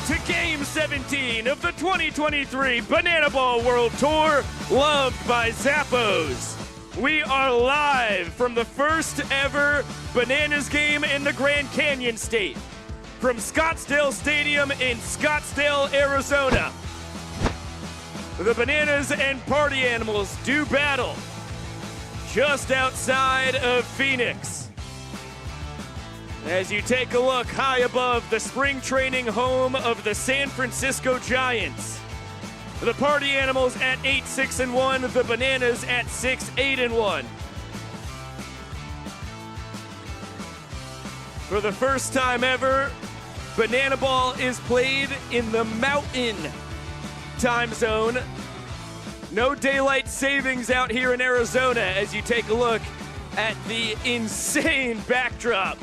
to Game 17 of the 2023 Banana Ball World Tour, loved by Zappos. We are live from the first ever Bananas game in the Grand Canyon State, from Scottsdale Stadium in Scottsdale, Arizona. The Bananas and Party Animals do battle just outside of Phoenix. As you take a look high above the spring training home of the San Francisco Giants. The Party Animals at 8-6-1, the Bananas at 6-8-1. For the first time ever, Banana Ball is played in the Mountain time zone. No daylight savings out here in Arizona as you take a look at the insane backdrop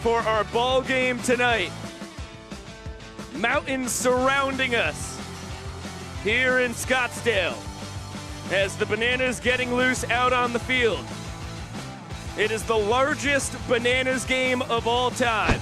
for our ball game tonight. Mountains surrounding us here in Scottsdale as the Bananas getting loose out on the field. It is the largest Bananas game of all time.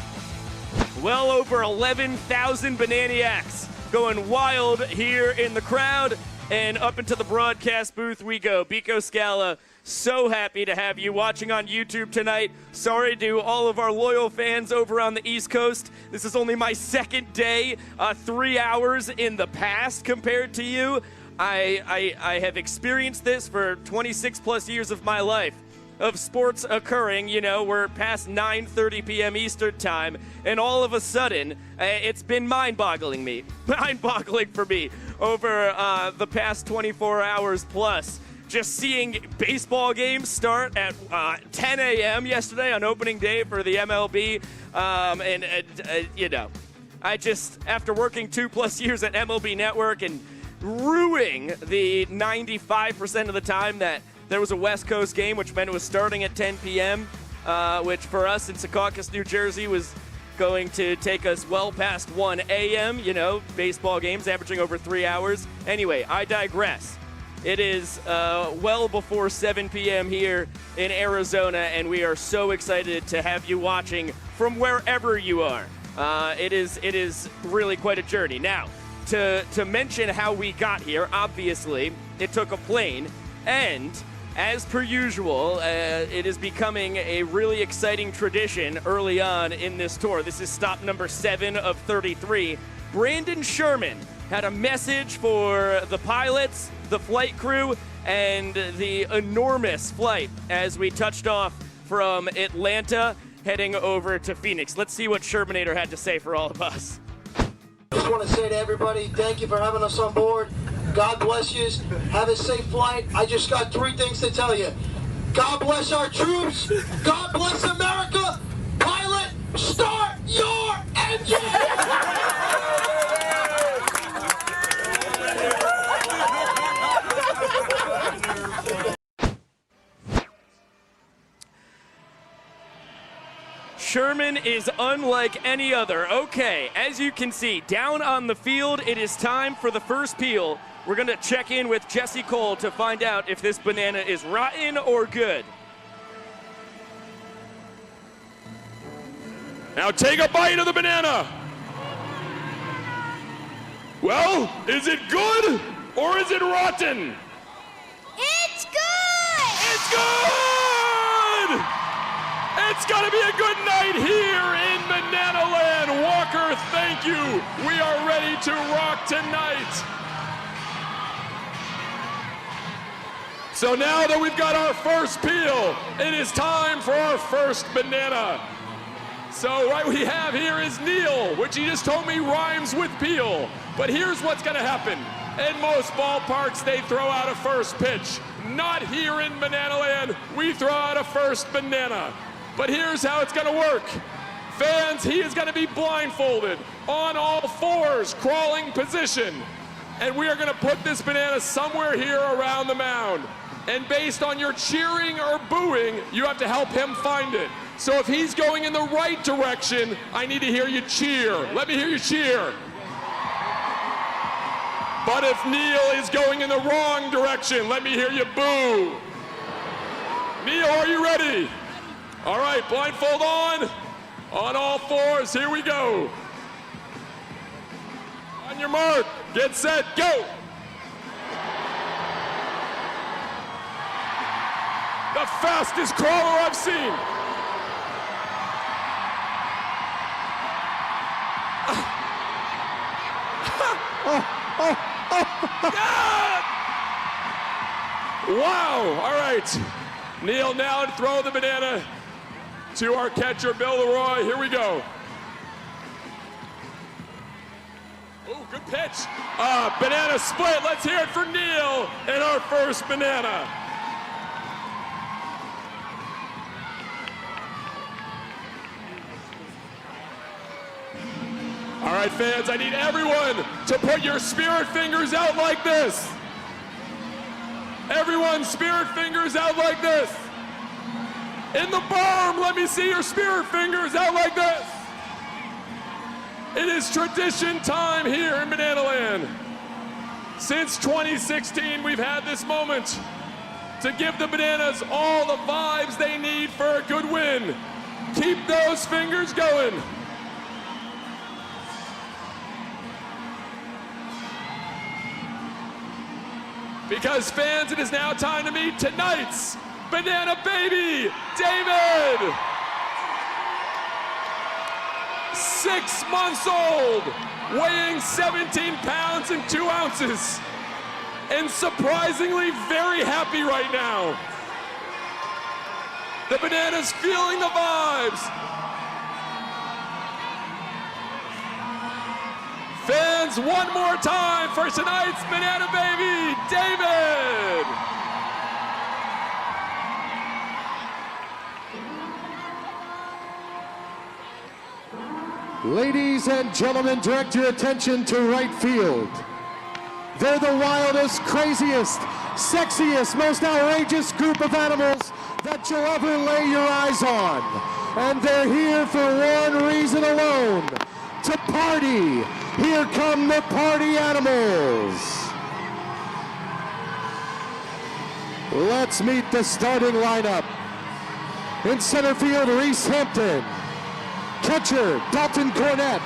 Well over 11,000 Bananiacs going wild here in the crowd, and up into the broadcast booth we go. Biko Scala, so happy to have you watching on YouTube tonight. Sorry to all of our loyal fans over on the East Coast. This is only my second day, 3 hours in the past compared to you. I have experienced this for 26 plus years of my life, of sports occurring. You know, we're past 9:30 p.m. Eastern time, and all of a sudden, it's been mind-boggling for me over the past 24 hours plus. Just seeing baseball games start at 10 a.m. yesterday on opening day for the MLB, you know, I just, after working 2+ years at MLB Network and ruining the 95% of the time that there was a West Coast game, which meant it was starting at 10 p.m., which for us in Secaucus, New Jersey, was going to take us well past 1 a.m., you know, baseball games averaging over 3 hours. Anyway, I digress. It is well before 7 p.m. here in Arizona, and we are so excited to have you watching from wherever you are. It is really quite a journey. Now, to mention how we got here, obviously, it took a plane, and as per usual, it is becoming a really exciting tradition early on in this tour. This is stop number 7 of 33. Brandon Sherman had a message for the pilots, the flight crew, and the enormous flight as we touched off from Atlanta heading over to Phoenix. Let's see what Shermanator had to say for all of us. Just want to say to everybody, thank you for having us on board. God bless you. Have a safe flight. I just got 3 things to tell you. God bless our troops. God bless America. Pilot, start your engine! Sherman is unlike any other. Okay, as you can see, down on the field, it is time for the first peel. We're going to check in with Jesse Cole to find out if this banana is rotten or good. Now take a bite of the banana. Well, is it good or is it rotten? It's good! It's good! It's gonna be a good night here in Banana Land. Walker, thank you. We are ready to rock tonight. So now that we've got our first peel, it is time for our first banana. So what we have here is Neil, which he just told me rhymes with peel. But here's what's gonna happen. In most ballparks, they throw out a first pitch. Not here in Banana Land, we throw out a first banana. But here's how it's gonna work. Fans, he is gonna be blindfolded on all 4s, crawling position. And we are gonna put this banana somewhere here around the mound. And based on your cheering or booing, you have to help him find it. So if he's going in the right direction, I need to hear you cheer. Let me hear you cheer. But if Neil is going in the wrong direction, let me hear you boo. Neil, are you ready? All right, blindfold on all 4s, here we go. On your mark, get set, go! The fastest crawler I've seen. Wow, all right. Neil now throw the banana to our catcher, Bill Leroy. Here we go. Oh, good pitch. Banana split. Let's hear it for Neil and our first banana. All right, fans, I need everyone to put your spirit fingers out like this. Everyone, spirit fingers out like this. In the berm, let me see your spirit fingers out like this. It is tradition time here in Banana Land. Since 2016, we've had this moment to give the Bananas all the vibes they need for a good win. Keep those fingers going. Because fans, it is now time to meet tonight's Banana Baby, David. 6 months old, weighing 17 pounds and 2 ounces, and surprisingly very happy right now. The Bananas feeling the vibes. Fans, one more time for tonight's Banana Baby, David. Ladies and gentlemen, direct your attention to right field. They're the wildest, craziest, sexiest, most outrageous group of animals that you'll ever lay your eyes on. And they're here for one reason alone, to party. Here come the party animals. Let's meet the starting lineup. In center field, Reese Hampton. Catcher, Dalton Cornett.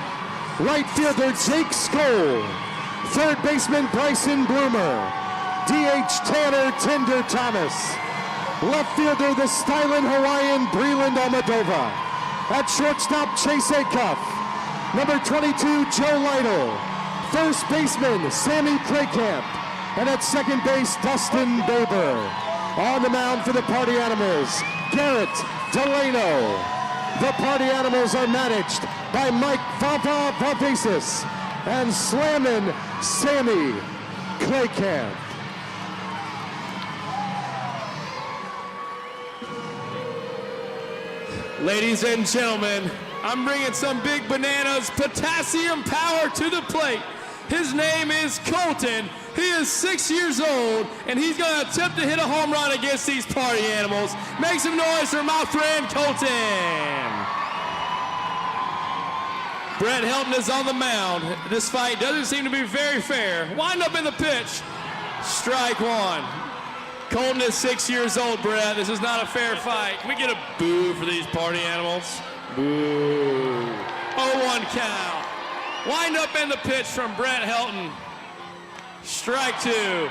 Right fielder, Jake Skoll. Third baseman, Bryson Bloomer. DH, Tanner Tinder Thomas. Left fielder, the styling Hawaiian, Breland Almadova. At shortstop, Chase Acuff. Number 22, Joe Lytle. First baseman, Sammy Claycamp. And at second base, Dustin Baber. On the mound for the Party Animals, Garrett Delano. The Party Animals are managed by Mike Vava Vavasis and Slammin' Sammy Claycamp. Ladies and gentlemen, I'm bringing some big bananas, potassium power to the plate. His name is Colton. He is 6 years old, and he's going to attempt to hit a home run against these party animals. Make some noise for my friend Colton. Brett Helton is on the mound. This fight doesn't seem to be very fair. Wind up in the pitch. Strike one. Colton is 6 years old, Brett. This is not a fair fight. Can we get a boo for these party animals? Boo. 0-1 count. Wind up in the pitch from Brett Helton. Strike two.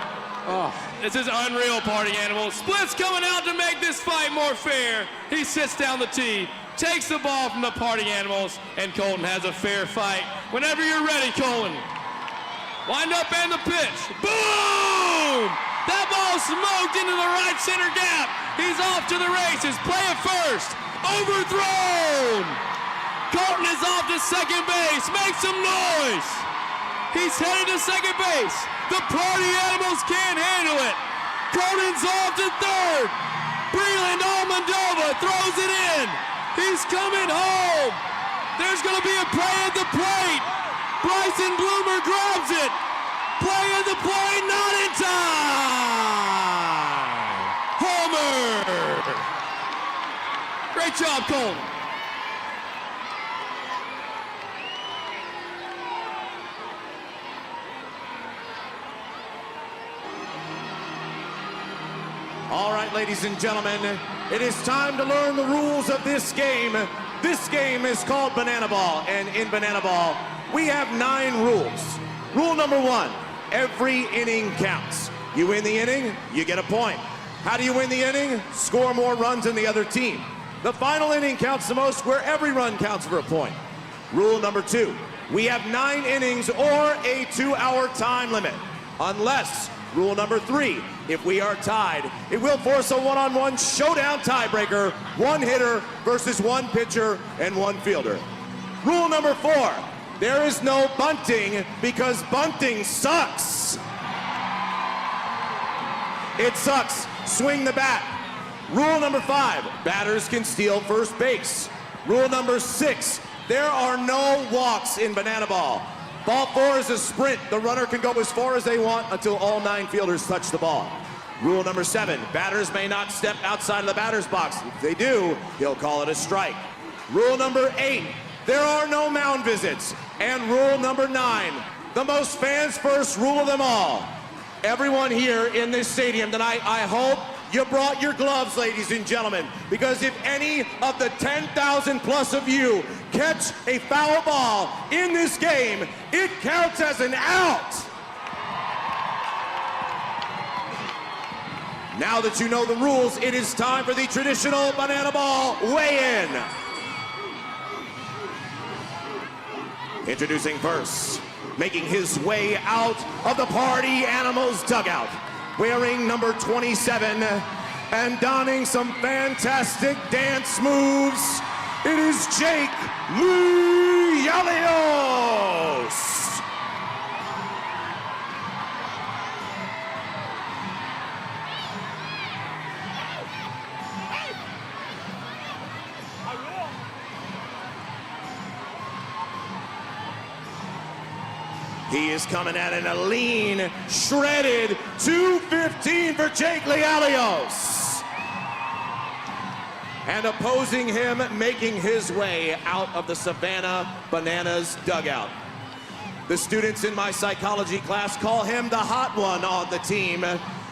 Oh. This is unreal, party animals. Split's coming out to make this fight more fair. He sits down the tee, takes the ball from the party animals, and Colton has a fair fight. Whenever you're ready, Colton. Wind up in the pitch. Boom! That ball smoked into the right center gap. He's off to the races. Play it first. Overthrown. Colton is off to second base. Make some noise. He's headed to second base. The party animals can't handle it. Colton's off to third. Breland Almadova throws it in. He's coming home. There's going to be a play at the plate. Bryson Bloomer grabs it. Play at the plate, not in time. Homer. Great job, Colton. All right, ladies and gentlemen, it is time to learn the rules of this game. This game is called Banana Ball, and in Banana Ball, we have 9 rules. Rule number 1, every inning counts. You win the inning, you get a point. How do you win the inning? Score more runs than the other team. The final inning counts the most, where every run counts for a point. Rule number 2, we have 9 innings or a 2-hour time limit. Unless, rule number 3, if we are tied, it will force a one-on-one showdown tiebreaker, 1 hitter versus 1 pitcher and 1 fielder. Rule number 4, there is no bunting because bunting sucks. It sucks. Swing the bat. Rule number 5, batters can steal first base. Rule number 6, there are no walks in banana ball. Ball 4 is a sprint. The runner can go as far as they want until all 9 fielders touch the ball. Rule number 7, batters may not step outside of the batter's box. If they do, he'll call it a strike. Rule number 8, there are no mound visits. And rule number 9, the most fans first rule of them all. Everyone here in this stadium tonight, I hope you brought your gloves, ladies and gentlemen, because if any of the 10,000 plus of you catch a foul ball in this game, it counts as an out. Now that you know the rules, it is time for the traditional banana ball weigh-in. Introducing first, making his way out of the Party Animals dugout, wearing number 27 and donning some fantastic dance moves, it is Jake Lialios. He is coming at it, a lean, shredded 215 for Jake Lialios. And opposing him, making his way out of the Savannah Bananas dugout. The students in my psychology class call him the hot one on the team.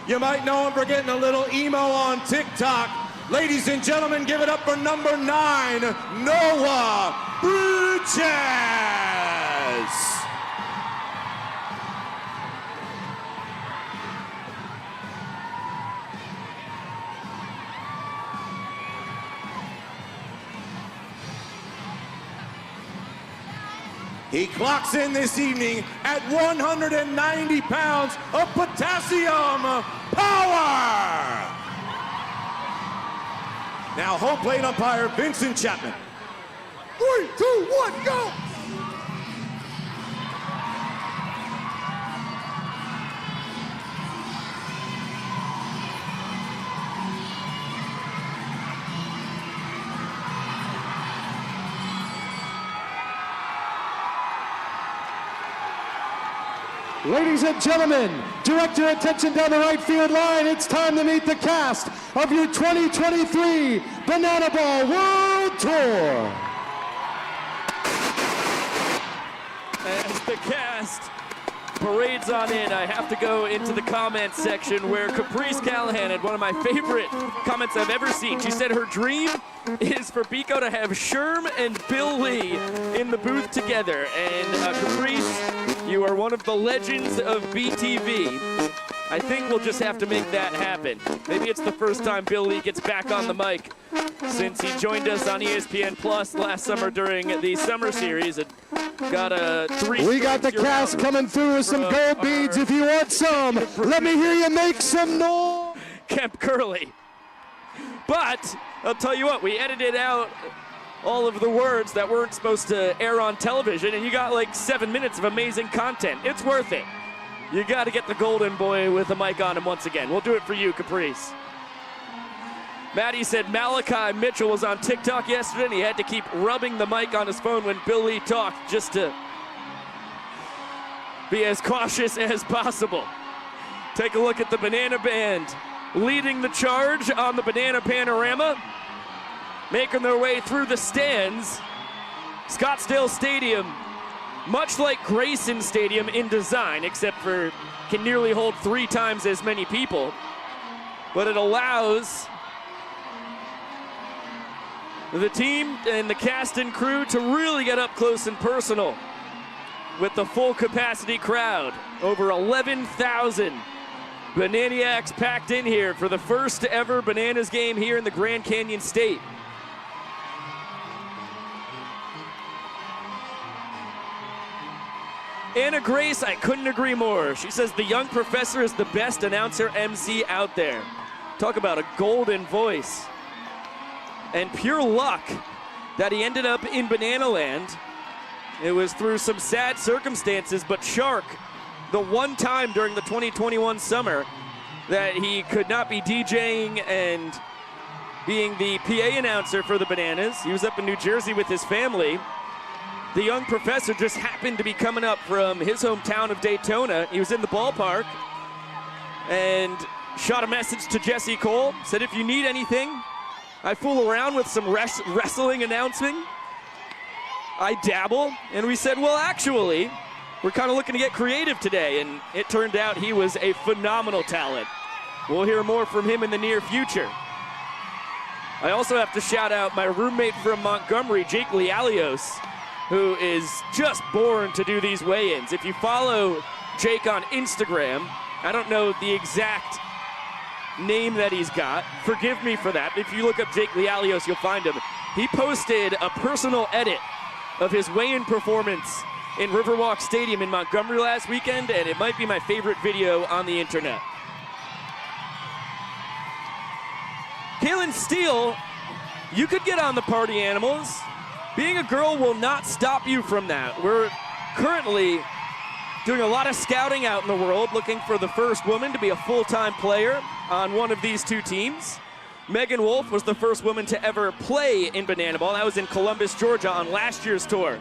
You might know him for getting a little emo on TikTok. Ladies and gentlemen, give it up for number 9, Noah Bridges. He clocks in this evening at 190 pounds of potassium power. Now home plate umpire Vincent Chapman. 3, 2, 1, go! Ladies and gentlemen, direct your attention down the right field line. It's time to meet the cast of your 2023 Banana Ball World Tour. As the cast parades on in, I have to go into the comments section where Caprice Callahan had one of my favorite comments I've ever seen. She said her dream is for Biko to have Sherm and Bill Lee in the booth together. And Caprice, you are one of the legends of BTV. I think we'll just have to make that happen. Maybe it's the first time Bill Lee gets back on the mic since he joined us on ESPN Plus last summer during the summer series. And got a 3. We got the cast coming through with some gold beads. If you want some, let me hear you make some noise. Kemp Curley. But I'll tell you what, we edited out all of the words that weren't supposed to air on television, and you got like 7 minutes of amazing content. It's worth it. You got to get the golden boy with the mic on him once again. We'll do it for you, Caprice. Maddie said Malachi Mitchell was on TikTok yesterday, and he had to keep rubbing the mic on his phone when Bill Lee talked just to be as cautious as possible. Take a look at the Banana Band leading the charge on the Banana Panorama, making their way through the stands. Scottsdale Stadium, much like Grayson Stadium in design, except for can nearly hold 3 times as many people, but it allows the team and the cast and crew to really get up close and personal with the full capacity crowd. Over 11,000 Bananiacs packed in here for the first ever Bananas game here in the Grand Canyon State. Anna Grace, I couldn't agree more. She says the young professor is the best announcer MC out there. Talk about a golden voice. And pure luck that he ended up in Banana Land. It was through some sad circumstances, but Shark, the one time during the 2021 summer that he could not be DJing and being the PA announcer for the Bananas, he was up in New Jersey with his family. The young professor just happened to be coming up from his hometown of Daytona. He was in the ballpark and shot a message to Jesse Cole, said, if you need anything, I fool around with some wrestling announcing. I dabble. And we said, well, actually, we're kind of looking to get creative today. And it turned out he was a phenomenal talent. We'll hear more from him in the near future. I also have to shout out my roommate from Montgomery, Jake Lialios, who is just born to do these weigh-ins. If you follow Jake on Instagram, I don't know the exact name that he's got. Forgive me for that. If you look up Jake Lialios, you'll find him. He posted a personal edit of his weigh-in performance in Riverwalk Stadium in Montgomery last weekend, and it might be my favorite video on the internet. Kaylin Steele, you could get on the party animals. Being a girl will not stop you from that. We're currently doing a lot of scouting out in the world, looking for the first woman to be a full-time player on one of these two teams. Megan Wolf was the first woman to ever play in Banana Ball. That was in Columbus, Georgia on last year's tour.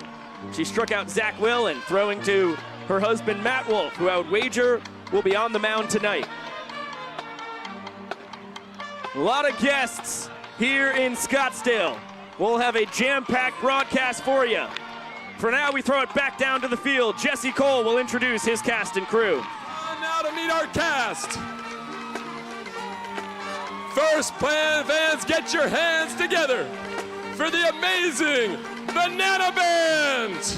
She struck out Zach Whalen, throwing to her husband, Matt Wolf, who I would wager will be on the mound tonight. A lot of guests here in Scottsdale. We'll have a jam-packed broadcast for you. For now, we throw it back down to the field. Jesse Cole will introduce his cast and crew. On now to meet our cast. First, fans, get your hands together for the amazing Banana Band.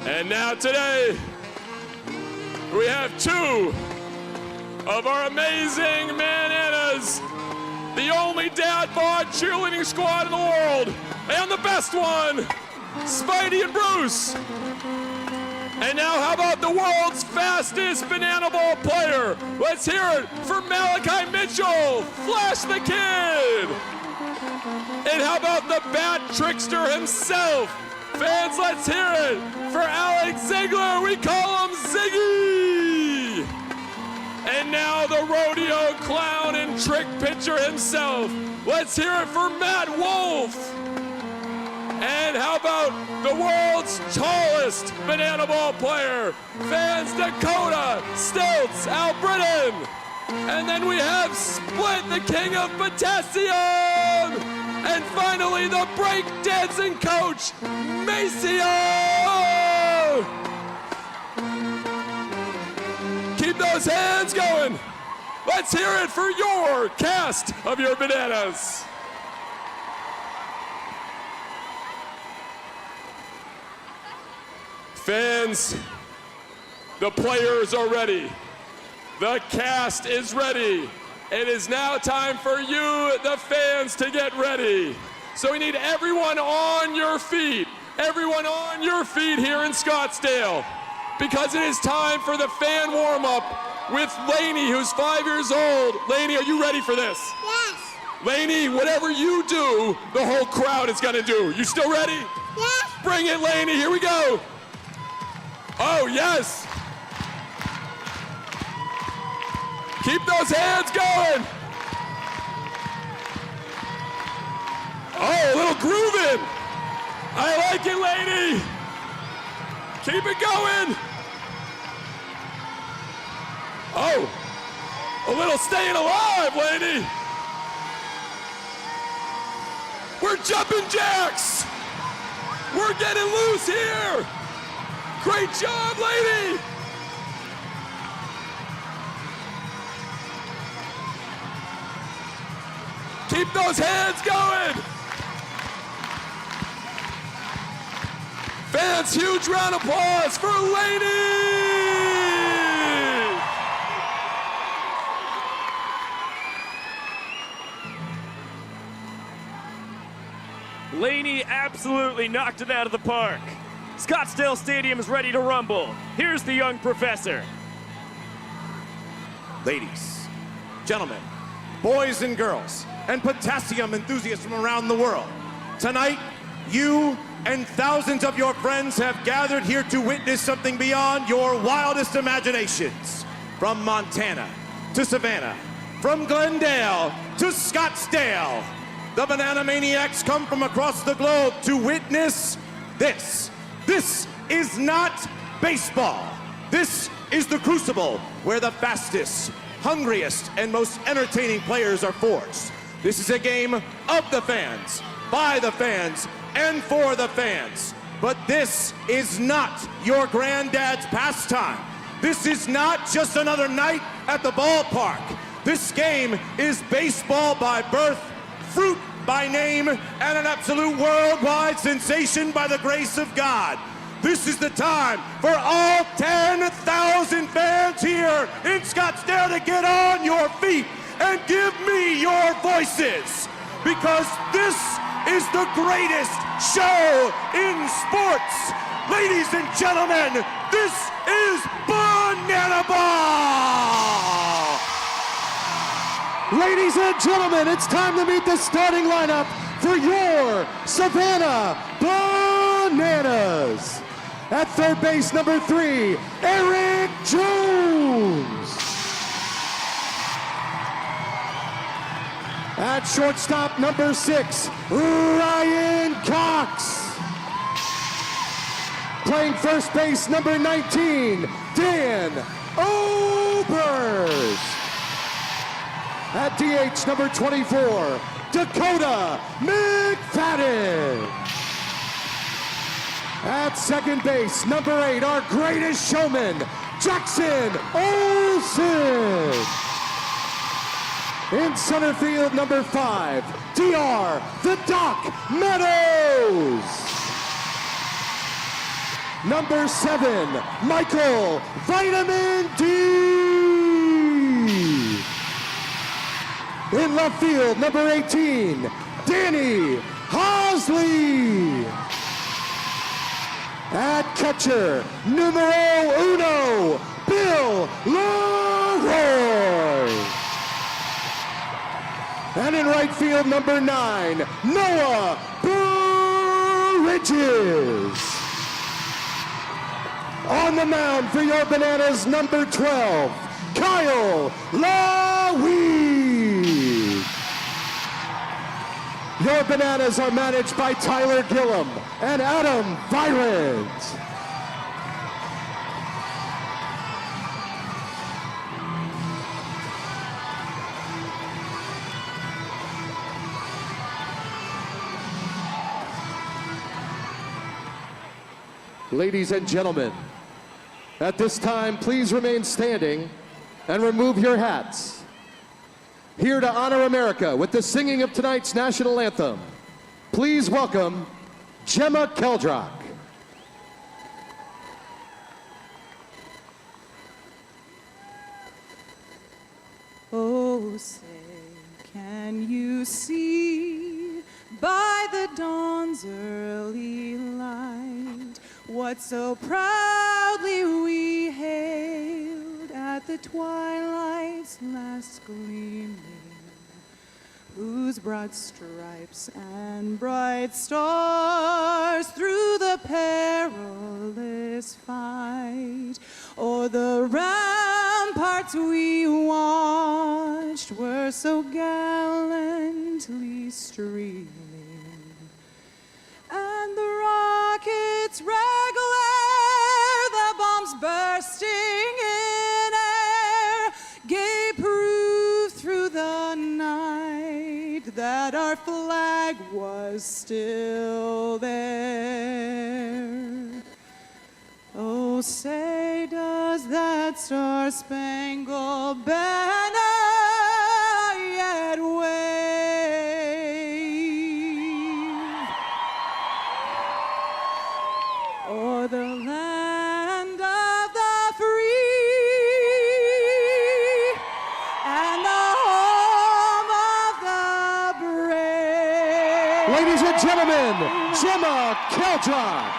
And now today, we have two of our amazing Bananas, the only dad bod cheerleading squad in the world, and the best one, Spidey and Bruce. And now how about the world's fastest Banana Ball player? Let's hear it for Malachi Mitchell, Flash the Kid. And how about the bat trickster himself? Fans, let's hear it for Alex Ziegler. We call him Ziggy. And now the rodeo clown and trick pitcher himself. Let's hear it for Matt Wolf. And how about the world's tallest Banana Ball player? Fans, Dakota Stilts, Al Britton. And then we have Split, the king of potassium. And finally, the breakdancing coach, Maceo. Keep those hands going. Let's hear it for your cast of your Bananas. Fans, the players are ready. The cast is ready. It is now time for you, the fans, to get ready. So we need everyone on your feet. Everyone on your feet here in Scottsdale. Because it is time for the fan warm-up with Lainey, who's 5 years old. Lainey, are you ready for this? Yes. Lainey, whatever you do, the whole crowd is gonna do. You still ready? Yes. Bring it, Lainey, here we go. Oh, yes. Keep those hands going. Oh, a little grooving. I like it, lady. Keep it going. Oh, a little staying alive, lady. We're jumping jacks. We're getting loose here. Great job, lady. Keep those hands going. Fans, huge round of applause for Laney! Laney absolutely knocked it out of the park. Scottsdale Stadium is ready to rumble. Here's the young professor. Ladies, gentlemen, boys and girls, and potassium enthusiasts from around the world, tonight, you and thousands of your friends have gathered here to witness something beyond your wildest imaginations. From Montana to Savannah, from Glendale to Scottsdale, the Banana Maniacs come from across the globe to witness this. This is not baseball. This is the crucible where the fastest, hungriest, and most entertaining players are forged. This is a game of the fans, by the fans, and for the fans. But this is not your granddad's pastime. This is not just another night at the ballpark. This game is baseball by birth, fruit by name, and an absolute worldwide sensation by the grace of God. This is the time for all 10,000 fans here in Scottsdale to get on your feet and give me your voices, because this is the greatest show in sports. Ladies and gentlemen, this is Banana Ball! Ladies and gentlemen, it's time to meet the starting lineup for your Savannah Bananas. At third base, number 3, Eric Jones. At shortstop, number 6, Ryan Cox. Playing first base, number 19, Dan Obers. At DH, number 24, Dakota McFadden. At second base, number 8, our greatest showman, Jackson Olsen. In center field, number 5, DR the Doc Meadows. Number 7, Michael Vitamin D. In left field, number 18, Danny Hosley. At catcher, numero uno, Bill Leroy. And in right field, number 9, Noah Bridges. On the mound for your Bananas, number 12, Kyle Lawee. Your Bananas are managed by Tyler Gillum and Adam Virant. Ladies and gentlemen, at this time, please remain standing and remove your hats. Here to honor America with the singing of tonight's national anthem, please welcome Gemma Keldrock. Oh, say, can you see by the dawn's early light what so proudly we hailed at the twilight's last gleaming, whose broad stripes and bright stars through the perilous fight o'er the ramparts we watched were so gallantly streaming, and the rockets' red glare, the bombs bursting in air, gave proof through the night that our flag was still there. Oh, say, does that star-spangled banner yet wave Ladies and gentlemen, Gemma Keldrock.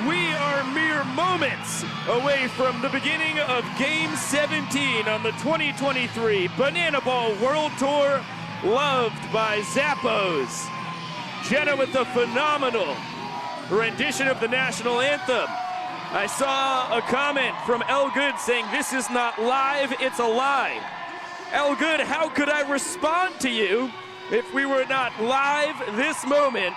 We are mere moments away from the beginning of Game 17 on the 2023 Banana Ball World Tour, loved by Zappos. Jenna with a phenomenal rendition of the national anthem. I saw a comment from El Good saying, "This is not live, it's a lie." El Good, how could I respond to you if we were not live this moment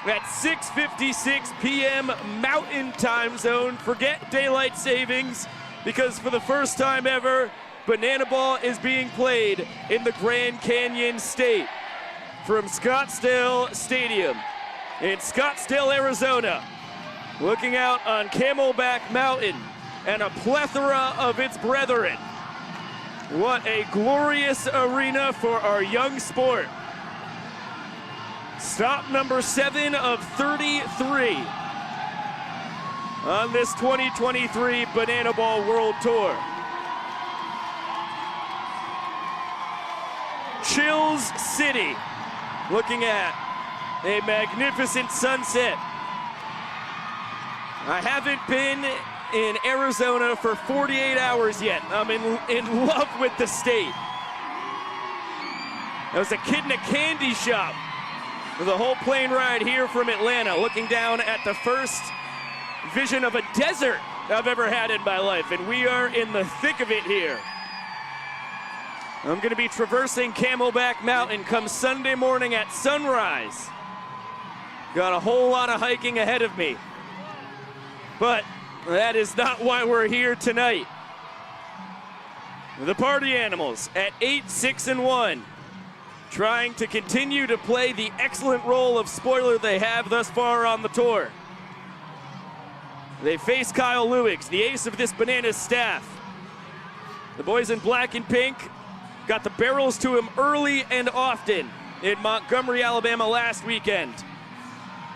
at 6:56 p.m. Mountain Time Zone? Forget daylight savings, because for the first time ever, Banana Ball is being played in the Grand Canyon State from Scottsdale Stadium in Scottsdale, Arizona, looking out on Camelback Mountain and a plethora of its brethren. What a glorious arena for our young sport. Stop number 7 of 33 on this 2023 Banana Ball World Tour. Chills City, looking at a magnificent sunset. I haven't been in Arizona for 48 hours yet. I'm in love with the state. I was a kid in a candy shop with a whole plane ride here from Atlanta, looking down at the first vision of a desert I've ever had in my life, and we are in the thick of it here. I'm gonna be traversing Camelback Mountain come Sunday morning at sunrise. Got a whole lot of hiking ahead of me. But that is not why we're here tonight. The Party Animals at 8-6-1. Trying to continue to play the excellent role of spoiler they have thus far on the tour. They face Kyle Lewicks, the ace of this Bananas staff. The boys in black and pink got the barrels to him early and often in Montgomery, Alabama last weekend.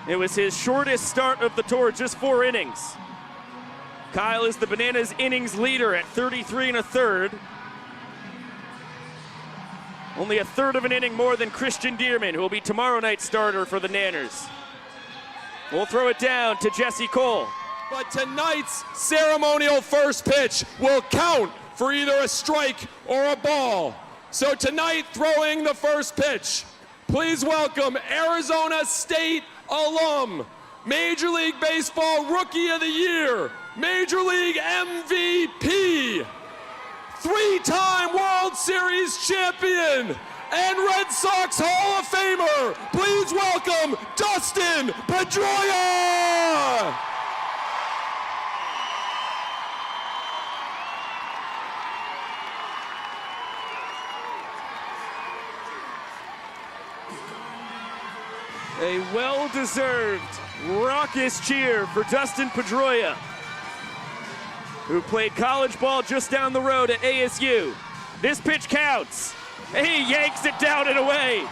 It was his shortest start of the tour, just 4 innings. Kyle is the Bananas innings leader at 33 1/3. Only a third of an inning more than Christian Dearman, who will be tomorrow night's starter for the Nanners. We'll throw it down to Jesse Cole. But tonight's ceremonial first pitch will count for either a strike or a ball. So tonight, throwing the first pitch, please welcome Arizona State alum, Major League Baseball Rookie of the Year, Major League MVP, 3-time World Series champion, and Red Sox Hall of Famer. Please welcome Dustin Pedroia. A well-deserved raucous cheer for Dustin Pedroia, who played college ball just down the road at ASU. This pitch counts. He yanks it down and away.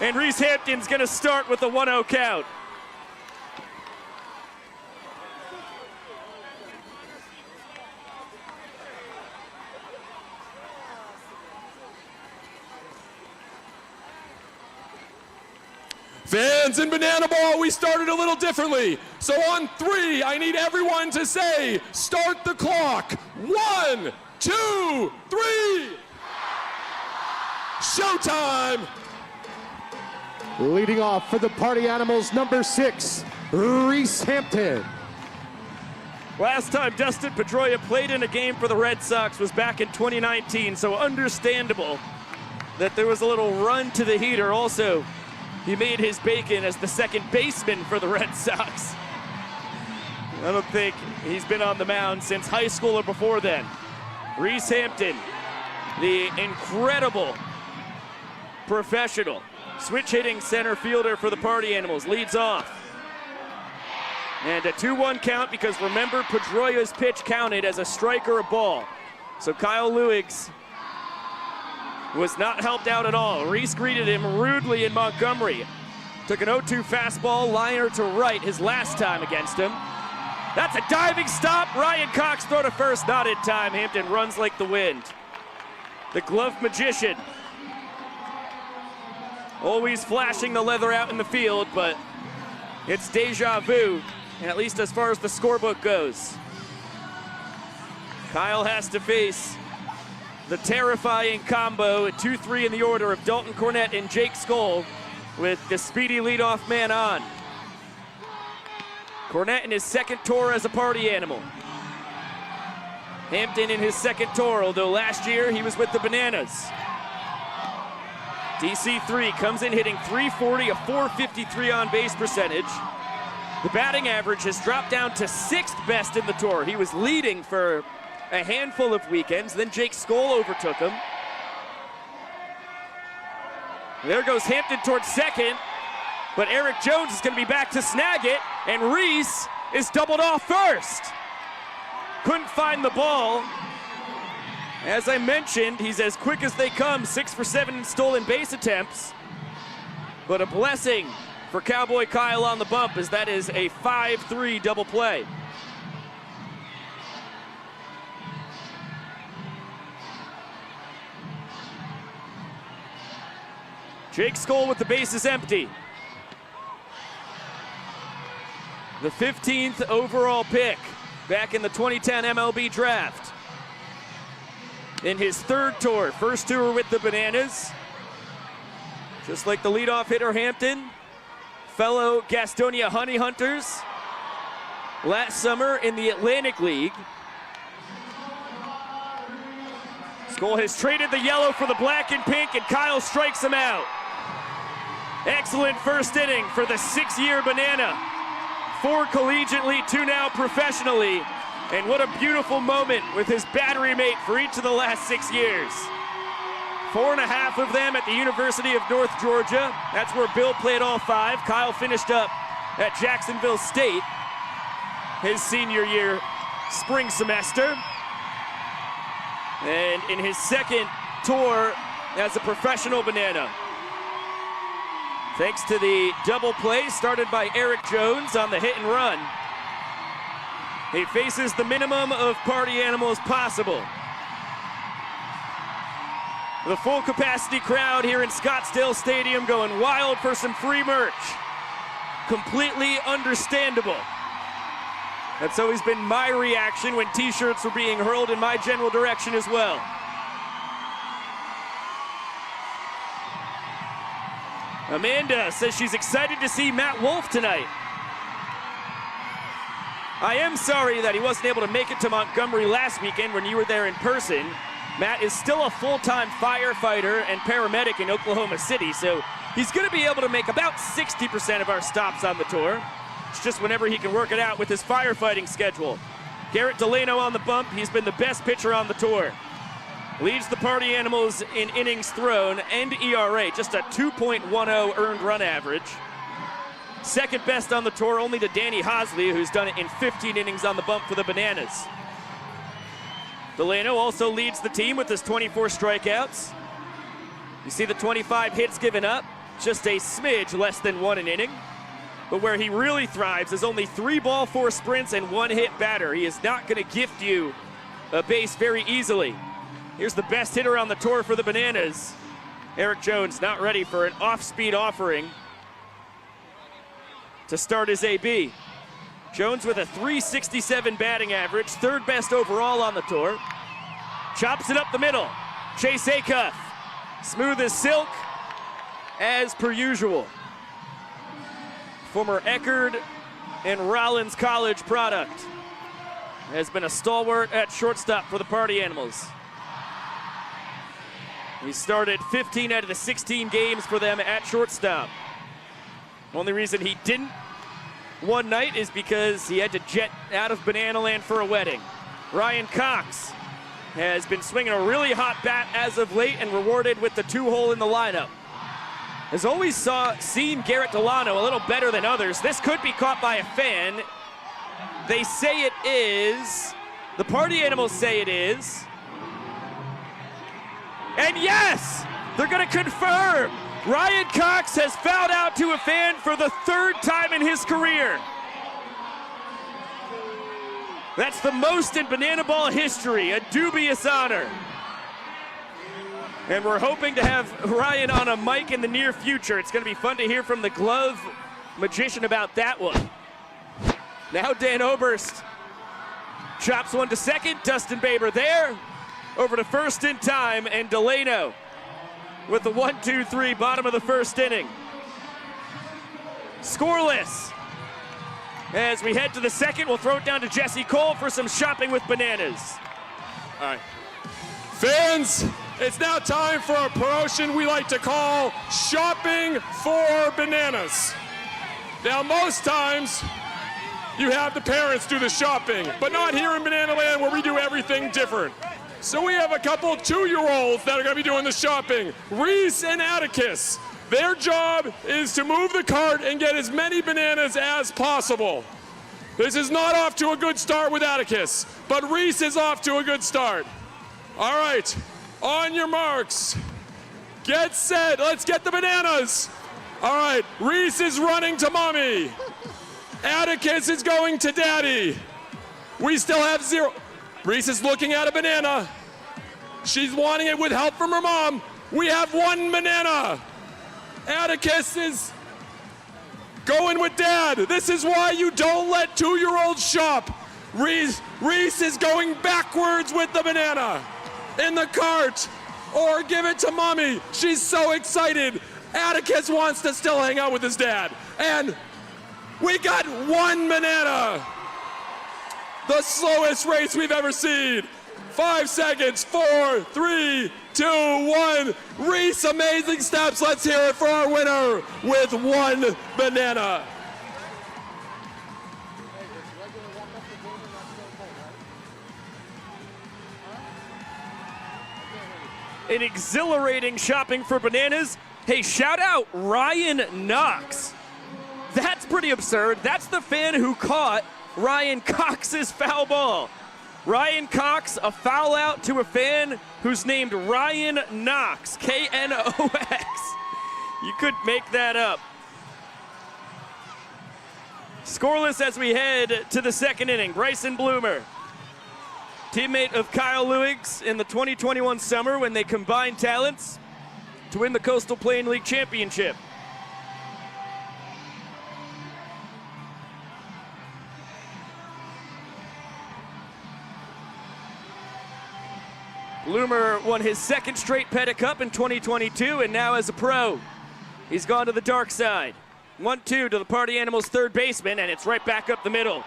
And Reese Hampton's gonna start with a 1-0 count. Fans in Banana Ball, we started a little differently. So on 3, I need everyone to say, start the clock. 1, 2, 3. Showtime. Leading off for the Party Animals, number 6, Reese Hampton. Last time Dustin Pedroia played in a game for the Red Sox was back in 2019, so understandable that there was a little run to the heater. Also, he made his bacon as the second baseman for the Red Sox. I don't think he's been on the mound since high school or before then. Reese Hampton, the incredible professional switch hitting center fielder for the Party Animals, leads off. And a 2-1 count, because remember, Pedroia's pitch counted as a strike or a ball. So Kyle Lewicks was not helped out at all. Reese greeted him rudely in Montgomery. Took an 0-2 fastball, liner to right his last time against him. That's a diving stop. Ryan Cox throw to first, not in time. Hampton runs like the wind. The glove magician. Always flashing the leather out in the field, but it's deja vu, at least as far as the scorebook goes. Kyle has to face the terrifying combo at 2-3 in the order of Dalton Cornette and Jake Skoll, with the speedy leadoff man on. Cornette in his second tour as a party animal. Hampton in his second tour, although last year he was with the Bananas. DC3 comes in hitting .340, a .453 on base percentage. The batting average has dropped down to 6th best in the tour. He was leading for a handful of weekends, then Jake Skoll overtook him. There goes Hampton towards second, but Eric Jones is going to be back to snag it, and Reese is doubled off first. Couldn't find the ball. As I mentioned, he's as quick as they come, 6 for 7 in stolen base attempts. But a blessing for Cowboy Kyle on the bump, as that is a 5-3 double play. Jake Skoll with the bases empty. The 15th overall pick back in the 2010 MLB draft. In his third tour, first tour with the Bananas. Just like the leadoff hitter Hampton, fellow Gastonia Honey Hunters last summer in the Atlantic League. Skoll has traded the yellow for the black and pink, and Kyle strikes him out. Excellent first inning for the 6-year Banana. 4 collegiately, 2 now professionally. And what a beautiful moment with his battery mate for each of the last 6 years. 4.5 of them at the University of North Georgia. That's where Bill played all 5. Kyle finished up at Jacksonville State his senior year spring semester. And in his second tour as a professional Banana. Thanks to the double play started by Eric Jones on the hit and run. He faces the minimum of party animals possible. The full capacity crowd here in Scottsdale Stadium going wild for some free merch. Completely understandable. That's always been my reaction when t-shirts were being hurled in my general direction as well. Amanda says she's excited to see Matt Wolf tonight. I am sorry that he wasn't able to make it to Montgomery last weekend when you were there in person. Matt is still a full-time firefighter and paramedic in Oklahoma City, so he's going to be able to make about 60% of our stops on the tour. It's just whenever he can work it out with his firefighting schedule. Garrett Delano on the bump. He's been the best pitcher on the tour. Leads the party animals in innings thrown and ERA, just a 2.10 earned run average. Second best on the tour, only to Danny Hosley, who's done it in 15 innings on the bump for the Bananas. Delano also leads the team with his 24 strikeouts. You see the 25 hits given up, just a smidge less than 1 an inning. But where he really thrives is only 3 ball, 4 sprints, and 1 hit batter. He is not going to gift you a base very easily. Here's the best hitter on the tour for the Bananas. Eric Jones not ready for an off-speed offering to start his AB. Jones with a .367 batting average, 3rd best overall on the tour. Chops it up the middle. Chase Acuff, smooth as silk, as per usual. Former Eckerd and Rollins College product. Has been a stalwart at shortstop for the party animals. He started 15 out of the 16 games for them at shortstop. Only reason he didn't one night is because he had to jet out of Banana Land for a wedding. Ryan Cox has been swinging a really hot bat as of late and rewarded with the 2-hole in the lineup. Has always seen Garrett Delano a little better than others. This could be caught by a fan. They say it is. The party animals say it is. And yes, they're going to confirm. Ryan Cox has fouled out to a fan for the 3rd time in his career. That's the most in banana ball history, a dubious honor. And we're hoping to have Ryan on a mic in the near future. It's going to be fun to hear from the glove magician about that one. Now Dan Oberst chops one to second. Dustin Baber there. Over to first in time, and Delano with the 1-2-3, bottom of the 1st inning. Scoreless. As we head to the 2nd, we'll throw it down to Jesse Cole for some shopping with bananas. All right. Fans, it's now time for a promotion we like to call Shopping for Bananas. Now, most times, you have the parents do the shopping, but not here in Banana Land where we do everything different. So we have a couple 2-year-olds that are going to be doing the shopping, Reese and Atticus. Their job is to move the cart and get as many bananas as possible. This is not off to a good start with Atticus, but Reese is off to a good start. All right, on your marks, get set, let's get the bananas. All right, Reese is running to mommy. Atticus is going to daddy. We still have 0. Reese is looking at a banana. She's wanting it with help from her mom. We have 1 banana. Atticus is going with dad. This is why you don't let 2-year-olds shop. Reese is going backwards with the banana in the cart, or give it to mommy. She's so excited. Atticus wants to still hang out with his dad. And we got 1 banana. The slowest race we've ever seen. 5 seconds, 4, 3, 2, 1. Reese, amazing steps. Let's hear it for our winner with 1 banana. An exhilarating shopping for bananas. Hey, shout out Ryan Knox. That's pretty absurd. That's the fan who caught Ryan Cox's foul ball. Ryan Cox, a foul out to a fan who's named Ryan Knox, K-N-O-X. You couldn't make that up. Scoreless as we head to the 2nd inning. Bryson Bloomer, teammate of Kyle Lewig's in the 2021 summer when they combined talents to win the Coastal Plain League Championship. Bloomer won his 2nd straight Pettit Cup in 2022, and now as a pro, he's gone to the dark side. 1-2 to the Party Animals' 3rd baseman, and it's right back up the middle.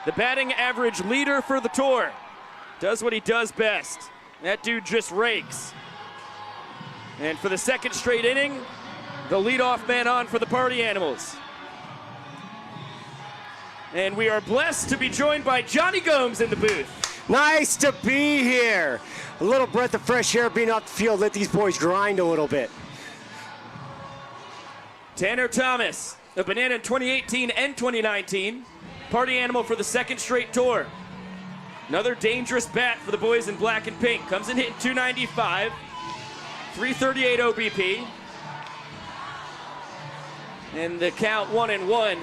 The batting average leader for the tour does what he does best. That dude just rakes. And for the 2nd straight inning, the leadoff man on for the Party Animals. And we are blessed to be joined by Johnny Gomes in the booth. Nice to be here. A little breath of fresh air being off the field. Let these boys grind a little bit. Tanner Thomas, a banana in 2018 and 2019. Party animal for the 2nd straight tour. Another dangerous bat for the boys in black and pink. Comes in hitting 295, 338 OBP. And the count 1-1.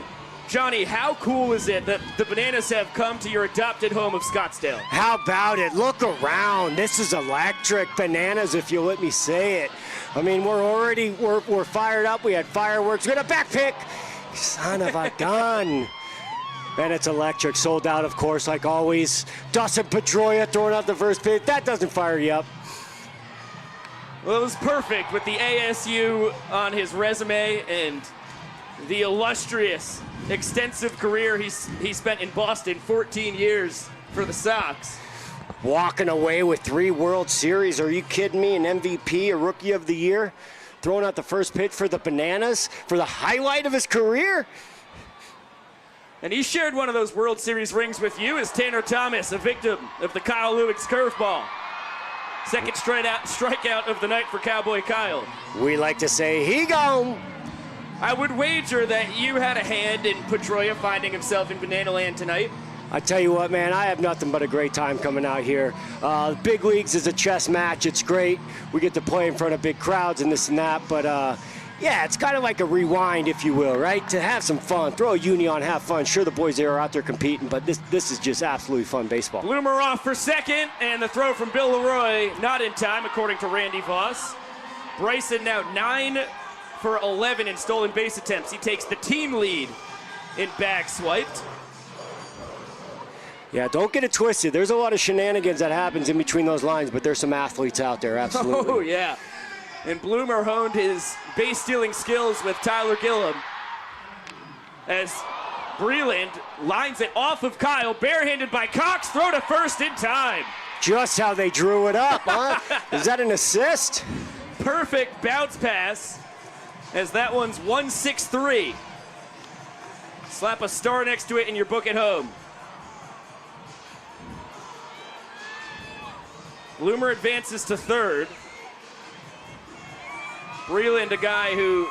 Johnny, how cool is it that the Bananas have come to your adopted home of Scottsdale? How about it? Look around. This is electric. Bananas, if you'll let me say it. I mean, we're fired up. We had fireworks. We had a back pick. Son of a gun. And it's electric. Sold out, of course, like always. Dustin Pedroia throwing out the first pitch. That doesn't fire you up. Well, it was perfect with the ASU on his resume and the illustrious, extensive career he spent in Boston, 14 years for the Sox. Walking away with 3 World Series. Are you kidding me? An MVP, a Rookie of the Year, throwing out the first pitch for the Bananas for the highlight of his career. And he shared one of those World Series rings with you as Tanner Thomas, a victim of the Kyle Lewig's curveball. 2nd strikeout of the night for Cowboy Kyle. We like to say, he gone. I would wager that you had a hand in Pedroia finding himself in Banana Land tonight. I tell you what, man, I have nothing but a great time coming out here. Big leagues is a chess match. It's great. We get to play in front of big crowds and this and that, but yeah, it's kind of like a rewind, if you will, right? To have some fun, throw a uni on, have fun. Sure, the boys there are out there competing, but this is just absolutely fun baseball. Bloomer off for second, and the throw from Bill Leroy not in time, according to Randy Voss. Bryson now 9 for 11 in stolen base attempts. He takes the team lead in bag swiped. Yeah, don't get it twisted. There's a lot of shenanigans that happens in between those lines, but there's some athletes out there, absolutely. Oh, yeah. And Bloomer honed his base stealing skills with Tyler Gillum as Breland lines it off of Kyle, barehanded by Cox, throw to first in time. Just how they drew it up, huh? Is that an assist? Perfect bounce pass, as that one's 1-6-3. Slap a star next to it in your book at home. Bloomer advances to third. Breland, a guy who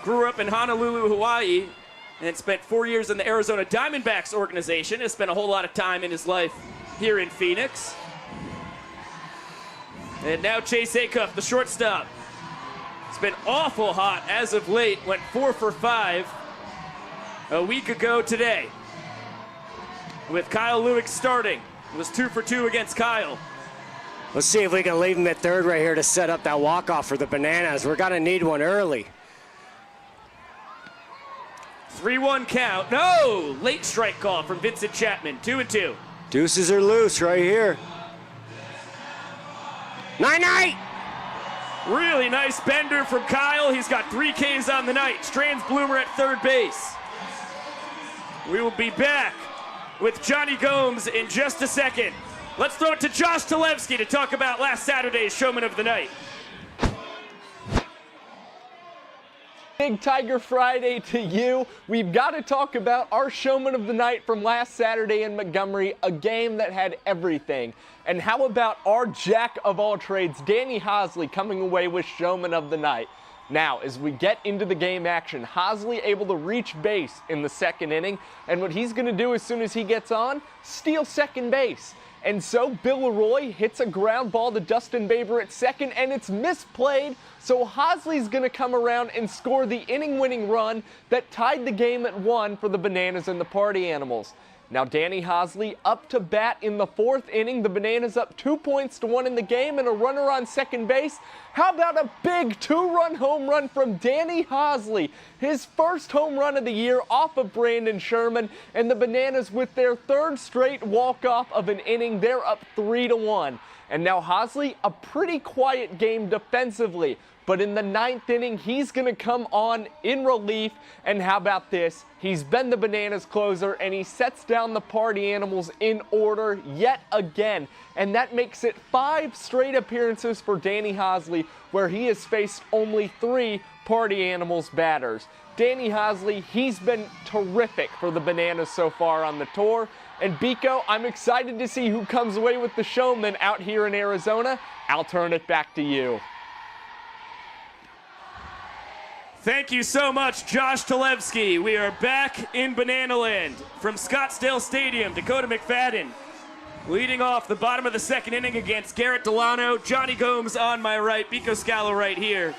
grew up in Honolulu, Hawaii, and spent 4 years in the Arizona Diamondbacks organization, has spent a whole lot of time in his life here in Phoenix. And now Chase Acuff, the shortstop. It's been awful hot as of late, went 4 for 5 a week ago today. With Kyle Lewis starting, it was 2 for 2 against Kyle. Let's see if we can leave him at third right here to set up that walk-off for the Bananas. We're going to need one early. 3-1 count. No! Late strike call from Vincent Chapman. 2-2. Deuces are loose right here. Night-night! Really nice bender from Kyle. He's got 3 Ks on the night. Strands Bloomer at third base. We will be back with Johnny Gomes in just a second. Let's throw it to Josh Talevsky to talk about last Saturday's Showman of the Night. Big Tiger Friday to you. We've got to talk about our Showman of the Night from last Saturday in Montgomery, a game that had everything. And how about our jack of all trades, Danny Hosley, coming away with Showman of the Night? Now, as we get into the game action, Hosley able to reach base in the second inning, and what he's going to do as soon as he gets on, steal second base. And so Bill Leroy hits a ground ball to Dustin Baber at second, and it's misplayed. So Hosley's going to come around and score the inning-winning run that tied the game at 1 for the Bananas and the Party Animals. Now Danny Hosley up to bat in the 4th inning. The Bananas up 2-1 in the game and a runner on second base. How about a big 2-run home run from Danny Hosley? His first home run of the year off of Brandon Sherman, and the Bananas with their 3rd straight walk-off of an inning. They're up 3-1. And now Hosley, a pretty quiet game defensively. But in the 9th inning, he's going to come on in relief. And how about this? He's been the Bananas closer, and he sets down the Party Animals in order yet again. And that makes it 5 straight appearances for Danny Hosley, where he has faced only 3 Party Animals batters. Danny Hosley, he's been terrific for the Bananas so far on the tour. And Biko, I'm excited to see who comes away with the Showman out here in Arizona. I'll turn it back to you. Thank you so much, Josh Talevsky. We are back in Banana Land from Scottsdale Stadium. Dakota McFadden leading off the bottom of the 2nd inning against Garrett Delano. Johnny Gomes on my right, Biko Scala right here.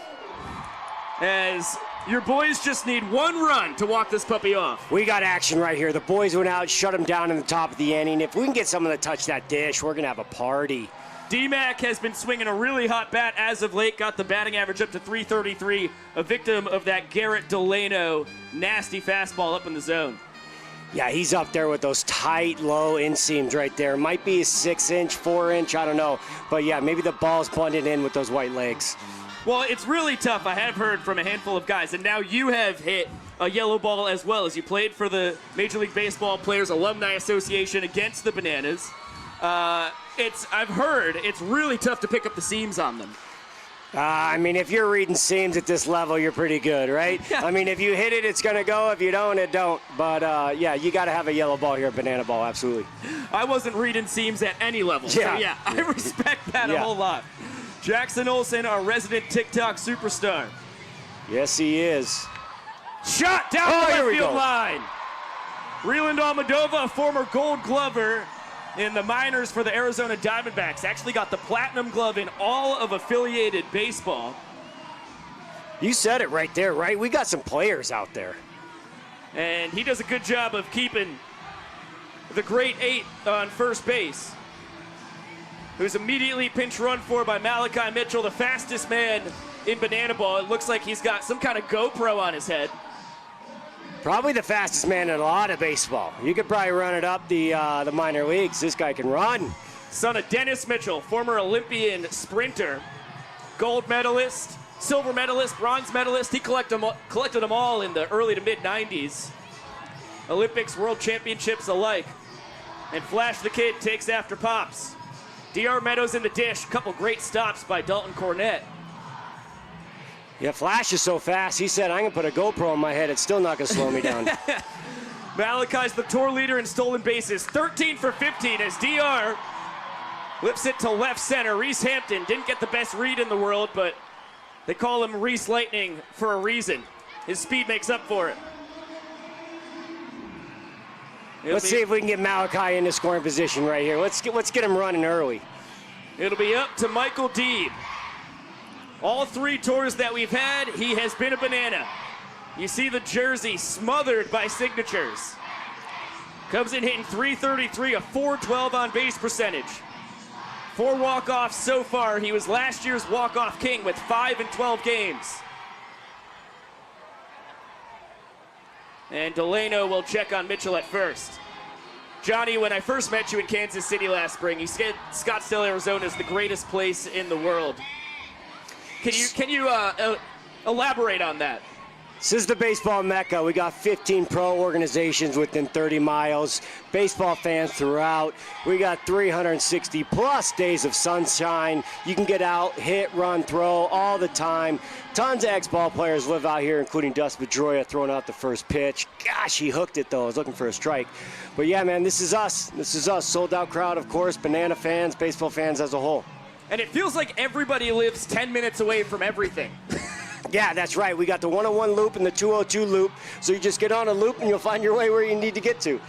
As your boys just need 1 run to walk this puppy off. We got action right here. The boys went out, shut him down in the top of the inning. If we can get someone to touch that dish, we're going to have a party. D-Mac has been swinging a really hot bat as of late, got the batting average up to .333, a victim of that Garrett Delano nasty fastball up in the zone. Yeah, he's up there with those tight, low inseams right there. Might be a 6-inch, 4-inch, I don't know. But yeah, maybe the ball's blended in with those white legs. Well, it's really tough. I have heard from a handful of guys, and now you have hit a yellow ball as well, as you played for the Major League Baseball Players Alumni Association against the Bananas. I've heard it's really tough to pick up the seams on them. I mean, if you're reading seams at this level, you're pretty good, right? Yeah. I mean, if you hit it, it's going to go. If you don't, it don't. But, yeah, you got to have a yellow ball here, banana ball, absolutely. I wasn't reading seams at any level. Yeah. So, yeah, I respect that a whole lot. Jackson Olsen, our resident TikTok superstar. Yes, he is. Shot down the left field line. Reland Almadova, a former Gold Glover in the minors for the Arizona Diamondbacks, actually got the platinum glove in all of affiliated baseball. You said it right there, right? We got some players out there. And he does a good job of keeping the great 8 on first base, who's immediately pinch run for by Malachi Mitchell, the fastest man in banana ball. It looks like he's got some kind of GoPro on his head. Probably the fastest man in a lot of baseball. You could probably run it up the minor leagues. This guy can run. Son of Dennis Mitchell, former Olympian sprinter, gold medalist, silver medalist, bronze medalist. He collected them all in the early to mid 90s. Olympics, world championships alike. And Flash the Kid takes after Pops. DR Meadows in the dish. Couple great stops by Dalton Cornett. Yeah, Flash is so fast. He said, I'm going to put a GoPro on my head. It's still not going to slow me down. Malachi's the tour leader in stolen bases. 13 for 15 as DR whips it to left center. Reese Hampton didn't get the best read in the world, but they call him Reese Lightning for a reason. His speed makes up for it. Let's see if we can get Malachi into scoring position right here. Let's get him running early. It'll be up to Michael Deeb. All 3 tours that we've had, he has been a banana. You see the jersey smothered by signatures. Comes in hitting .333, a .412 on base percentage. 4 walk-offs so far. He was last year's walk-off king with 5 in 12 games. And Delano will check on Mitchell at first. Johnny, when I first met you in Kansas City last spring, you said Scottsdale, Arizona is the greatest place in the world. Can you elaborate on that? This is the baseball mecca. We got 15 pro organizations within 30 miles, baseball fans throughout. We got 360 plus days of sunshine. You can get out, hit, run, throw all the time. Tons of ex-ball players live out here, including Dustin Pedroia throwing out the first pitch. Gosh, he hooked it though. I was looking for a strike. But yeah, man, this is us. This is us. Sold out crowd, of course, banana fans, baseball fans as a whole. And it feels like everybody lives 10 minutes away from everything. Yeah, that's right. We got the 101 loop and the 202 loop. So you just get on a loop and you'll find your way where you need to get to.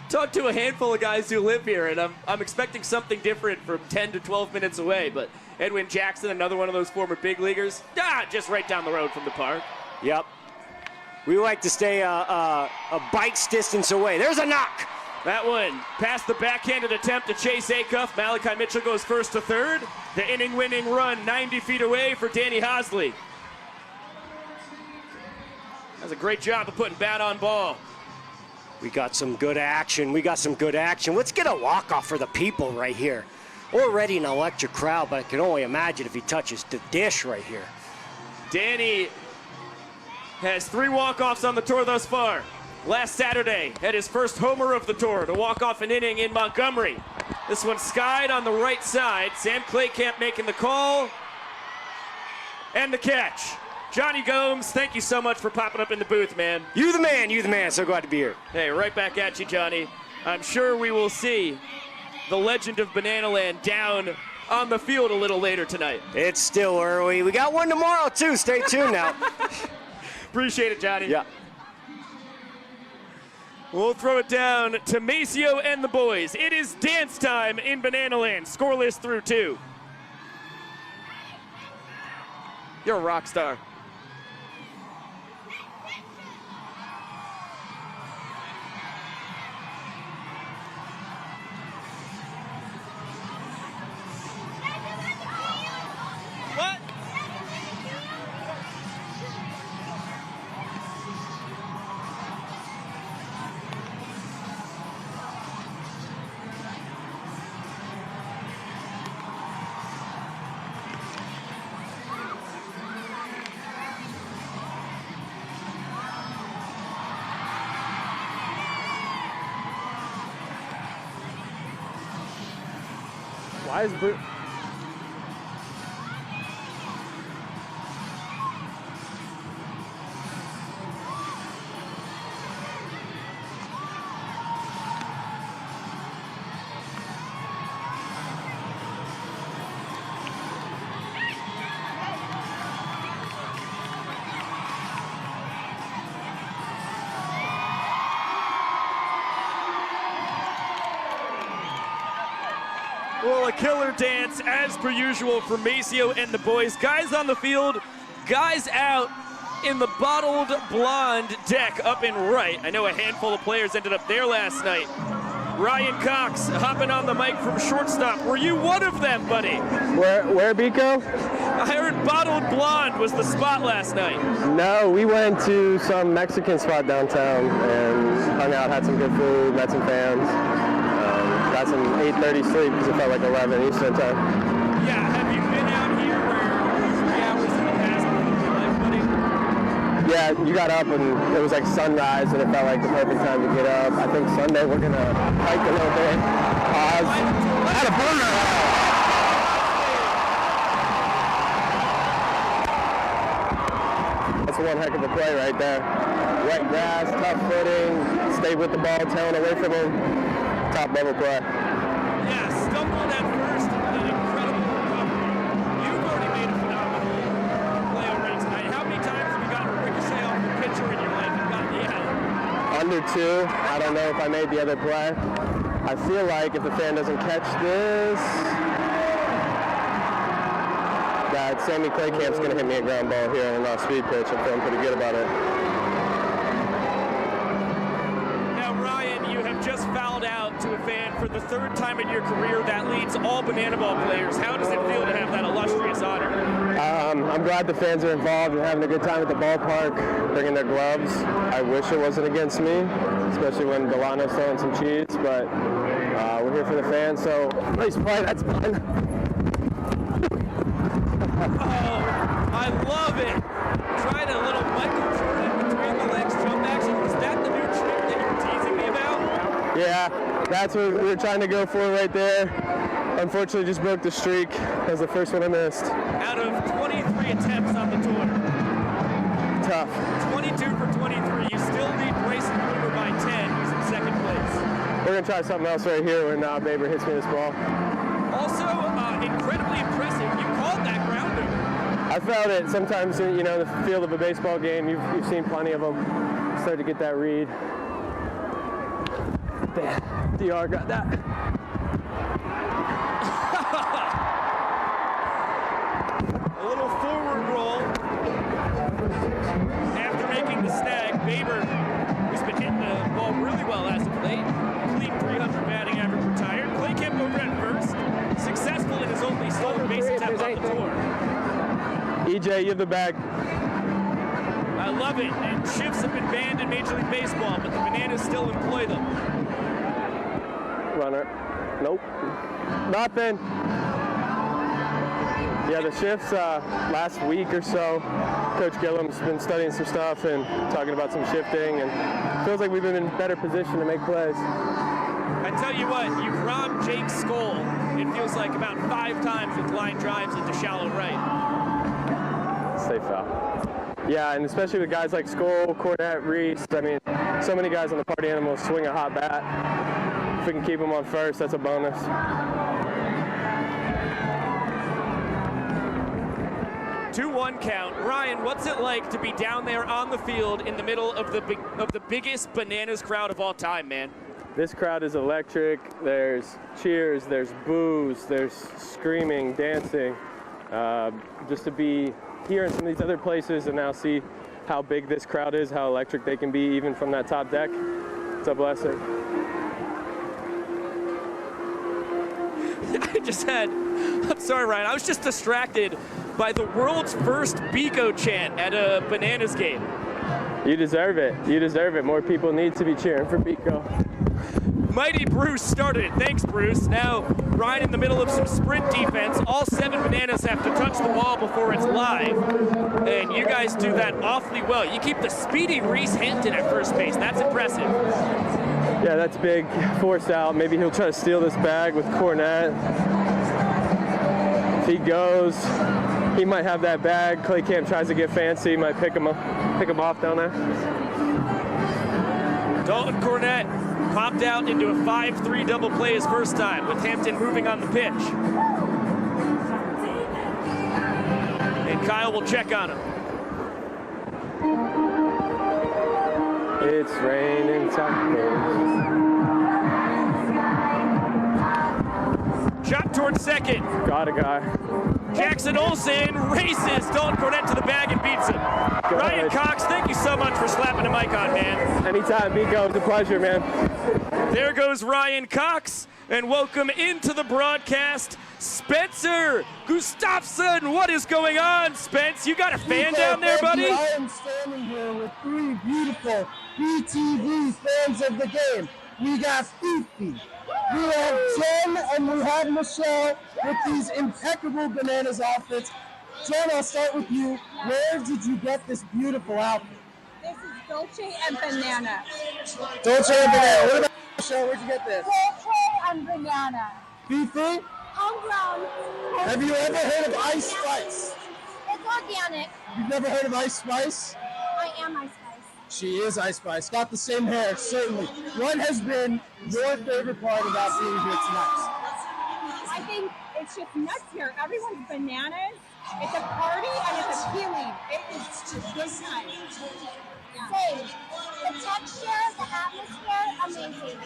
Talked to a handful of guys who live here, and I'm expecting something different from 10 to 12 minutes away. But Edwin Jackson, another one of those former big leaguers, just right down the road from the park. Yep. We like to stay a bite's distance away. There's a knock. That one past the backhanded attempt to Chase Acuff. Malachi Mitchell goes first to third. The inning-winning run 90 feet away for Danny Hosley. Does a great job of putting bat on ball. We got some good action. Let's get a walk-off for the people right here. Already an electric crowd, but I can only imagine if he touches the dish right here. Danny has 3 walk-offs on the tour thus far. Last Saturday, had his first homer of the tour to walk off an inning in Montgomery. This one skied on the right side. Sam Claycamp making the call. And the catch. Johnny Gomes, thank you so much for popping up in the booth, man. You the man. So glad to be here. Hey, right back at you, Johnny. I'm sure we will see the legend of Banana Land down on the field a little later tonight. It's still early. We got one tomorrow, too. Stay tuned now. Appreciate it, Johnny. Yeah. We'll throw it down to Maceo and the boys. It is dance time in Banana Land. Scoreless through 2. You're a rock star. What? Why is Bruce? Well, a killer dance as per usual for Maceo and the boys. Guys on the field, guys out in the bottled blonde deck up in right. I know a handful of players ended up there last night. Ryan Cox hopping on the mic from shortstop. Were you one of them, buddy? Where, Biko? I heard Bottled Blonde was the spot last night. No, we went to some Mexican spot downtown and hung out, had some good food, met some fans. Got some 8:30 sleep because it felt like 11 Eastern time. Yeah, have you been out here where 3 hours in the past before your life, buddy? Yeah, you got up and it was like sunrise and it felt like the perfect time to get up. I think Sunday we're going to hike a little bit. I had a burner. That's one heck of a play right there. Wet grass, tough footing, stay with the ball, tailing away from him. Top level play. Yeah, stumbled at first, an incredible recovery. You've already made a phenomenal play already tonight. How many times have you gotten a ricochet off the pitcher in your life and gotten the out? Under 2. I don't know if I made the other play. I feel like if the fan doesn't catch this, that Sammy Claycamp's going to hit me a ground ball here on an off-speed pitch. I'm feeling pretty good about it. Just fouled out to a fan for the 3rd time in your career. That leads all banana ball players. How does it feel to have that illustrious honor? I'm glad the fans are involved and having a good time at the ballpark, bringing their gloves. I wish it wasn't against me, especially when Delano's throwing some cheese, but we're here for the fans, so nice play, that's fun. Oh, I love it. Trying a little Michael Jordan between the legs jump action. Was that the new trick that you were teasing me about? Yeah, that's what we were trying to go for right there. Unfortunately, just broke the streak. That was the first one I missed. Out of 23 attempts on the tour. Tough. 22 for 23. You still lead Bryson Bloomer by 10. He's in 2nd place. We're going to try something else right here when Baber hits me this ball. Also, incredibly impressive. You called that grounder. I felt it. Sometimes, in the field of a baseball game, you've seen plenty of them. Start to get that read. DR got that. A little forward roll. After making the snag, Baber, who's been hitting the ball really well as of late, clean 300 batting average retired. Claycamp over at first, successful in his only stolen base attempt on the tour. EJ, you have the bag. I love it, and shifts have been banned in Major League Baseball, but the Bananas still employ them. Runner. Nope. Nothing. Yeah, the shifts last week or so, Coach Gillum's been studying some stuff and talking about some shifting, and feels like we've been in better position to make plays. I tell you what, you've robbed Jake's skull, it feels like, about 5 times with line drives into shallow right. Safe foul. Yeah, and especially with guys like Skoll, Cornette, Reese. I mean, so many guys on the Party Animals swing a hot bat. If we can keep them on first, that's a bonus. 2-1 count. Ryan, what's it like to be down there on the field in the middle of the biggest Bananas crowd of all time, man? This crowd is electric. There's cheers, there's boos, there's screaming, dancing. Just to be here in some of these other places and now see how big this crowd is, how electric they can be even from that top deck, it's a blessing. I'm sorry, Ryan, I was just distracted by the world's first Biko chant at a Bananas game. You deserve it. You deserve it. More people need to be cheering for Biko. Mighty Bruce started it. Thanks, Bruce. Now, Ryan in the middle of some sprint defense. All 7 Bananas have to touch the ball before it's live. And you guys do that awfully well. You keep the speedy Reese Hampton at first base. That's impressive. Yeah, that's big. Force out. Maybe he'll try to steal this bag with Cornette. If he goes, he might have that bag. Claycamp tries to get fancy. He might pick him off down there. Dalton Cornette popped out into a 5-3 double play his first time with Hampton moving on the pitch. And Kyle will check on him. It's raining tacos. Chop towards second. Got a guy. Jackson Olsen races Dalton Cornett to the bag and beats him. Ryan Cox, thank you so much for slapping the mic on, man. Anytime, Miko. It's a pleasure, man. There goes Ryan Cox, and welcome into the broadcast, Spencer Gustafson. What is going on, Spence? You got a fan down there, buddy? I am standing here with three beautiful BTV fans of the game. We got Fifi, we have Jen, and we have Michelle with these impeccable Bananas outfits. Jen, I'll start with you. Where did you get this beautiful outfit? This is Dolce and Banana. Dolce and Banana. What about Michelle? Where'd you get this? Dolce and Banana. Fifi? Homegrown. Have you ever heard of Ice Spice? It's organic. You've never heard of Ice Spice? I am Ice Spice. She is Ice Spice. Got the same hair, certainly. What has been your favorite part about being here tonight? I think it's just nuts here. Everyone's bananas. It's a party and it's appealing. It is a good time. Same. The texture, the atmosphere, amazing.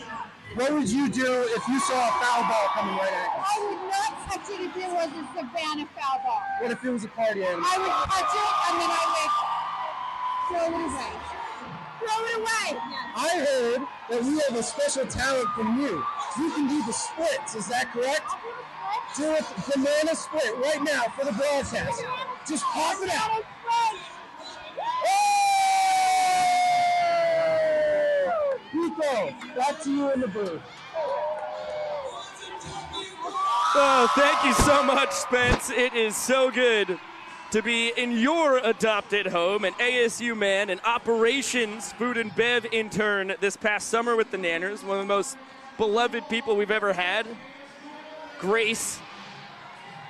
What would you do if you saw a foul ball coming right at you? I would not touch it if it was a Savannah foul ball. What if it was a party animal? I would touch it and then I would throw it away. Throw it away. I heard that we have a special talent from you. You can do the splits, is that correct? Do a banana split right now for the broadcast. Just pop it out. Nico, back to you in the booth. Oh, thank you so much, Spence. It is so good to be in your adopted home, an ASU man, an operations food and bev intern this past summer with the Nanners, one of the most beloved people we've ever had. Grace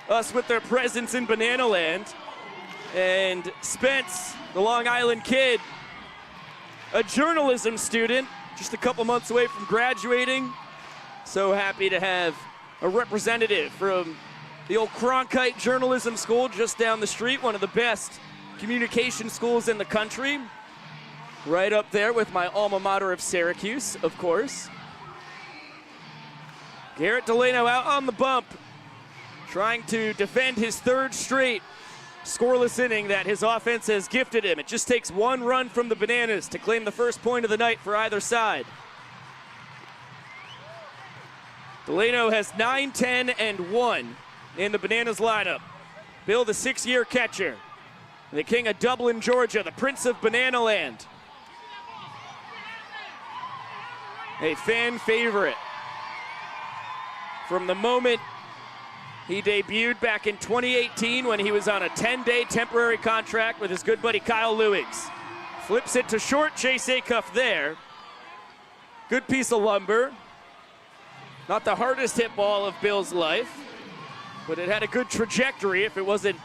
us with their presence in Banana Land. And Spence, the Long Island kid, a journalism student, just a couple months away from graduating. So happy to have a representative from the old Cronkite Journalism School just down the street, one of the best communication schools in the country. Right up there with my alma mater of Syracuse, of course. Garrett Delano out on the bump, trying to defend his third straight scoreless inning that his offense has gifted him. It just takes one run from the Bananas to claim the first point of the night for either side. Delano has 9, 10, and 1 in the Bananas lineup. Bill, the 6-year catcher, the king of Dublin, Georgia, the prince of Banana Land. A fan favorite from the moment he debuted back in 2018 when he was on a 10-day temporary contract with his good buddy Kyle Lewis. Flips it to short, Chase Acuff there. Good piece of lumber. Not the hardest hit ball of Bill's life, but it had a good trajectory if it wasn't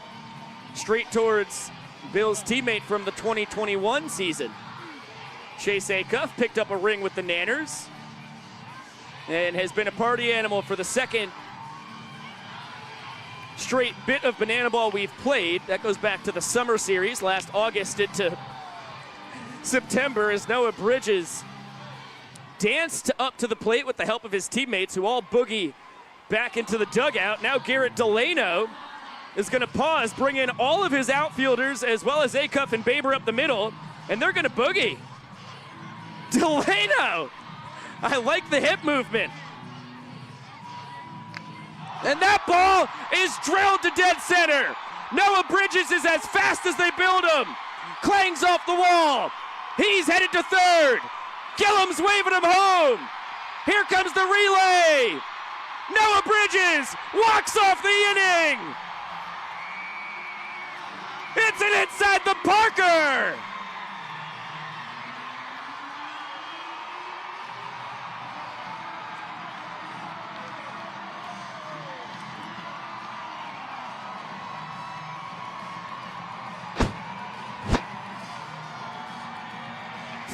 straight towards Bill's teammate from the 2021 season. Chase Acuff picked up a ring with the Nanners and has been a party animal for the second straight bit of banana ball we've played. That goes back to the summer series, last August into September, as Noah Bridges danced up to the plate with the help of his teammates who all boogie back into the dugout. Now Garrett Delano is going to pause, bring in all of his outfielders as well as Acuff and Baber up the middle, and they're going to boogie. Delano! I like the hip movement. And that ball is drilled to dead center. Noah Bridges is as fast as they build him. Clangs off the wall. He's headed to third. Gillum's waving him home. Here comes the relay. Noah Bridges walks off the inning. It's an inside the Parker.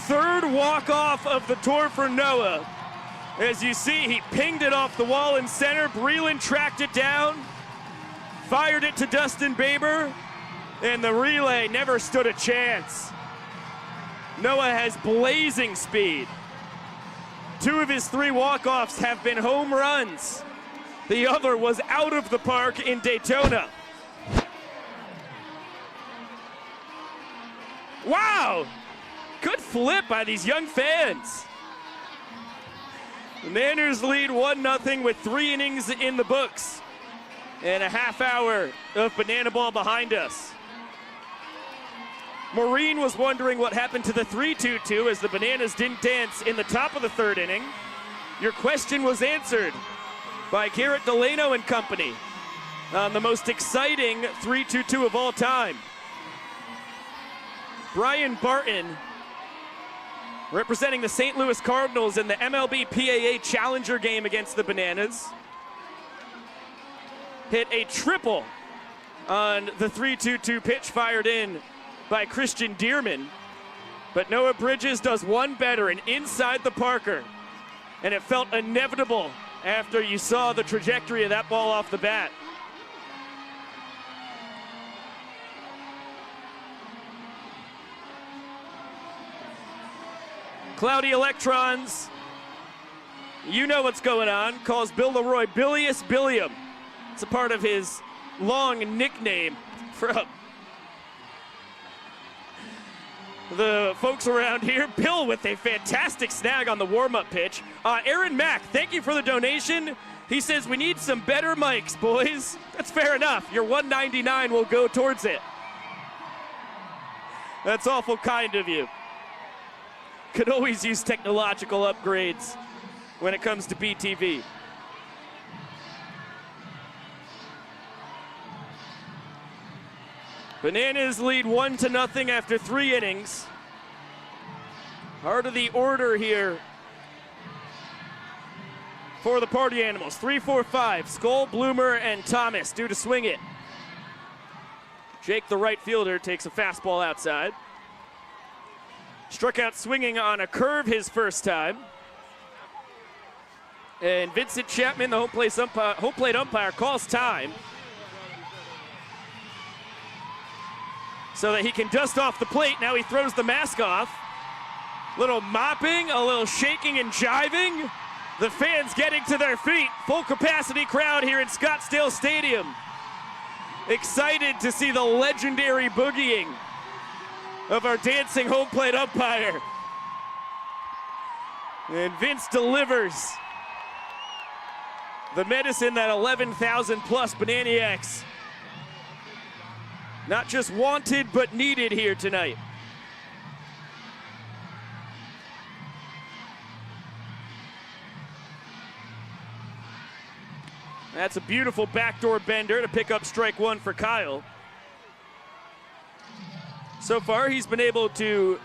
Third walk-off of the tour for Noah. As you see, he pinged it off the wall in center. Breland tracked it down, fired it to Dustin Baber, and the relay never stood a chance. Noah has blazing speed. 2 of his 3 walk-offs have been home runs. The other was out of the park in Daytona. Wow! Good flip by these young fans. The Manners lead 1-0 with 3 innings in the books and a half hour of banana ball behind us. Maureen was wondering what happened to the 3-2-2 as the Bananas didn't dance in the top of the 3rd inning. Your question was answered by Garrett Delano and company on the most exciting 3-2-2 of all time. Brian Barton, representing the St. Louis Cardinals in the MLB PAA Challenger game against the Bananas, hit a triple on the 3-2-2 pitch fired in by Christian Dearman. But Noah Bridges does one better, and inside the Parker. And it felt inevitable after you saw the trajectory of that ball off the bat. Cloudy Electrons, you know what's going on, calls Bill Leroy Bilious Billiam. It's a part of his long nickname from the folks around here. Bill with a fantastic snag on the warm-up pitch. Aaron Mack, thank you for the donation. He says, we need some better mics, boys. That's fair enough. Your $1.99 will go towards it. That's awful kind of you. Could always use technological upgrades when it comes to BTV. Bananas lead 1-0 after 3 innings. Heart of the order here for the Party Animals. 3-4-5, Skull, Bloomer, and Thomas due to swing it. Jake, the right fielder, takes a fastball outside. Struck out swinging on a curve his first time. And Vincent Chapman, the home plate umpire, calls time so that he can dust off the plate. Now he throws the mask off. Little mopping, a little shaking and jiving. The fans getting to their feet. Full capacity crowd here in Scottsdale Stadium. Excited to see the legendary boogieing of our dancing home plate umpire. And Vince delivers the medicine that 11,000 plus Bananiacs not just wanted, but needed here tonight. That's a beautiful backdoor bender to pick up strike one for Kyle. So far, he's been able to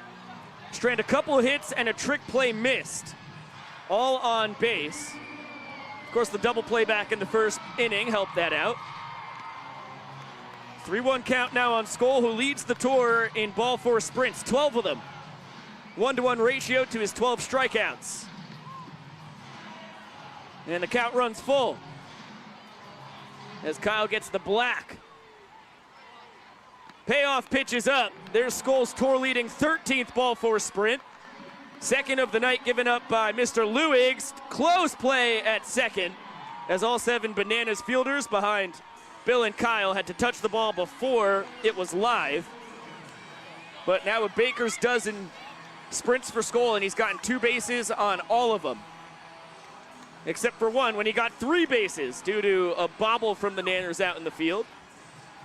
strand a couple of hits and a trick play missed, all on base. Of course, the double play back in the first inning helped that out. 3-1 count now on Skoll, who leads the tour in ball four sprints, 12 of them. 1-to-1 ratio to his 12 strikeouts. And the count runs full as Kyle gets the black. Payoff pitch is up. There's Skoll's tour-leading 13th ball four sprint. Second of the night given up by Mr. Lewiggs. Close play at second as all 7 Bananas fielders behind Bill and Kyle had to touch the ball before it was live. But now a baker's dozen sprints for Skoll, and he's gotten 2 bases on all of them. Except for one when he got 3 bases due to a bobble from the Nanners out in the field.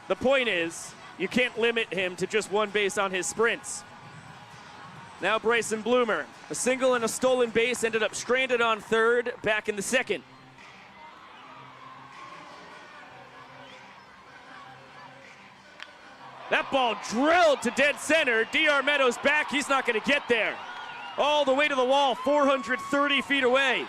The point is, you can't limit him to just 1 base on his sprints. Now Bryson Bloomer, a single and a stolen base, ended up stranded on third back in the second. That ball drilled to dead center. D.R. Meadows back, he's not gonna get there. All the way to the wall, 430 feet away.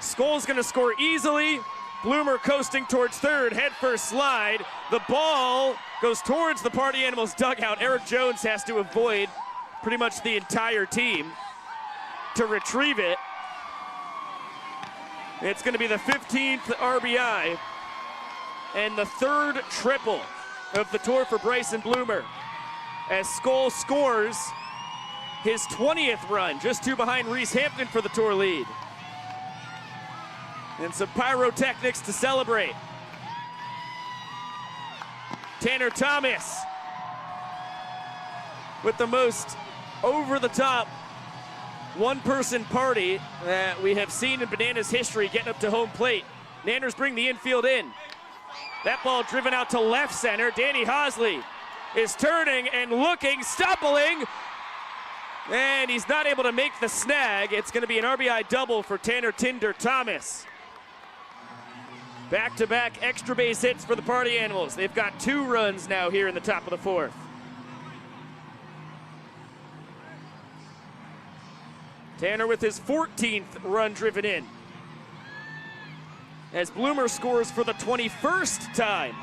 Skoll's gonna score easily. Bloomer coasting towards third, head first slide. The ball goes towards the Party Animals dugout. Eric Jones has to avoid pretty much the entire team to retrieve it. It's gonna be the 15th RBI and the 3rd triple of the tour for Bryson Bloomer as Skoll scores his 20th run, just 2 behind Reese Hampton for the tour lead. And some pyrotechnics to celebrate. Tanner Thomas with the most over-the-top one-person party that we have seen in Bananas history, getting up to home plate. Nanners bring the infield in. That ball driven out to left center. Danny Hosley is turning and looking, stumbling, and he's not able to make the snag. It's going to be an RBI double for Tanner Tinder Thomas. Back-to-back extra base hits for the Party Animals. They've got 2 runs now here in the top of the 4th. Tanner with his 14th run driven in. As Bloomer scores for the 21st time.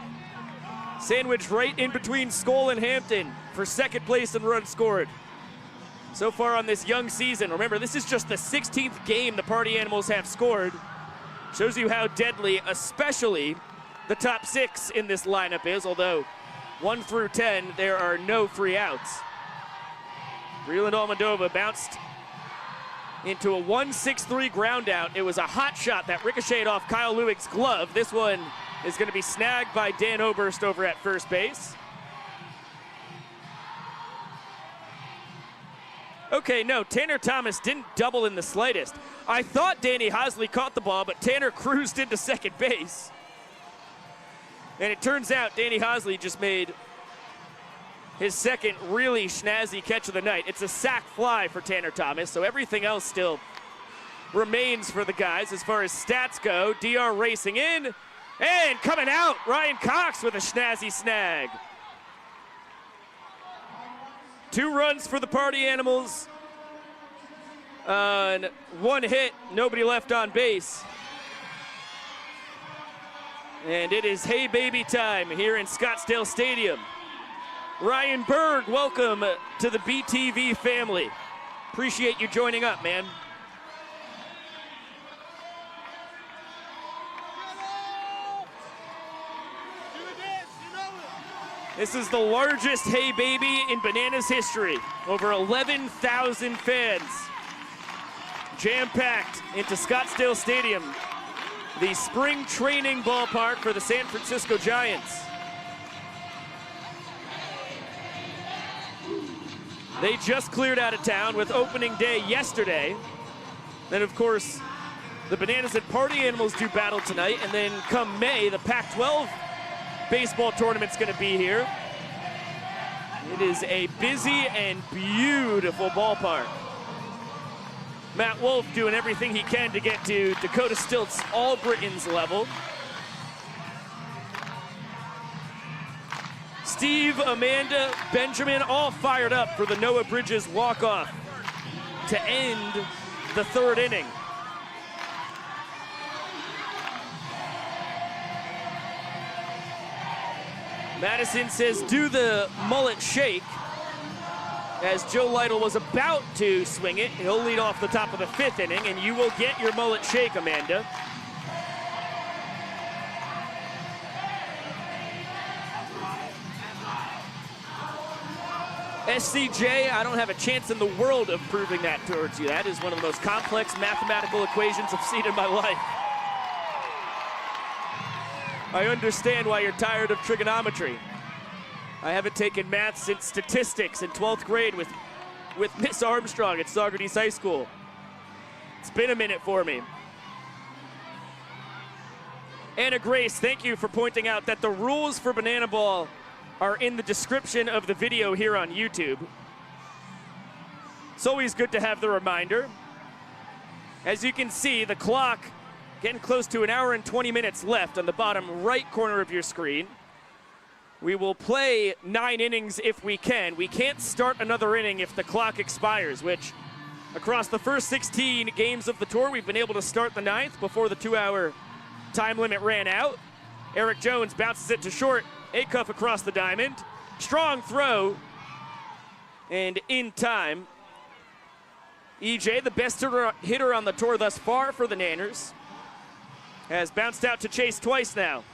Sandwiched right in between Skoll and Hampton for second place in runs scored. So far on this young season, remember this is just the 16th game the Party Animals have scored. Shows you how deadly, especially the top 6 in this lineup is, although 1 through 10, there are no free outs. Breland Almodovar bounced into a 1-6-3 ground out. It was a hot shot that ricocheted off Kyle Lewig's glove. This one is going to be snagged by Dan Oberst over at first base. Okay, no, Tanner Thomas didn't double in the slightest. I thought Danny Hosley caught the ball, but Tanner cruised into second base. And it turns out Danny Hosley just made his second really snazzy catch of the night. It's a sac fly for Tanner Thomas, so everything else still remains for the guys as far as stats go. DR racing in, and coming out, Ryan Cox with a snazzy snag. 2 runs for the Party Animals. And 1 hit, nobody left on base. And it is hey baby time here in Scottsdale Stadium. Ryan Berg, welcome to the BTV family. Appreciate you joining up, man. This is the largest Hey Baby in Bananas history. Over 11,000 fans jam-packed into Scottsdale Stadium, the spring training ballpark for the San Francisco Giants. They just cleared out of town with opening day yesterday. Then, of course, the Bananas and Party Animals do battle tonight, and then come May, the Pac-12 baseball tournament's going to be here. It is a busy and beautiful ballpark. Matt Wolf doing everything he can to get to Dakota Stilt's All-Britons level. Steve, Amanda, Benjamin all fired up for the Noah Bridges walk-off to end the 3rd inning. Madison says, do the mullet shake. As Joe Lytle was about to swing it, he'll lead off the top of the 5th inning, and you will get your mullet shake, Amanda. SCJ, I don't have a chance in the world of proving that towards you. That is one of the most complex mathematical equations I've seen in my life. I understand why you're tired of trigonometry. I haven't taken math since statistics in 12th grade with Miss Armstrong at Saugerties High School. It's been a minute for me. Anna Grace, thank you for pointing out that the rules for Banana Ball are in the description of the video here on YouTube. It's always good to have the reminder. As you can see, the clock getting close to 1 hour and 20 minutes left on the bottom right corner of your screen. We will play 9 innings if we can. We can't start another inning if the clock expires, which across the first 16 games of the tour, we've been able to start the 9th before the 2-hour time limit ran out. Eric Jones bounces it to short. Acuff across the diamond. Strong throw. And in time. EJ, the best hitter on the tour thus far for the Nanners, has bounced out to Chase twice now.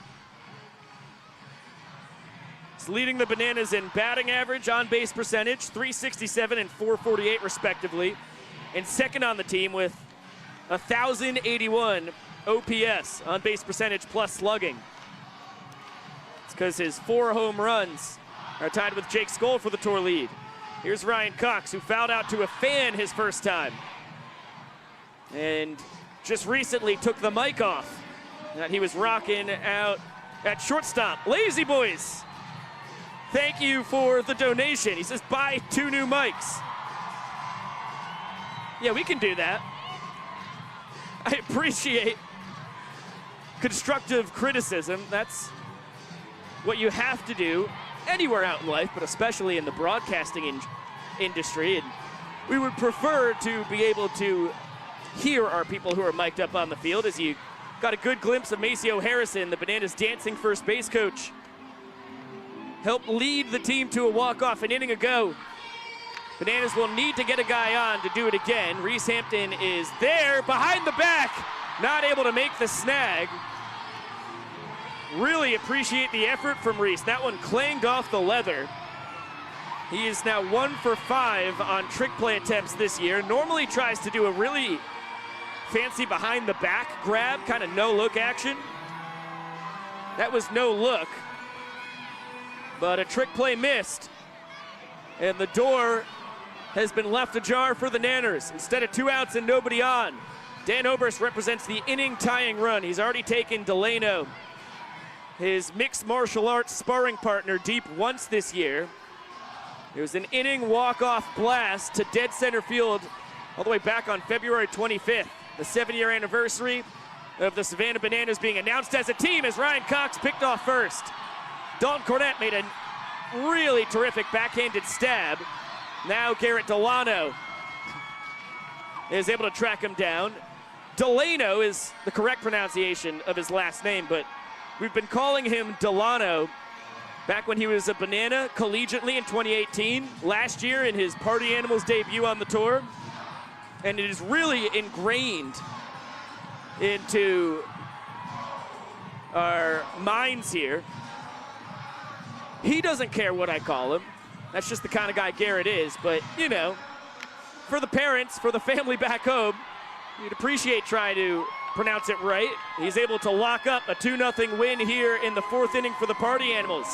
He's leading the Bananas in batting average, on-base percentage, .367 and .448 respectively. And second on the team with 1,081 OPS, on base percentage plus slugging. It's because his 4 home runs are tied with Jake Skoll for the tour lead. Here's Ryan Cox, who fouled out to a fan his first time. And just recently took the mic off that he was rocking out at shortstop. Lazy Boys, thank you for the donation. He says, buy 2 new mics. Yeah, we can do that. I appreciate constructive criticism. That's what you have to do anywhere out in life, but especially in the broadcasting industry. And we would prefer to be able to hear our people who are mic'd up on the field, as you got a good glimpse of Maceo Harrison, the Bananas dancing first base coach. Helped lead the team to a walk-off an inning ago. Bananas will need to get a guy on to do it again. Reese Hampton is there, behind the back, not able to make the snag. Really appreciate the effort from Reese. That one clanged off the leather. He is now 1 for 5 on trick play attempts this year. Normally tries to do a really fancy behind the back grab, kind of no-look action. That was no look, but a trick play missed. And the door has been left ajar for the Nanners. Instead of 2 outs and nobody on, Dan Oberst represents the inning tying run. He's already taken Delano, his mixed martial arts sparring partner, deep once this year. It was an inning walk-off blast to dead center field all the way back on February 25th, the 7-year anniversary of the Savannah Bananas being announced as a team, as Ryan Cox picked off first. Dalton Cornett made a really terrific backhanded stab. Now Garrett Delano is able to track him down. Delano is the correct pronunciation of his last name, but we've been calling him Delano back when he was a Banana collegiately in 2018, last year in his Party Animals debut on the tour. And it is really ingrained into our minds here. He doesn't care what I call him. That's just the kind of guy Garrett is. But, you know, for the parents, for the family back home, you'd appreciate trying to pronounce it right. He's able to lock up a 2-0 win here in the 4th inning for the Party Animals,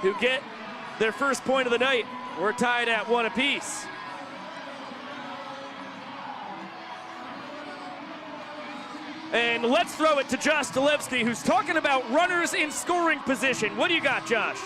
who get their first point of the night. We're tied at 1 apiece. And let's throw it to Josh Stalewski, who's talking about runners in scoring position. What do you got, Josh?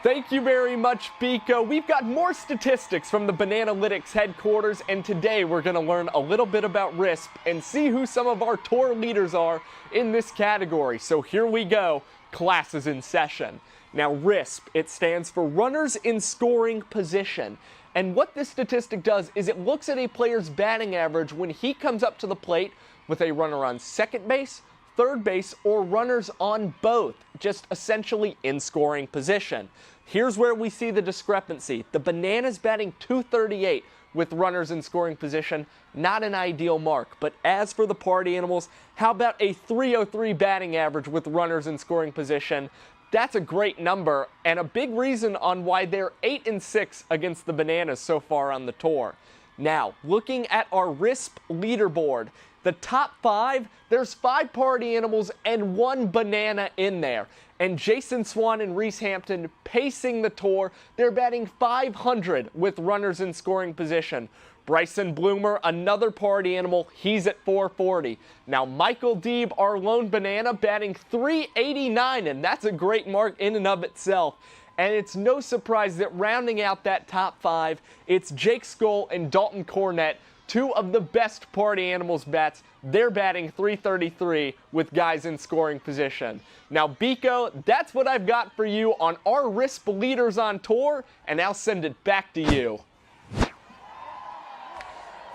Thank you very much, Biko. We've got more statistics from the Bananalytics headquarters, and today we're going to learn a little bit about RISP and see who some of our tour leaders are in this category. So here we go. Class is in session. Now, RISP, it stands for runners in scoring position. And what this statistic does is it looks at a player's batting average when he comes up to the plate with a runner on second base, third base, or runners on both, just essentially in scoring position. Here's where we see the discrepancy. The Bananas batting .238 with runners in scoring position, not an ideal mark. But as for the Party Animals, how about a .303 batting average with runners in scoring position? That's a great number, and a big reason on why they're 8-6 against the Bananas so far on the tour. Now, looking at our RISP leaderboard, the top 5, there's 5 Party Animals and 1 Banana in there. And Jason Swan and Reese Hampton pacing the tour. They're batting .500 with runners in scoring position. Bryson Bloomer, another Party Animal, he's at .440. Now, Michael Deeb, our lone Banana, batting .389, and that's a great mark in and of itself. And it's no surprise that rounding out that top 5, it's Jake Skoll and Dalton Cornett, 2 of the best Party Animals bats. They're batting .333 with guys in scoring position. Now, Biko, that's what I've got for you on our RISP leaders on tour, and I'll send it back to you.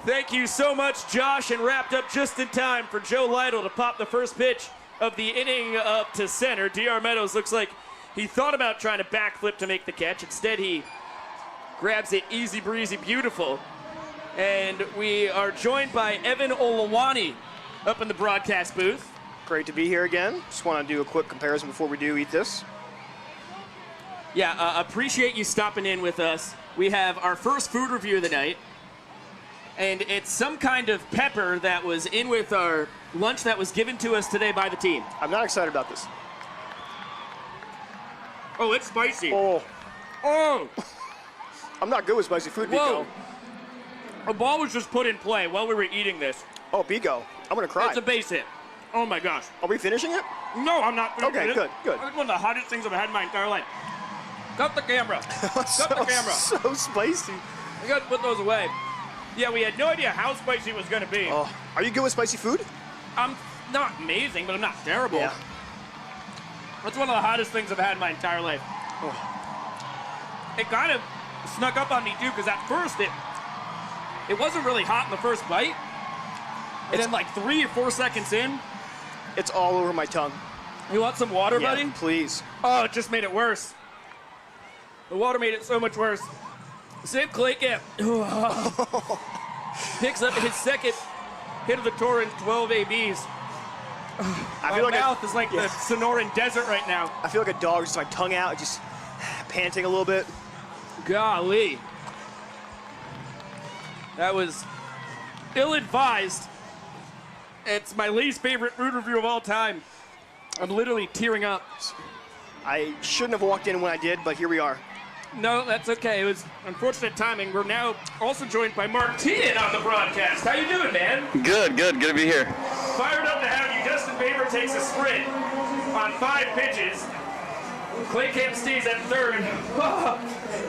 Thank you so much, Josh, and wrapped up just in time for Joe Lytle to pop the first pitch of the inning up to center. DR Meadows looks like he thought about trying to backflip to make the catch. Instead, he grabs it easy breezy, beautiful. And we are joined by Evan Olawani up in the broadcast booth. Great to be here again. Just want to do a quick comparison before we do eat this. Yeah, appreciate you stopping in with us. We have our first food review of the night. And it's some kind of pepper that was in with our lunch that was given to us today by the team. I'm not excited about this. Oh, it's spicy. Oh. Oh. I'm not good with spicy food, Whoa. Biko. A ball was just put in play while we were eating this. Oh, Biko, I'm gonna cry. It's a base hit. Oh my gosh. Are we finishing it? No, I'm not. Okay, good. It's one of the hottest things I've had in my entire life. Cut the camera. Cut the camera. So spicy. I got to put those away. Yeah, we had no idea how spicy it was going to be. Oh, are you good with spicy food? I'm not amazing, but I'm not terrible. Yeah. That's one of the hottest things I've had in my entire life. Oh. It kind of snuck up on me too, because at first it wasn't really hot in the first bite. And then like 3 or 4 seconds in, it's all over my tongue. You want some water, yeah, buddy? Please. Oh, it just made it worse. The water made it so much worse. Sam Claycamp picks up his second hit of the Torrens, 12 ABs. I feel my like mouth is like the Sonoran Desert right now. I feel like a dog, just my tongue out, just panting a little bit. Golly. That was ill-advised. It's my least favorite food review of all time. I'm literally tearing up. I shouldn't have walked in when I did, but here we are. No, that's okay. It was unfortunate timing. We're now also joined by Mark Tien on the broadcast. How you doing, man? Good to be here. Fired up to have you. Justin Baber takes a sprint on 5 pitches. Claycamp stays at third.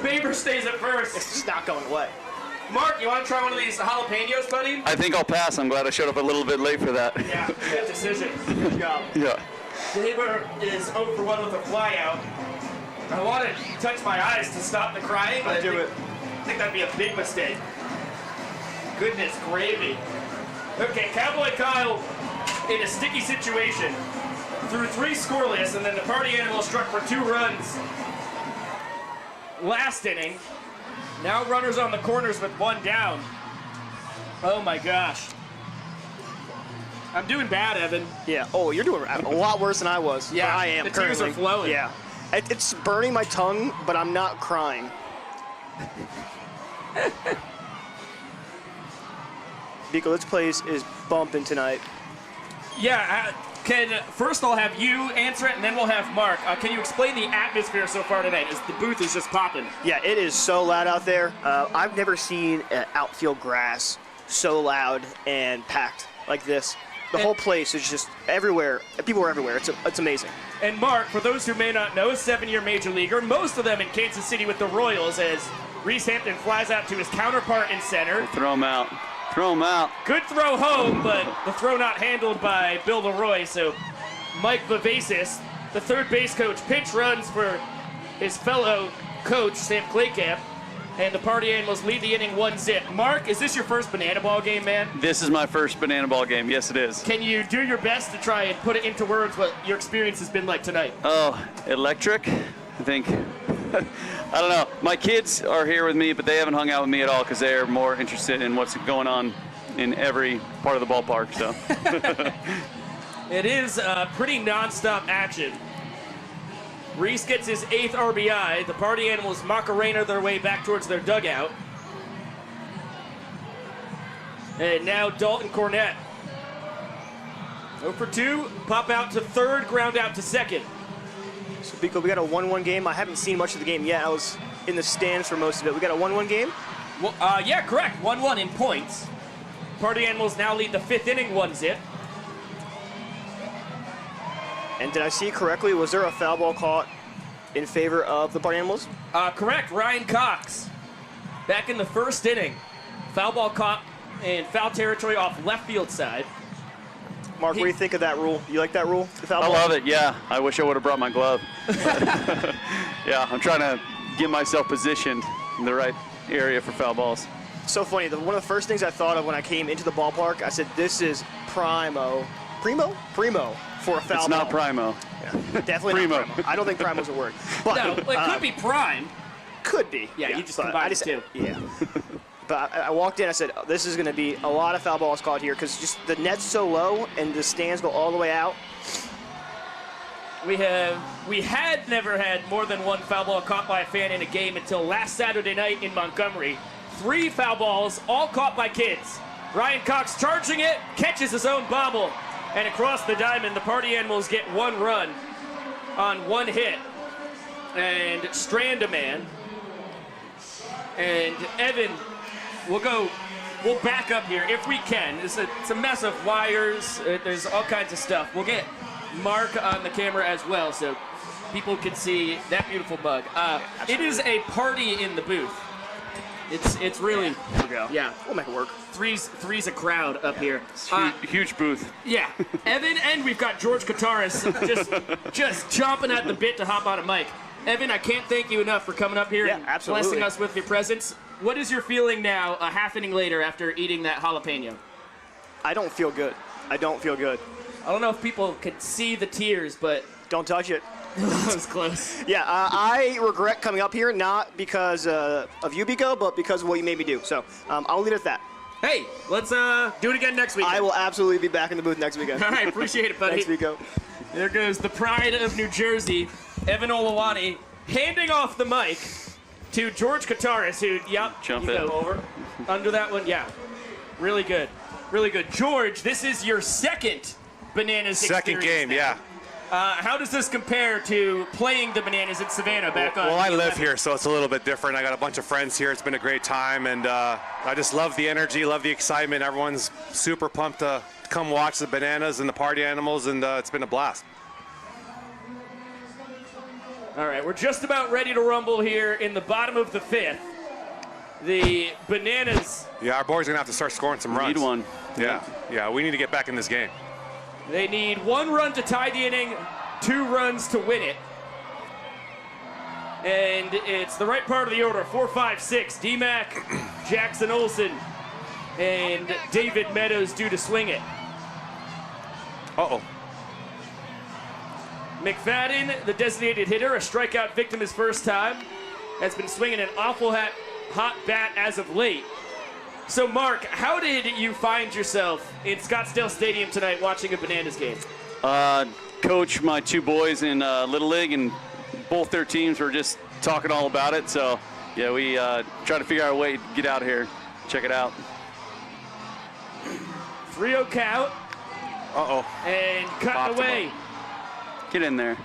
Baber stays at first. It's just not going away. Mark, you want to try one of these jalapenos, buddy? I think I'll pass. I'm glad I showed up a little bit late for that. Yeah, good decision. Good job. Yeah. Baber is 0 for 1 with a fly out. I want to touch my eyes to stop the crying, but I think that'd be a big mistake. Goodness gravy. Okay, Cowboy Kyle in a sticky situation. Threw 3 scoreless, and then the party animal struck for 2 runs last inning. Now runners on the corners with 1 down. Oh my gosh. I'm doing bad, Evan. Yeah. Oh, you're doing a lot worse than I was. Yeah, I am the currently. tears are flowing. Yeah. It's burning my tongue, but I'm not crying. Biko, this place is bumping tonight. Yeah, first I'll have you answer it, and then we'll have Mark. Can you explain the atmosphere so far tonight? As the booth is just popping. Yeah, it is so loud out there. I've never seen outfield grass so loud and packed like this. The whole place is just everywhere. People are everywhere. It's amazing. And Mark, for those who may not know, a 7-year major leaguer, most of them in Kansas City with the Royals, as Reese Hampton flies out to his counterpart in center. Throw him out. Throw him out. Good throw home, but the throw not handled by Bill Leroy. So Mike Vivacis, the third base coach, pinch runs for his fellow coach, Sam Claycamp. And the party animals lead the inning 1-0. Mark, is this your first banana ball game, man? This is my first banana ball game. Yes, it is. Can you do your best to try and put it into words what your experience has been like tonight? Oh, electric. I think. I don't know. My kids are here with me, but they haven't hung out with me at all because they are more interested in what's going on in every part of the ballpark. So. It is pretty nonstop action. Reese gets his 8th RBI. The party animals Macarena their way back towards their dugout. And now Dalton Cornett. 0 for 2, pop out to third, ground out to second. So, Biko, we got a 1-1 game. I haven't seen much of the game yet. I was in the stands for most of it. We got a 1-1 game? Well, yeah, correct. 1-1 in points. Party animals now lead the 5th inning 1-0. And did I see correctly, was there a foul ball caught in favor of the party animals? Correct, Ryan Cox. Back in the 1st inning. Foul ball caught in foul territory off left field side. Mark, what do you think of that rule? You like that rule? The foul I ball? love it, yeah. I wish I would have brought my glove. Yeah, I'm trying to get myself positioned in the right area for foul balls. So funny, one of the first things I thought of when I came into the ballpark, I said, this is primo for a foul ball. It's not primo. Yeah, definitely Primo. not primo. I don't think primo's a word. But, No, it could be prime. Could be. Yeah, you just but combined the two. Yeah. But I walked in, I said, oh, this is going to be a lot of foul balls caught here because just the net's so low and the stands go all the way out. We had never had more than one foul ball caught by a fan in a game until last Saturday night in Montgomery. 3 foul balls, all caught by kids. Ryan Cox charging it, catches his own bobble, and across the diamond, the Party Animals get 1 run on 1 hit. And strand a man. And Evan, we'll back up here if we can. It's a mess of wires. There's all kinds of stuff. We'll get Mark on the camera as well so people can see that beautiful bug. It is a party in the booth. It's really, there we go. Yeah. We'll make it work. Three's a crowd up here. Huge booth. Yeah. Evan, and we've got George Kataris just chomping at the bit to hop on a mic. Evan, I can't thank you enough for coming up here and blessing us with your presence. What is your feeling now, a half inning later, after eating that jalapeno? I don't feel good. I don't feel good. I don't know if people could see the tears, but... Don't touch it. That was close. Yeah, I regret coming up here, not because of you, Biko, but because of what you made me do. So I'll leave it at that. Hey, let's do it again next week. I will absolutely be back in the booth next weekend. All right, appreciate it, buddy. Thanks, Biko. There goes the pride of New Jersey, Evan Olawani, handing off the mic to George Kataris, who, Jump in. Over. Under that one, yeah. Really good. Really good. George, this is your second Bananas Second game, now. yeah. How does this compare to playing the Bananas at Savannah back on? Well, I live here, so it's a little bit different. I got a bunch of friends here. It's been a great time, and I just love the energy, love the excitement. Everyone's super pumped to come watch the Bananas and the Party Animals, and it's been a blast. All right, we're just about ready to rumble here in the bottom of the 5th. The Bananas. Yeah, our boys are going to have to start scoring some runs. Need one. Yeah, we need to get back in this game. They need 1 run to tie the inning, 2 runs to win it. And it's the right part of the order, 4, 5, 6. D-Mac, Jackson Olsen, and David Meadows due to swing it. Uh-oh. McFadden, the designated hitter, a strikeout victim his first time, has been swinging an awful hot bat as of late. So, Mark, how did you find yourself in Scottsdale Stadium tonight watching a Bananas game? Coach my 2 boys in Little League, and both their teams were just talking all about it. So, yeah, we tried to figure out a way to get out of here, check it out. 3-0 count. Uh-oh. And cutting away. Get in there.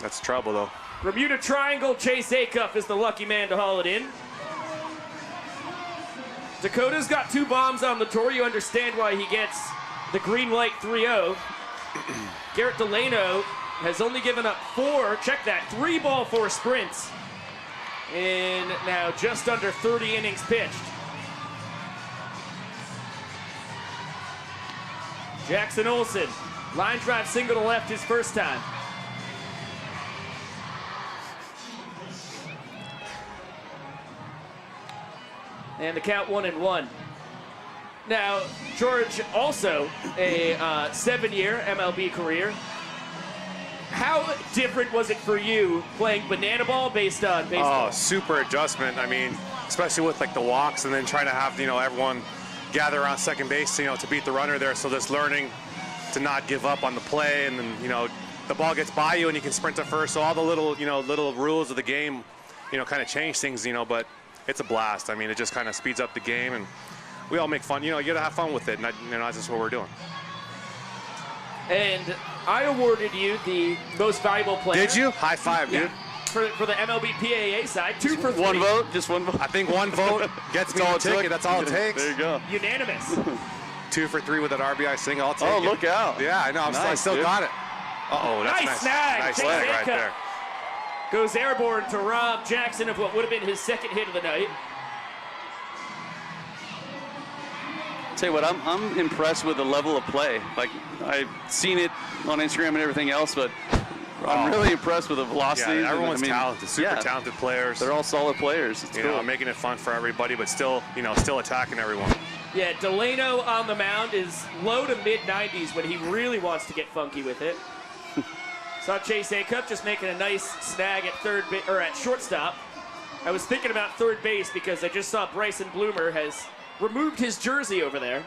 That's trouble, though. Bermuda Triangle, Chase Acuff is the lucky man to haul it in. Dakota's got 2 bombs on the tour. You understand why he gets the green light 3-0. Garrett Delano has only given up 3 ball 4 sprints. And now just under 30 innings pitched. Jackson Olsen, line drive single to left his first time. And the count 1-1. Now, George, also a 7-year MLB career. How different was it for you playing banana ball based on baseball? Oh, super adjustment. I mean, especially with like the walks and then trying to have, everyone gather around second base, to beat the runner there. So just learning to not give up on the play, and then, the ball gets by you and you can sprint to first. So all the little, little rules of the game, kind of change things, but it's a blast. I mean, it just kind of speeds up the game, and we all make fun. You got to have fun with it, and that's just what we're doing. And I awarded you the most valuable player. Did you? High five, dude. For the MLB PAA side, 2 for 3. 1 vote? Just 1 vote? I think 1 vote gets me a ticket. That's all it takes. There you go. Unanimous. 2 for 3 with that RBI single. I'll take it. Oh, look out. Yeah, I know. I still got it. Uh-oh, that's nice snag. Nice snag right there. Goes airborne to rob Jackson of what would have been his second hit of the night. Tell you what, I'm impressed with the level of play. Like, I've seen it on Instagram and everything else, but I'm really impressed with the velocity. Yeah, everyone's talented, super talented players. They're all solid players. It's cool. Making it fun for everybody, but still, still attacking everyone. Yeah, Delano on the mound is low to mid-90s when he really wants to get funky with it. Saw Chase Acuff just making a nice snag at shortstop. I was thinking about third base because I just saw Bryson Bloomer has removed his jersey over there.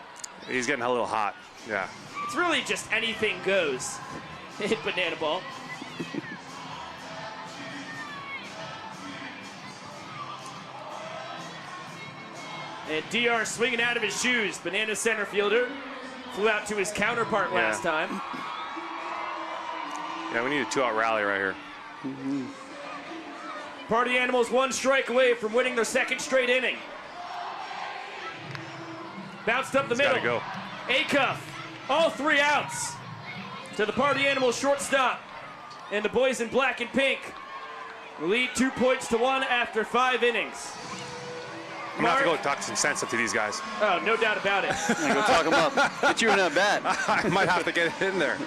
He's getting a little hot. Yeah. It's really just anything goes in banana ball. And DR swinging out of his shoes. Banana center fielder flew out to his counterpart last time. Yeah, we need a 2-out rally right here. Party Animals 1 strike away from winning their 2nd straight inning. Bounced up the middle. Gotta go. Acuff, all 3 outs to the Party Animals shortstop. And the boys in black and pink lead 2 points to 1 after 5 innings. I'm gonna have to go talk some sense up to these guys. Oh, no doubt about it. Go talk them up. Get you in that bat. I might have to get in there.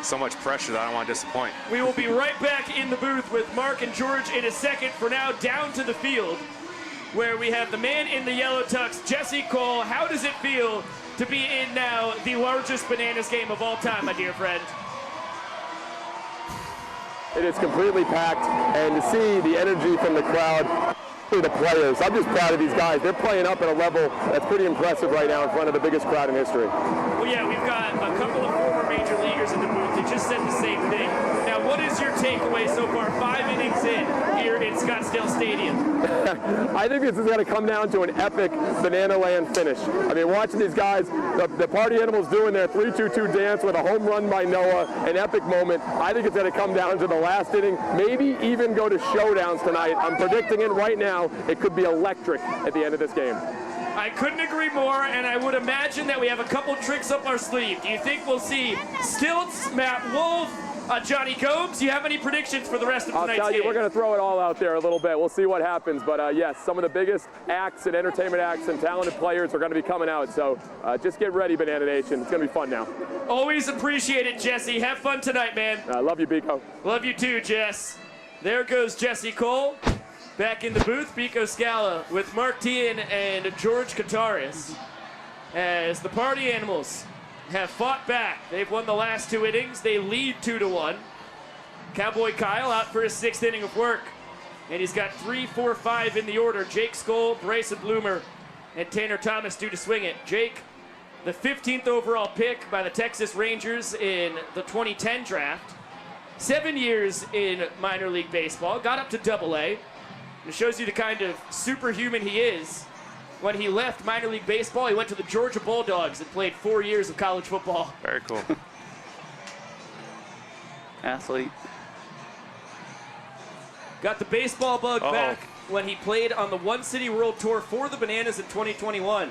So much pressure that I don't want to disappoint. We will be right back in the booth with Mark and George in a second. For now, down to the field, where we have the man in the yellow tux, Jesse Cole. How does it feel to be in now the largest Bananas game of all time, my dear friend? It is completely packed, and to see the energy from the crowd, the players, I'm just proud of these guys. They're playing up at a level that's pretty impressive right now in front of the biggest crowd in history. Well, yeah, we've got a couple of former major leaguers in the booth. They just said the same thing. Now, what is your takeaway so far, 5 innings in here in Scottsdale Stadium? I think this is going to come down to an epic Banana Land finish. I mean, watching these guys, the Party Animals doing their 3-2-2 dance with a home run by Noah, an epic moment. I think it's going to come down to the last inning, maybe even go to showdowns tonight. I'm predicting it right now. It could be electric at the end of this game. I couldn't agree more, and I would imagine that we have a couple tricks up our sleeve. Do you think we'll see Stilts, Matt Wolf, Johnny Combs? Do you have any predictions for the rest of tonight's game? I'll tell you, we're going to throw it all out there a little bit. We'll see what happens. But yes, some of the biggest acts and entertainment acts and talented players are going to be coming out. So just get ready, Banana Nation. It's going to be fun now. Always appreciate it, Jesse. Have fun tonight, man. I love you, Biko. Love you too, Jess. There goes Jesse Cole. Back in the booth, Biko Scala with Mark Tian and George Kataris. As the Party Animals have fought back. They've won the last 2 innings. They lead 2-1. Cowboy Kyle out for his 6th inning of work. And he's got 3, 4, 5 in the order. Jake Skoll, Bryson Bloomer, and Tanner Thomas due to swing it. Jake, the 15th overall pick by the Texas Rangers in the 2010 draft. 7 years in minor league baseball. Got up to Double-A. It shows you the kind of superhuman he is. When he left minor league baseball, he went to the Georgia Bulldogs and played 4 years of college football. Very cool. Athlete. Got the baseball bug back when he played on the One City World Tour for the Bananas in 2021.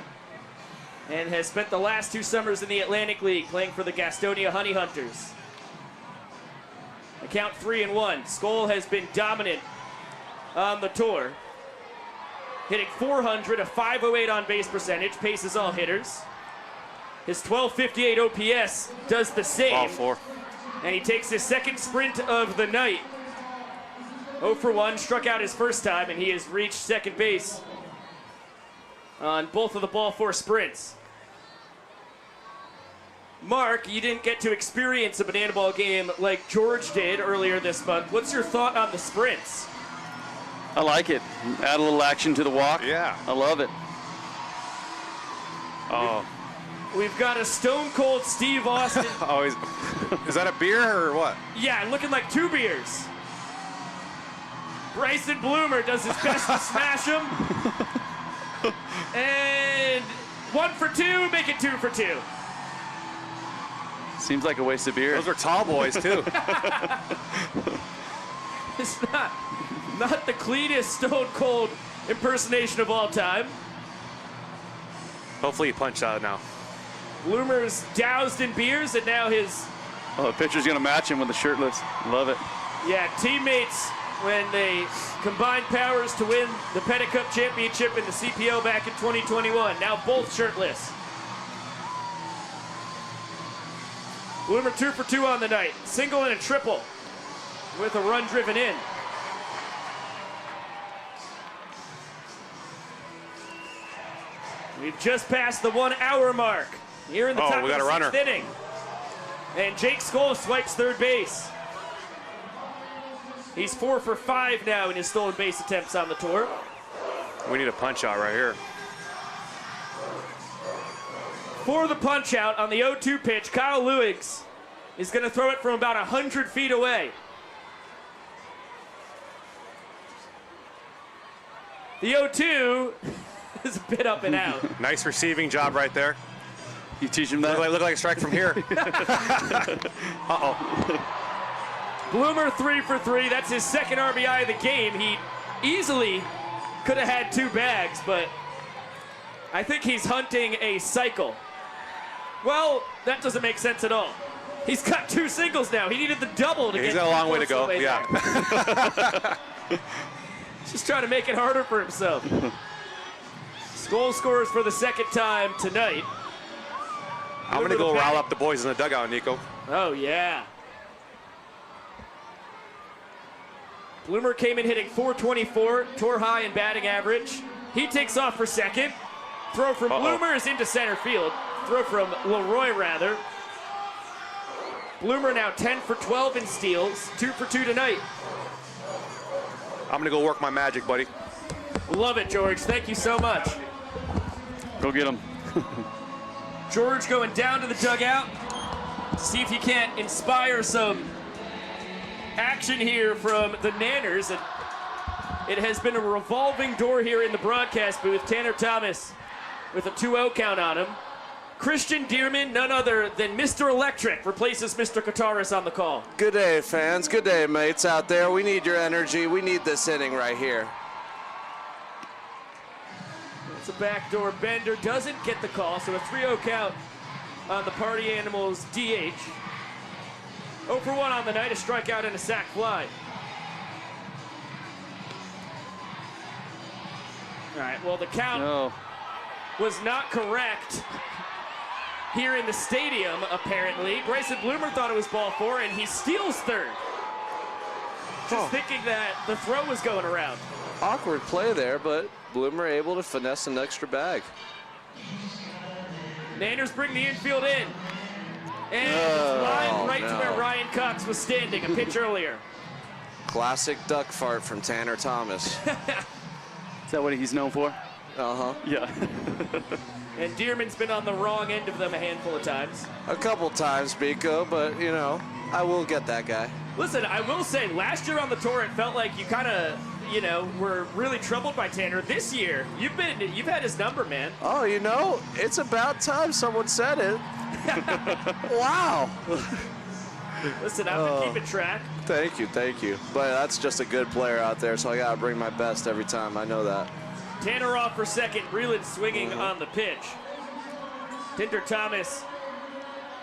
And has spent the last 2 summers in the Atlantic League playing for the Gastonia Honey Hunters. Account 3-1. Skoll has been dominant on the tour. Hitting .400, a .508 on base percentage, paces all hitters. His 1258 OPS does the same. Ball 4. And he takes his 2nd sprint of the night. 0 for 1, struck out his first time, and he has reached second base on both of the ball 4 sprints. Mark, you didn't get to experience a banana ball game like George did earlier this month. What's your thought on the sprints? I like it. Add a little action to the walk. Yeah. I love it. Oh. We've got a stone cold Steve Austin. Oh, is that a beer or what? Yeah, looking like 2 beers. Bryson Bloomer does his best to smash him. And 1 for 2, make it 2 for 2. Seems like a waste of beer. Those are tall boys, too. It's not the cleanest stone cold impersonation of all time. Hopefully he punched out now. Bloomer's doused in beers, and now his... Oh, the pitcher's going to match him with the shirtless. Love it. Yeah, teammates, when they combined powers to win the Pettit Cup Championship in the CPO back in 2021. Now both shirtless. Bloomer 2 for 2 on the night. Single and a triple with a run driven in. We've just passed the 1 hour mark here in the top of the 6th inning. And Jake Skoll swipes third base. He's 4 for 5 now in his stolen base attempts on the tour. We need a punch out right here. For the punch out on the 0-2 pitch, Kyle Lewis is going to throw it from about 100 feet away. The 0-2 It's a bit up and out. Nice receiving job right there. You teach him that? Look like a strike from here. Uh-oh. Bloomer 3 for 3. That's his second RBI of the game. He easily could have had 2 bags, but I think he's hunting a cycle. Well, that doesn't make sense at all. He's got 2 singles now. He needed the double to get. He's got a long way to go. Yeah. Just trying to make it harder for himself. Goal scores for the second time tonight. I'm going to go rile up the boys in the dugout, Nico. Oh, yeah. Bloomer came in hitting .424, tour high in batting average. He takes off for second. Throw from Bloomer is into center field. Throw from Leroy, rather. Bloomer now 10 for 12 in steals, 2 for 2 tonight. I'm going to go work my magic, buddy. Love it, George. Thank you so much. Go get him. George going down to the dugout to see if he can't inspire some action here from the Nanners. And it has been a revolving door here in the broadcast booth. Tanner Thomas with a 2-0 count on him. Christian Dearman, none other than Mr. Electric, replaces Mr. Kataris on the call. Good day, fans. Good day, mates out there. We need your energy. We need this inning right here. It's a backdoor bender, doesn't get the call, so a 3-0 count on the Party Animals DH. 0 for 1 on the night, a strikeout and a sac fly. All right, well, the count was not correct here in the stadium, apparently. Bryson Bloomer thought it was ball 4, and he steals third. Just thinking that the throw was going around. Awkward play there, but Bloomer able to finesse an extra bag. Nanners bring the infield in. And it's lined right to where Ryan Cox was standing a pitch earlier. Classic duck fart from Tanner Thomas. Is that what he's known for? Uh-huh. Yeah. And Dearman's been on the wrong end of them a handful of times. A couple times, Biko, but, you know, I will get that guy. Listen, I will say, last year on the tour, it felt like you kind of, you know, were really troubled by Tanner. This year, you've had his number, man. Oh, you know, it's about time someone said it. Wow. Listen, I've been keeping track. Thank you. But that's just a good player out there, so I got to bring my best every time. I know that. Tanner off for second, Breland swinging on the pitch. Tinder Thomas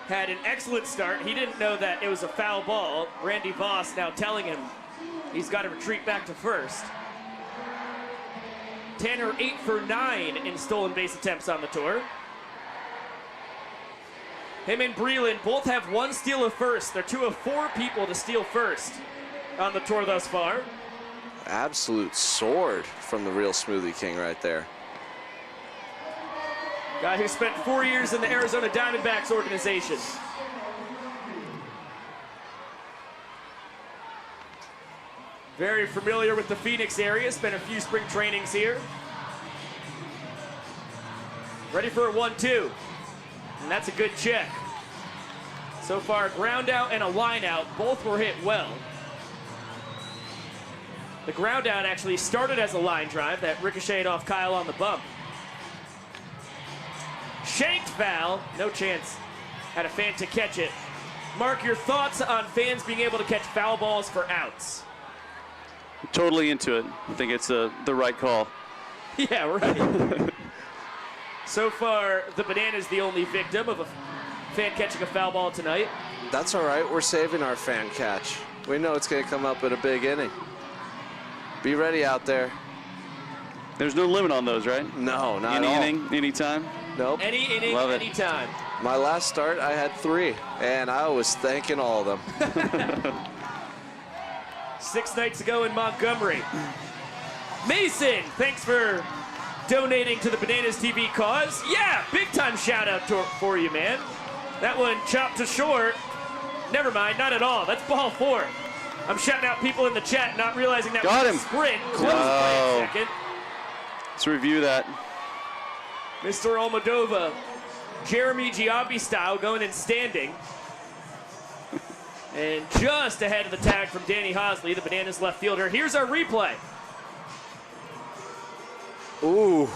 had an excellent start. He didn't know that it was a foul ball. Randy Voss now telling him he's got to retreat back to first. Tanner 8 for 9 in stolen base attempts on the tour. Him and Breland both have 1 steal of first. They're 2 of 4 people to steal first on the tour thus far. Absolute sword from the real Smoothie King right there. Guy who spent 4 years in the Arizona Diamondbacks organization. Very familiar with the Phoenix area, spent a few spring trainings here. Ready for a 1-2. And that's a good check. So far, ground out and a line out. Both were hit well. The ground out actually started as a line drive that ricocheted off Kyle on the bump. Shanked foul, no chance. Had a fan to catch it. Mark, your thoughts on fans being able to catch foul balls for outs? Totally into it. I think it's the right call. Yeah, right. So far, the Banana's the only victim of a fan catching a foul ball tonight. That's all right. We're saving our fan catch. We know it's going to come up in a big inning. Be ready out there. There's no limit on those, right? No, not any at all. inning, any time? Nope. Any inning, Love it. any time. My last start, I had 3, and I was thanking all of them. 6 nights ago in Montgomery. Mason, thanks for donating to the Bananas TV cause. Yeah, big time shout out for you, man. That one chopped to short. Never mind, not at all. That's ball 4. I'm shouting out people in the chat, not realizing that Got was him. a sprint. Close play a second. Let's review that. Mr. Almodovar, Jeremy Giambi style, going in standing. And just ahead of the tag from Danny Hosley, the Bananas left fielder. Here's our replay. Ooh,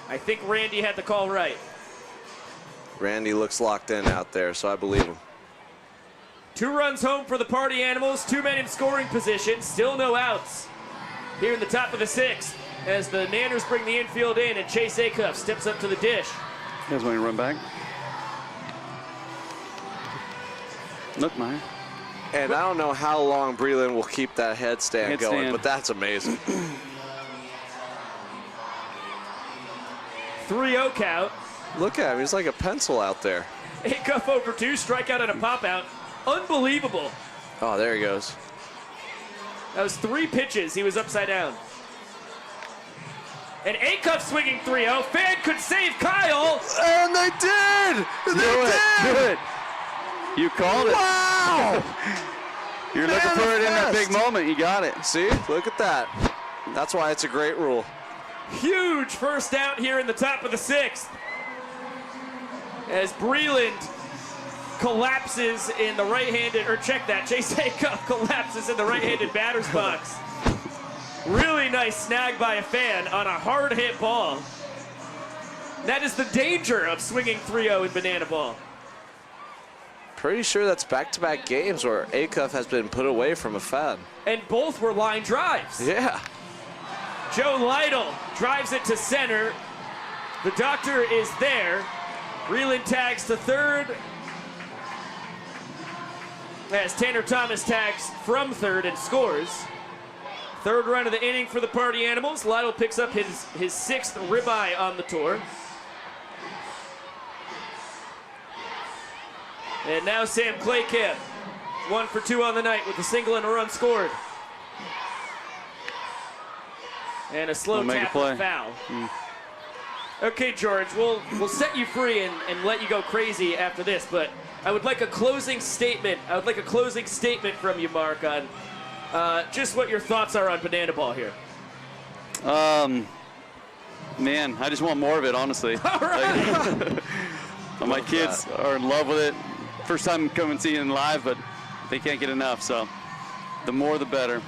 I think Randy had the call right. Randy looks locked in out there, so I believe him. 2 runs home for the Party Animals, 2 men in scoring position, still no outs. Here in the top of the 6th, as the Nanners bring the infield in and Chase Acuff steps up to the dish. That's when you run back. Look, Meyer. And I don't know how long Breland will keep that headstand going, but that's amazing. 3-0 count. Look at him, he's like a pencil out there. Acuff over 2, strikeout and a pop out. Unbelievable. Oh, there he goes. That was 3 pitches. He was upside down. And Acuff swinging 3-0. Fan could save Kyle. And they did. Do it. You called it. Wow. You're looking for it in that big moment. You got it. See, look at that. That's why it's a great rule. Huge first out here in the top of the 6th. As Breland collapses in the right-handed, or check that, Chase Acuff collapses in the right-handed batter's box. Really nice snag by a fan on a hard-hit ball. That is the danger of swinging 3-0 in banana ball. Pretty sure that's back-to-back games where Acuff has been put away from a fan. And both were line drives. Yeah. Joe Lytle drives it to center. The doctor is there. Breland tags to third. As Tanner Thomas tags from third and scores. 3rd run of the inning for the Party Animals. Lytle picks up his 6th ribeye on the tour. And now Sam Claycamp, 1 for 2 on the night with a single and a run scored. And a slow tap and foul. Okay, George, we'll set you free and let you go crazy after this, but I would like a closing statement. I would like a closing statement from you, Mark, on just what your thoughts are on banana ball here. Man, I just want more of it, honestly. All right. My kids are in love with it. First time coming and seeing it live, but they can't get enough, so the more the better.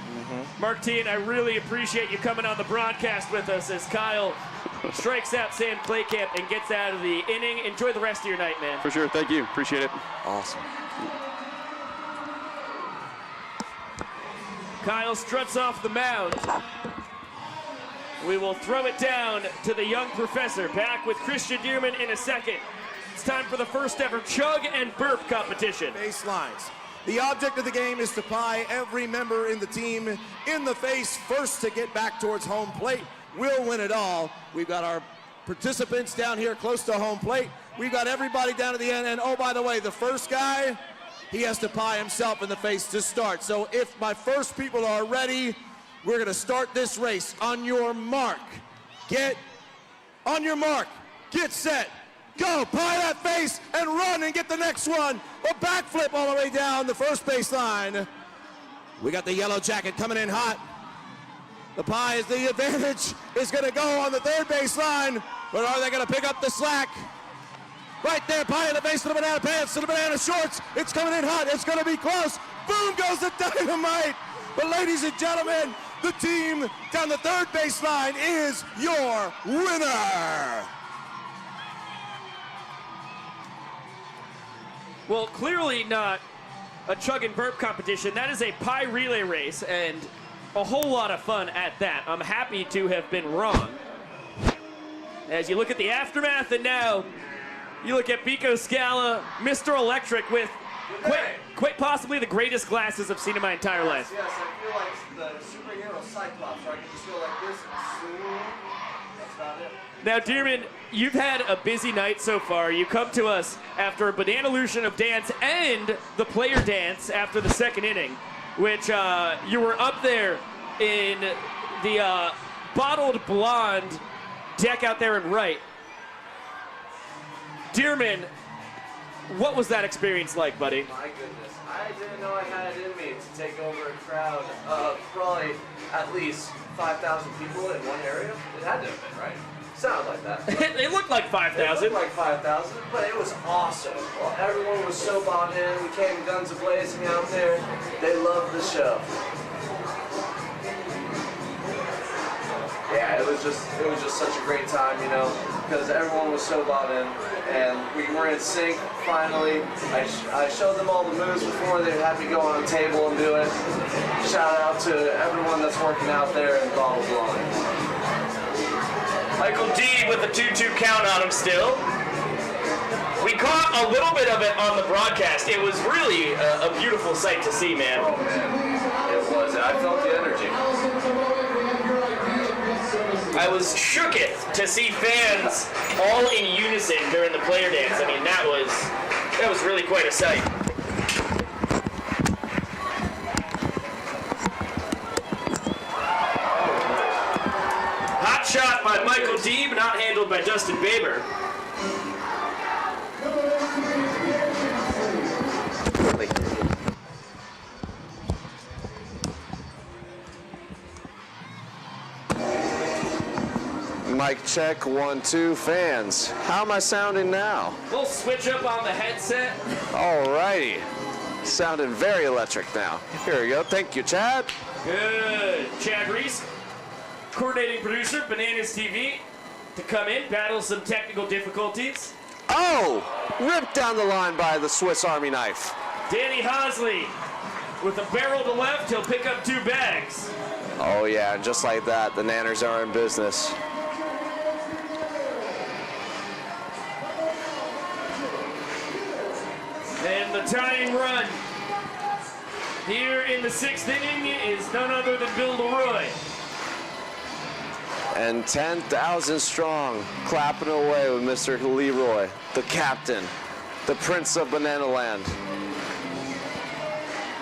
Mark Teahan, I really appreciate you coming on the broadcast with us as Kyle strikes out Sam Claycamp and gets out of the inning. Enjoy the rest of your night, man. For sure, thank you, appreciate it. Awesome. Kyle struts off the mound. We will throw it down to the young professor. Back with Christian Dearman in a second. It's time for the first ever chug and burp competition. Baselines. The object of the game is to pie every member in the team in the face. First to get back towards home plate will win it all. We've got our participants down here close to home plate. We've got everybody down at the end. And oh, by the way, the first guy, he has to pie himself in the face to start. So if my first people are ready, we're going to start this race. On your mark, get set. Go, pie that face and run and get the next one. A backflip all the way down the first baseline. We got the yellow jacket coming in hot. The pie is the advantage. Is going to go on the third baseline, but are they going to pick up the slack? Right there, pie in the base of the banana pants to the banana shorts. It's coming in hot. It's going to be close. Boom goes the dynamite. But ladies and gentlemen, the team down the third baseline is your winner. Well, clearly not a chug and burp competition. That is a pie relay race, and a whole lot of fun at that. I'm happy to have been wrong. As you look at the aftermath, and now you look at Pico Scala, Mr. Electric, with quite possibly the greatest glasses I've seen in my entire life. Yes, I feel like the superhero Cyclops, where I can just go like this and zoom. That's about it. Now, Dearman, you've had a busy night so far. You come to us after a Bananalution of dance and the player dance after the second inning, which you were up there in the bottled blonde deck out there in right. Dearman, what was that experience like, buddy? My goodness, I didn't know I had it in me to take over a crowd of probably at least 5,000 people in one area. It had to have been, right? Sounded like that. It looked like 5,000. It looked like 5,000, but it was awesome. Well, everyone was so bought in. We came guns a-blazing out there. They loved the show. yeah, it was just such a great time, you know, because everyone was so bought in, and we were in sync finally. I showed them all the moves before they had me go on a table and do it. Shout out to everyone that's working out there in bottle blowing. Michael D with a 2-2 count on him still. We caught a little bit of it on the broadcast. It was really a beautiful sight to see, man. Oh, man. It was. I felt the energy. I was shooketh to see fans all in unison during the player dance. I mean, that was really quite a sight. Hot shot by Michael Deeb, not handled by Dustin Baber. Mic check, 1, 2, fans. How am I sounding now? We'll switch up on the headset. Alrighty. Sounding very electric now. Here we go. Thank you, Chad. Good. Chad Reese, coordinating producer, Bananas TV, to come in, battle some technical difficulties. Oh! Ripped down the line by the Swiss Army knife. Danny Hosley, with a barrel to left, he'll pick up 2 bags. Oh yeah, and just like that, the Nanners are in business. And the tying run here in the 6th inning is none other than Bill Leroy. And 10,000 strong, clapping away with Mr. Leroy, the captain, the Prince of Banana Land.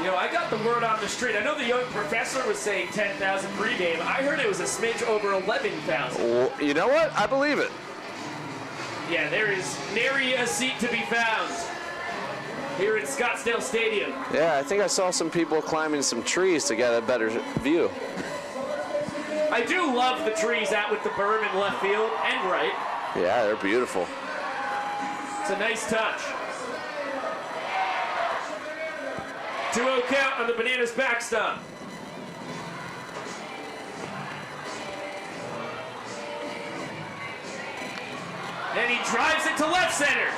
You know, I got the word on the street. I know the young professor was saying 10,000 pregame. I heard it was a smidge over 11,000. Well, you know what? I believe it. Yeah, there is nary a seat to be found here at Scottsdale Stadium. Yeah, I think I saw some people climbing some trees to get a better view. I do love the trees out with the berm in left field and right. Yeah, they're beautiful. It's a nice touch. 2-0 count on the Bananas backstop. And he drives it to left center.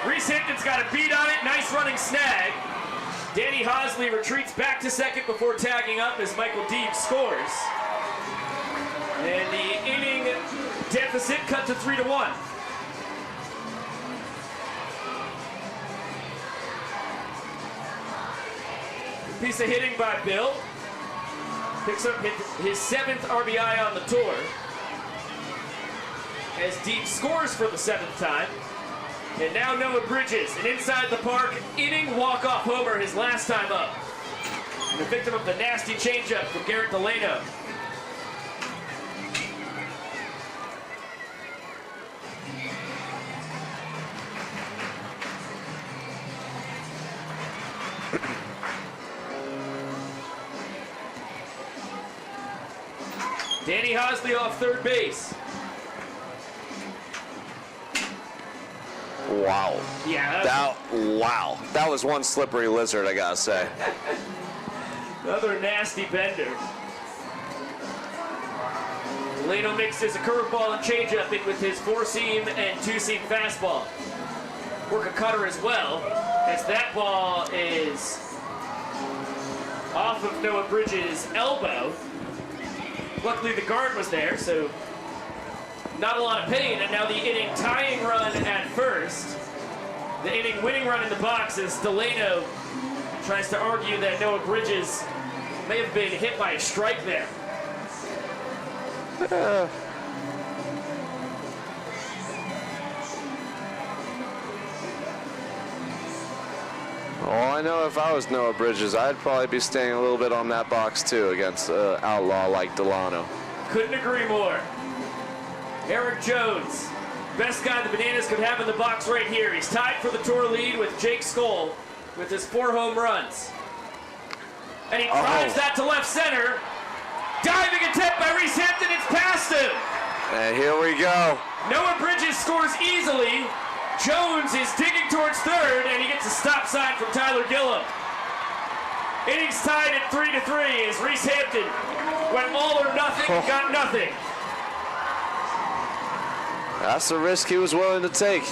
Reese Hampton's got a beat on it. Nice running snag. Danny Hosley retreats back to second before tagging up as Michael Deeb scores. And the inning deficit cut to 3-1. Piece of hitting by Bill. Picks up his 7th RBI on the tour. As Deeb scores for the 7th time. And now Noah Bridges, an inside the park inning walk-off homer his last time up. And the victim of the nasty changeup from Garrett Delano. Danny Hosley off third base. Wow. Yeah. Wow. That was one slippery lizard, I gotta say. Another nasty bender. Delano mixes a curveball and changeup in with his 4-seam and 2-seam fastball. Work a cutter as well, as that ball is off of Noah Bridges' elbow. Luckily the guard was there, so not a lot of pain, and now the inning tying run at first. The inning winning run in the box as Delano tries to argue that Noah Bridges may have been hit by a strike there. Well, I know if I was Noah Bridges, I'd probably be staying a little bit on that box too against an outlaw like Delano. Couldn't agree more. Eric Jones, best guy the Bananas could have in the box right here. He's tied for the tour lead with Jake Skoll with his 4 home runs. And he drives that to left center. Diving attempt by Reese Hampton, it's past him. And here we go. Noah Bridges scores easily. Jones is digging towards third, and he gets a stop sign from Tyler Gillum. Innings tied at 3-3 as Reese Hampton went all or nothing, got nothing. That's the risk he was willing to take.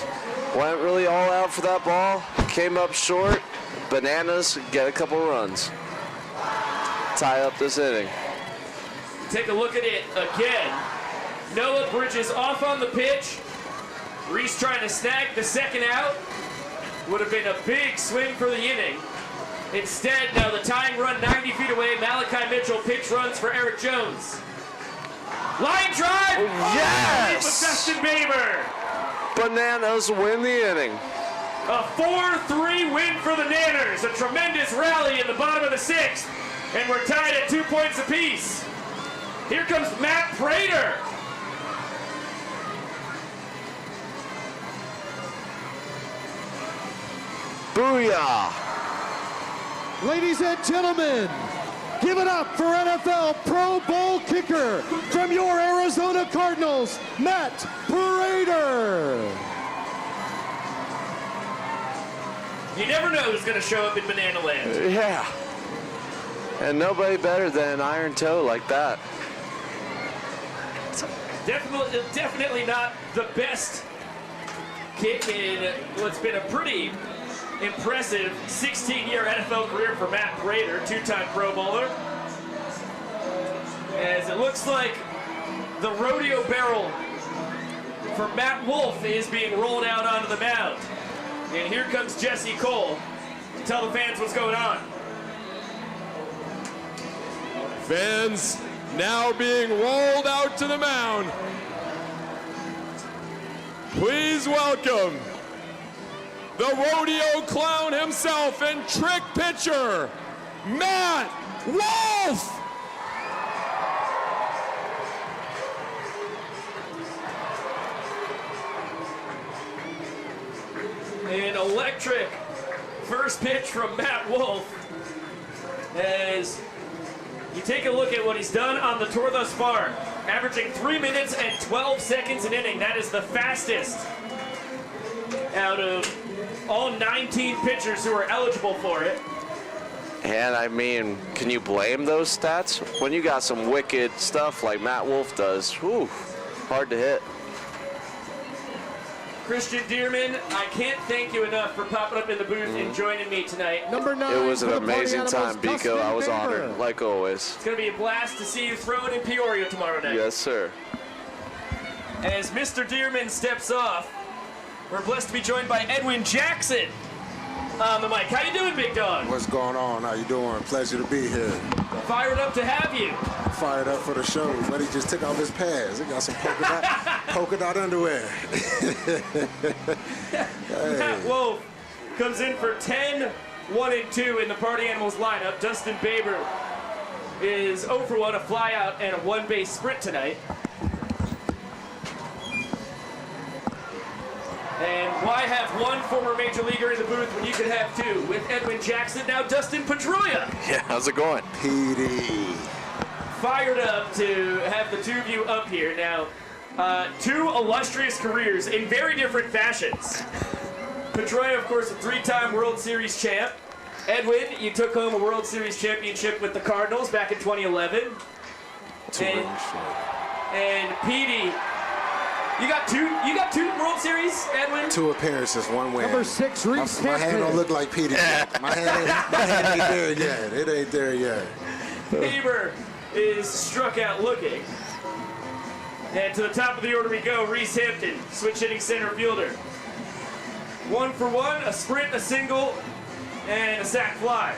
Went really all out for that ball, came up short. Bananas get a couple runs. Tie up this inning. Take a look at it again. Noah Bridges off on the pitch. Reese trying to snag the second out. Would have been a big swing for the inning. Instead, now the tying run 90 feet away. Malachi Mitchell pitch runs for Eric Jones. Line drive! Oh, yes! With Dustin Baber. Bananas win the inning. A 4-3 win for the Nanners. A tremendous rally in the bottom of the sixth. And we're tied at 2 points apiece. Here comes Matt Prater. Booyah! Ladies and gentlemen, give it up for NFL Pro Bowl kicker from your Arizona Cardinals, Matt Prater. You never know who's going to show up in Banana Land. Yeah. And nobody better than an iron toe like that. Definitely not the best kick in what's been a pretty impressive 16-year NFL career for Matt Prater, two-time Pro Bowler. As it looks like the rodeo barrel for Matt Wolf is being rolled out onto the mound. And here comes Jesse Cole to tell the fans what's going on. Fans now being rolled out to the mound. Please welcome the rodeo clown himself and trick pitcher, Matt Wolf. An electric first pitch from Matt Wolf. As you take a look at what he's done on the tour thus far, averaging 3 minutes and 12 seconds an inning. That is the fastest out of all 19 pitchers who are eligible for it. And I mean, can you blame those stats? When you got some wicked stuff like Matt Wolf does, whew, hard to hit. Christian Dearman, I can't thank you enough for popping up in the booth and joining me tonight. Number 9. It was an amazing time, Biko. I was honored, like always. It's going to be a blast to see you throwing in Peoria tomorrow night. Yes, sir. As Mr. Dearman steps off, we're blessed to be joined by Edwin Jackson on the mic. How you doing, big dog? What's going on? How you doing? Pleasure to be here. Fired up to have you. Fired up for the show. Buddy just took off his pads. He got some polka dot underwear. Hey. Matt Wolf comes in for 10, 1 and 2 in the Party Animals lineup. Dustin Baber is 0 for 1, a fly out and a one-base sprint tonight. And why have one former major leaguer in the booth when you could have two? With Edwin Jackson, now Dustin Pedroia. Yeah, how's it going? PD. Fired up to have the two of you up here. Now, two illustrious careers in very different fashions. Pedroia, of course, a 3-time World Series champ. Edwin, you took home a World Series championship with the Cardinals back in 2011. And Petey, you got two World Series, Edwin? 2 appearances, 1 win. Number 6, Reese My hand don't look like Petey yet. My hand ain't there yet. It ain't there yet. Baber is struck out looking. And to the top of the order we go, Reese Hampton, switch hitting center fielder. 1 for 1, a sprint, a single, and a sac fly.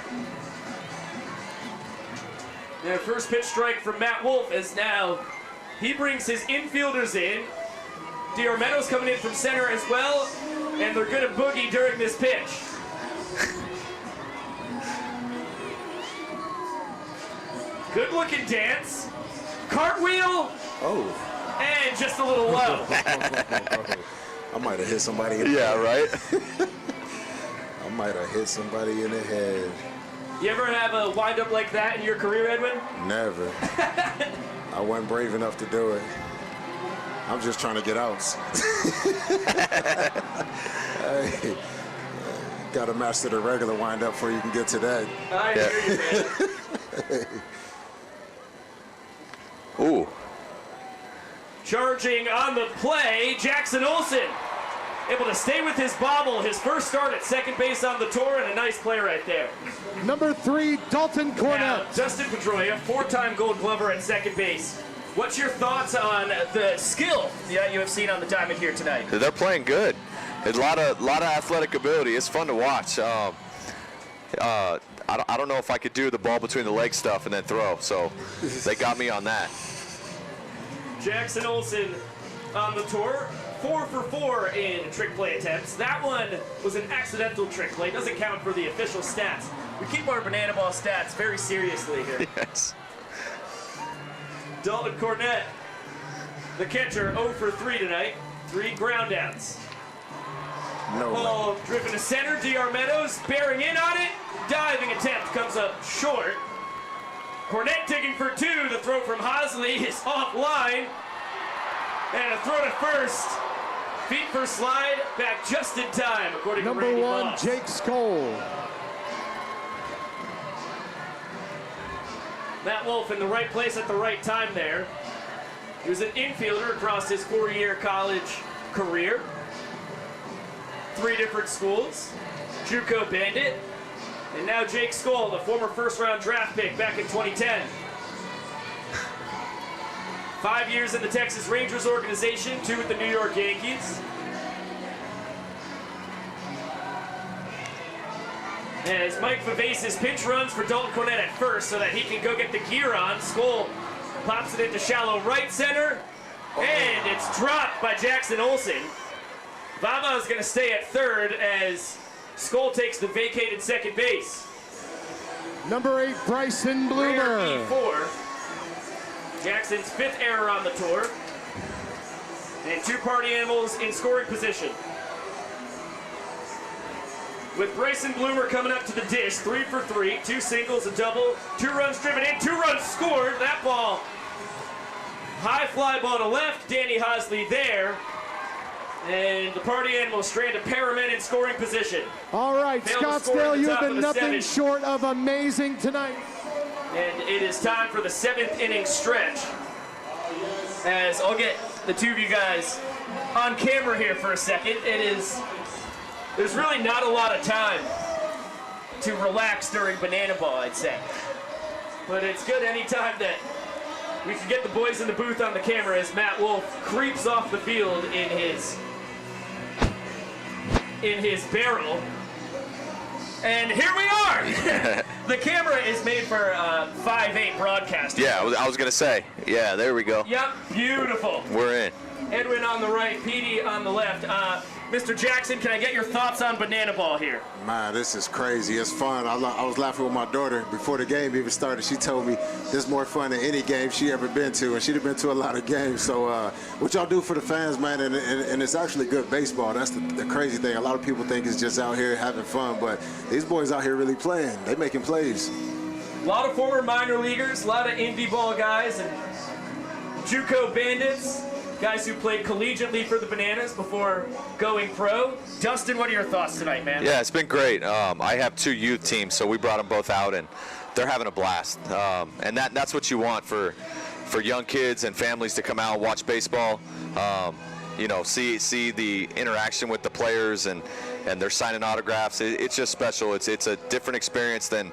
Now first pitch strike from Matt Wolf as now he brings his infielders in. Diarmeto's coming in from center as well, and they're gonna boogie during this pitch. Good looking dance. Cartwheel. Oh. And just a little low. I might have hit somebody in the head. Yeah, right? I might have hit somebody in the head. You ever have a wind-up like that in your career, Edwin? Never. I wasn't brave enough to do it. I'm just trying to get outs. Hey, got to master the regular wind-up before you can get to that. I hear you, man. Ooh. Charging on the play, Jackson Olsen. Able to stay with his bobble, his first start at second base on the tour, and a nice play right there. Number 3, Dalton Cornett. Now, Dustin Pedroia, 4-time Gold Glover at second base. What's your thoughts on the skill that you have seen on the diamond here tonight? They're playing good. A lot of athletic ability. It's fun to watch. I don't know if I could do the ball between the legs stuff and then throw, so they got me on that. Jackson Olsen on the tour, 4 for 4 in trick play attempts. That one was an accidental trick play. Doesn't count for the official stats. We keep our banana ball stats very seriously here. Yes. Dalton Cornett, the catcher, 0 for 3 tonight. 3 ground outs. Ball driven to center. D.R. Meadows bearing in on it. Diving attempt comes up short. Cornett digging for 2. The throw from Hosley is offline. And a throw to first. Feet first slide. Back just in time, according to Randy Number 1, Moss. Jake Skoll. Matt Wolf in the right place at the right time there. He was an infielder across his 4-year college career. 3 different schools. JUCO Bandit. And now Jake Skoll, the former first-round draft pick back in 2010. 5 years in the Texas Rangers organization, 2 with the New York Yankees. As Mike Vivace's pinch runs for Dalton Cornett at first so that he can go get the gear on. Skoll pops it into shallow right center. And it's dropped by Jackson Olsen. Vava is going to stay at third as Skoll takes the vacated second base. Number 8, Bryson Bloomer. Rare E4. Jackson's 5th error on the tour. And 2 party animals in scoring position. With Bryson Bloomer coming up to the dish, 3 for 3, 2 singles, a double, 2 runs driven in, 2 runs scored. That ball, high fly ball to left, Danny Hosley there. And the party animal strand of Paramin in scoring position. All right, Scottsdale, you have been nothing 7th. short of amazing tonight. And it is time for the 7th inning stretch. As I'll get the 2 of you guys on camera here for a second. There's really not a lot of time to relax during banana ball, I'd say. But it's good anytime that we can get the boys in the booth on the camera as Matt Wolf creeps off the field in his barrel. And here we are! The camera is made for 5'8" broadcasting. Yeah, I was going to say. Yeah, there we go. Yep, beautiful. We're in. Edwin on the right, Petey on the left. Mr. Jackson, can I get your thoughts on banana ball here? Man, this is crazy. It's fun. I was laughing with my daughter before the game even started. She told me this is more fun than any game she ever been to, and she'd have been to a lot of games. So what y'all do for the fans, man, and it's actually good baseball. That's the crazy thing. A lot of people think it's just out here having fun, but these boys out here really playing. They making plays. A lot of former minor leaguers, a lot of indie ball guys, and JUCO Bandits. Guys who played collegiately for the Bananas before going pro. Dustin, what are your thoughts tonight, man? Yeah, it's been great. I have 2 youth teams, so we brought them both out, and they're having a blast. And that's what you want for young kids and families to come out and watch baseball. You know, see the interaction with the players and they're signing autographs. It's just special. It's a different experience than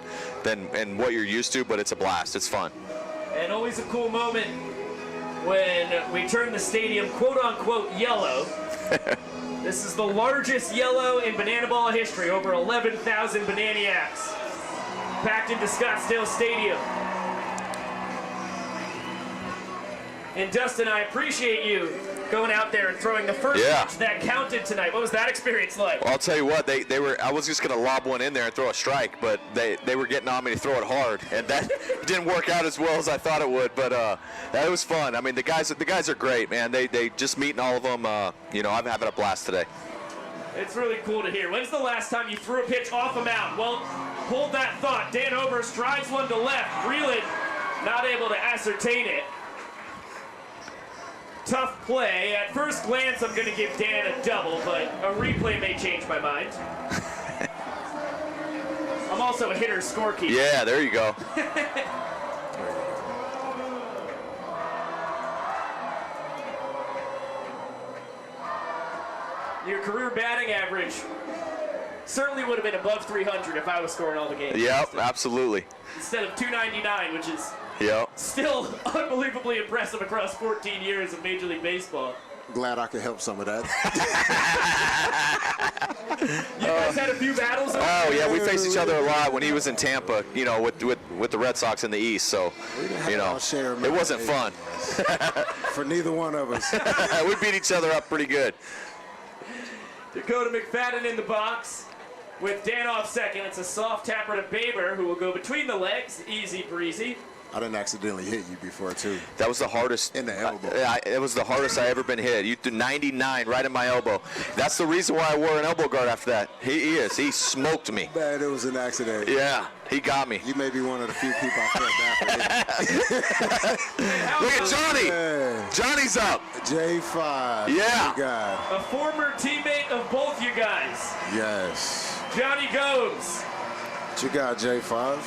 what you're used to, but it's a blast. It's fun. And always a cool moment when we turn the stadium quote-unquote yellow. This is the largest yellow in banana ball history, over 11,000 Bananiacs packed into Scottsdale Stadium. And Dustin, I appreciate you going out there and throwing the first pitch that counted tonight. What was that experience like? Well, I'll tell you what, they were. I was just going to lob one in there and throw a strike, but they were getting on me to throw it hard, and that didn't work out as well as I thought it would. But that was fun. I mean, the guys are great, man. They just meeting all of them. You know, I'm having a blast today. It's really cool to hear. When's the last time you threw a pitch off a mound? Well, hold that thought. Dan Oberst drives one to left. Breland not able to ascertain it. Tough play. At first glance, I'm going to give Dan a double, but a replay may change my mind. I'm also a hitter's scorekeeper. Yeah, there you go. your career batting average certainly would have been above 300 if I was scoring all the games. Yep, absolutely. Instead of 299, which is still unbelievably impressive across 14 years of Major League Baseball. Glad I could help some of that. You guys had a few battles? Oh yeah, we faced each other a lot when he was in Tampa, you know, with the Red Sox in the East. So, you know, it wasn't fun. For neither one of us. We beat each other up pretty good. Dakota McFadden in the box with Danoff second. It's a soft tapper to Baber, who will go between the legs, easy breezy. I didn't accidentally hit you before, too. That was the hardest. In the elbow. It was the hardest I ever been hit. You threw 99 right in my elbow. That's the reason why I wore an elbow guard after that. He smoked me. Bad, it was an accident. Yeah, he got me. You may be one of the few people I felt bad for. Look at Johnny. Yeah. Johnny's up. J5. Yeah. God. A former teammate of both you guys. Yes. Johnny Gomes. What you got, J5?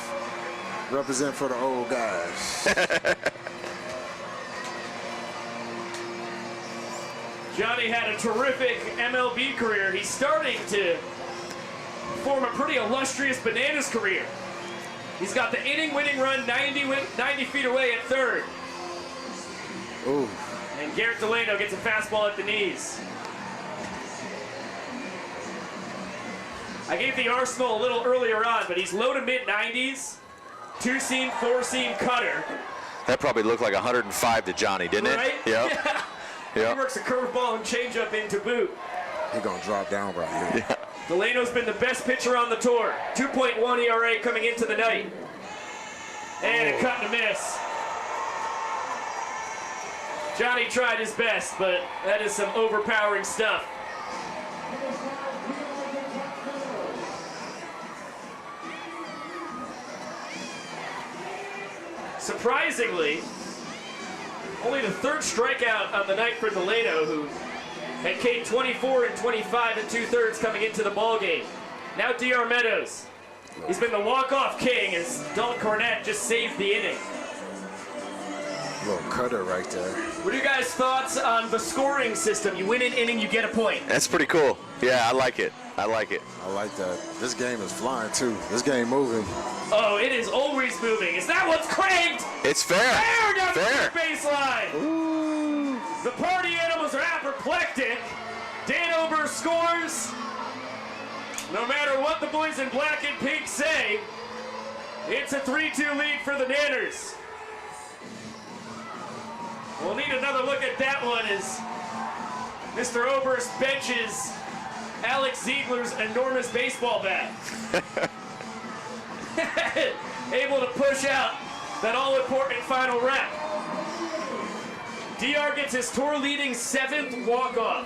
Represent for the old guys. Johnny had a terrific MLB career. He's starting to form a pretty illustrious Bananas career. He's got the inning-winning run 90 feet away at third. Ooh. And Garrett Delano gets a fastball at the knees. I gave the arsenal a little earlier on, but he's low to mid-90s. 2-seam, 4-seam cutter. That probably looked like 105 to Johnny, didn't Right? it? Yep. Yeah. He works a curveball and changeup into boot. He gonna drop down right here. Yeah. Delano's been the best pitcher on the tour. 2.1 ERA coming into the night. And a cut and a miss. Johnny tried his best, but that is some overpowering stuff. Surprisingly, only the third strikeout on the night for Delano, who had Kate 24 and 25 and 2/3 coming into the ball game. Now DR Meadows. He's been the walk-off king as Dalton Cornette just saved the inning. Little cutter right there. What are you guys' thoughts on the scoring system? You win an inning, you get a point. That's pretty cool. Yeah, I like it. I like it. I like that. This game is flying, too. This game moving. Oh, it is always moving. Is that what's cranked? It's fair. Fair down Fair. the baseline. Ooh. The party animals are apoplectic. Dan Ober scores. No matter what the boys in black and pink say, it's a 3-2 lead for the Nanners. We'll need another look at that one as Mr. Oberst benches Alex Ziegler's enormous baseball bat. Able to push out that all-important final rep. DR gets his tour-leading 7th walk-off.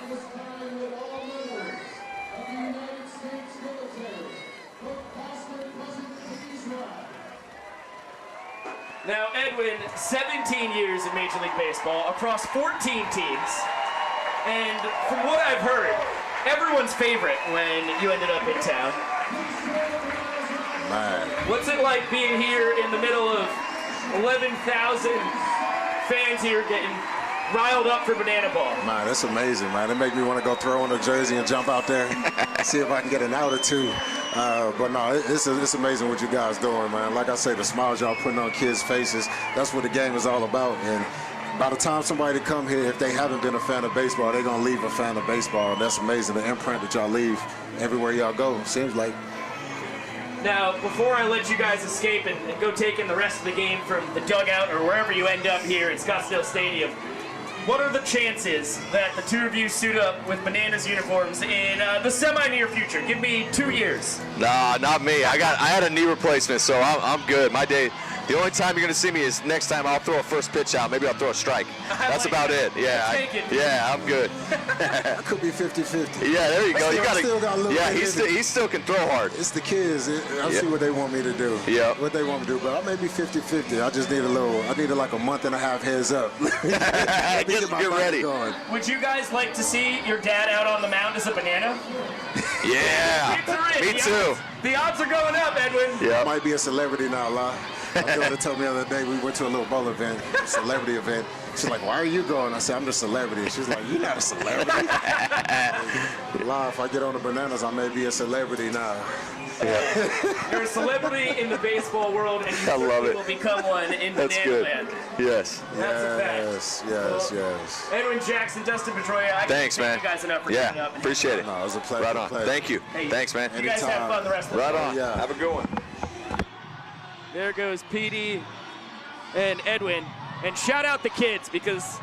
Now, Edwin, 17 years in Major League Baseball, across 14 teams. And from what I've heard, everyone's favorite when you ended up in town. Man. What's it like being here in the middle of 11,000 fans here getting riled up for Banana Ball? Man, that's amazing, man. It make me want to go throw on a jersey and jump out there, see if I can get an out or two. But no, it's amazing what you guys doing, man. Like I say, the smiles y'all putting on kids' faces, that's what the game is all about. And by the time somebody come here, if they haven't been a fan of baseball, they're going to leave a fan of baseball. And that's amazing, the imprint that y'all leave everywhere y'all go, seems like. Now, before I let you guys escape and go take in the rest of the game from the dugout or wherever you end up here at Scottsdale Stadium, what are the chances that the two of you suit up with Bananas uniforms in the semi-near future? Give me 2 years. Nah, not me. I had a knee replacement, so I'm good. My day. The only time you're going to see me is next time I'll throw a first pitch out. Maybe I'll throw a strike. That's like about it. Yeah, yeah, I'm good. That could be 50-50. Yeah, there you go. You still got a little yeah, bit he still can throw hard. It's the kids. I see what they want me to do. Yeah. What they want me to do, but I may be 50-50. I just need I need like a month and a half heads up. Get ready. Going. Would you guys like to see your dad out on the mound as a banana? Yeah, me too. The odds are going up, Edwin. Yeah. I might be a celebrity now, La. My daughter told me the other day we went to a little bowl event, celebrity event. She's like, "Why are you going?" I said, "I'm the celebrity." She's like, "You're not a celebrity." lie. If I get on the bananas, I may be a celebrity now. You're a celebrity in the baseball world, and you I love certainly it. will become one in That's Banana good. Land. Yes. That's a fact. Yes. Edwin Jackson, Dustin Pedroia, I Thanks, can't man. thank you guys enough for coming up. Appreciate it. No, it was a pleasure. Right on. Thank you. Hey, Thanks, man. You guys have fun the rest of the Right day. on. Yeah. Have a good one. There goes Petey and Edwin. And shout out the kids, because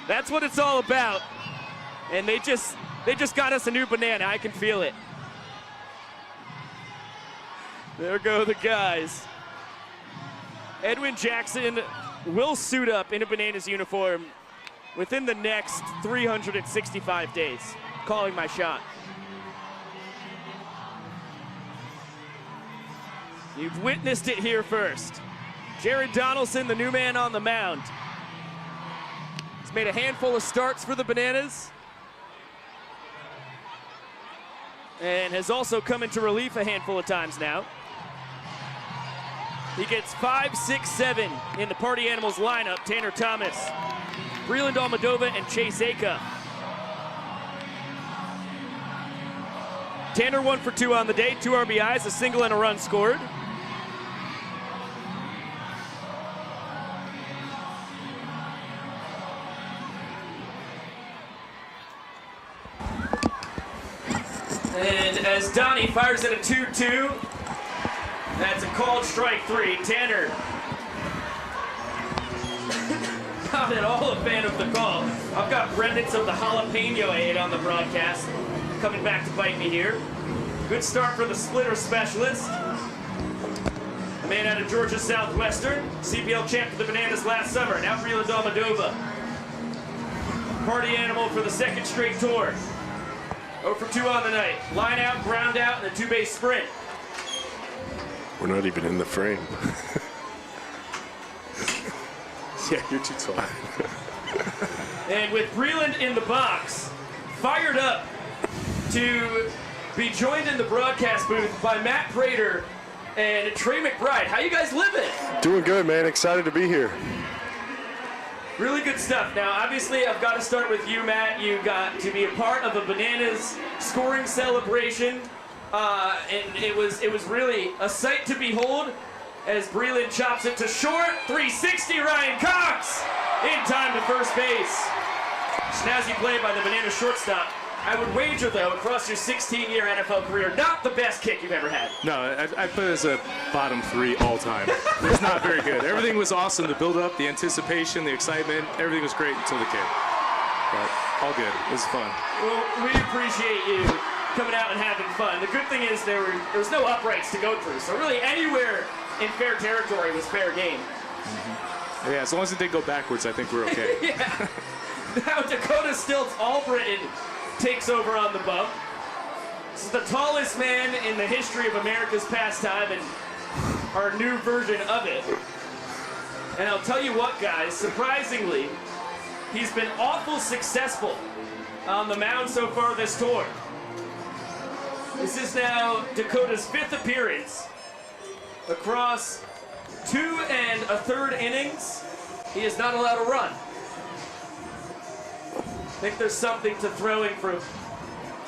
that's what it's all about. And they just got us a new banana. I can feel it. There go the guys. Edwin Jackson will suit up in a Bananas uniform within the next 365 days. Calling my shot. You've witnessed it here first. Jared Donaldson, the new man on the mound. He's made a handful of starts for the Bananas. And has also come into relief a handful of times now. He gets 5, 6, 7 in the Party Animals lineup. Tanner Thomas, Breland Almodovar, and Chase Acuff. Tanner 1 for 2 on the day, 2 RBIs, a single and a run scored. And as Donnie fires at a 2-2, that's a called strike 3. Tanner, not at all a fan of the call. I've got remnants of the jalapeno I ate on the broadcast coming back to bite me here. Good start for the splitter specialist. A man out of Georgia Southwestern, CPL champ for the Bananas last summer. Now Breland Almodovar. Party animal for the second straight tour. 0 for 2 on the night. Line out, ground out, and a 2-base sprint. We're not even in the frame. Yeah, you're too tall. And with Breland in the box, fired up to be joined in the broadcast booth by Matt Prater and Trey McBride. How you guys living? Doing good, man. Excited to be here. Really good stuff. Now, obviously, I've got to start with you, Matt. You got to be a part of a Bananas scoring celebration, and it was really a sight to behold as Breland chops it to short. 360, Ryan Cox in time to first base. Snazzy play by the Bananas shortstop. I would wager, though, across your 16-year NFL career, not the best kick you've ever had. No, I put it as a bottom 3 all time. It's not very good. Everything was awesome. The build-up, the anticipation, the excitement, everything was great until the kick. But all good. It was fun. Well, we appreciate you coming out and having fun. The good thing is there was no uprights to go through, so really anywhere in fair territory was fair game. Mm-hmm. Yeah, as long as it didn't go backwards, I think we're okay. Yeah. Now Dakota Stilts Albritton takes over on the bump. This is the tallest man in the history of America's pastime and our new version of it. And I'll tell you what, guys, surprisingly, he's been awful successful on the mound so far this tour. This is now Dakota's 5th appearance across 2 1/3 innings. He is not allowed to run. I think there's something to throwing from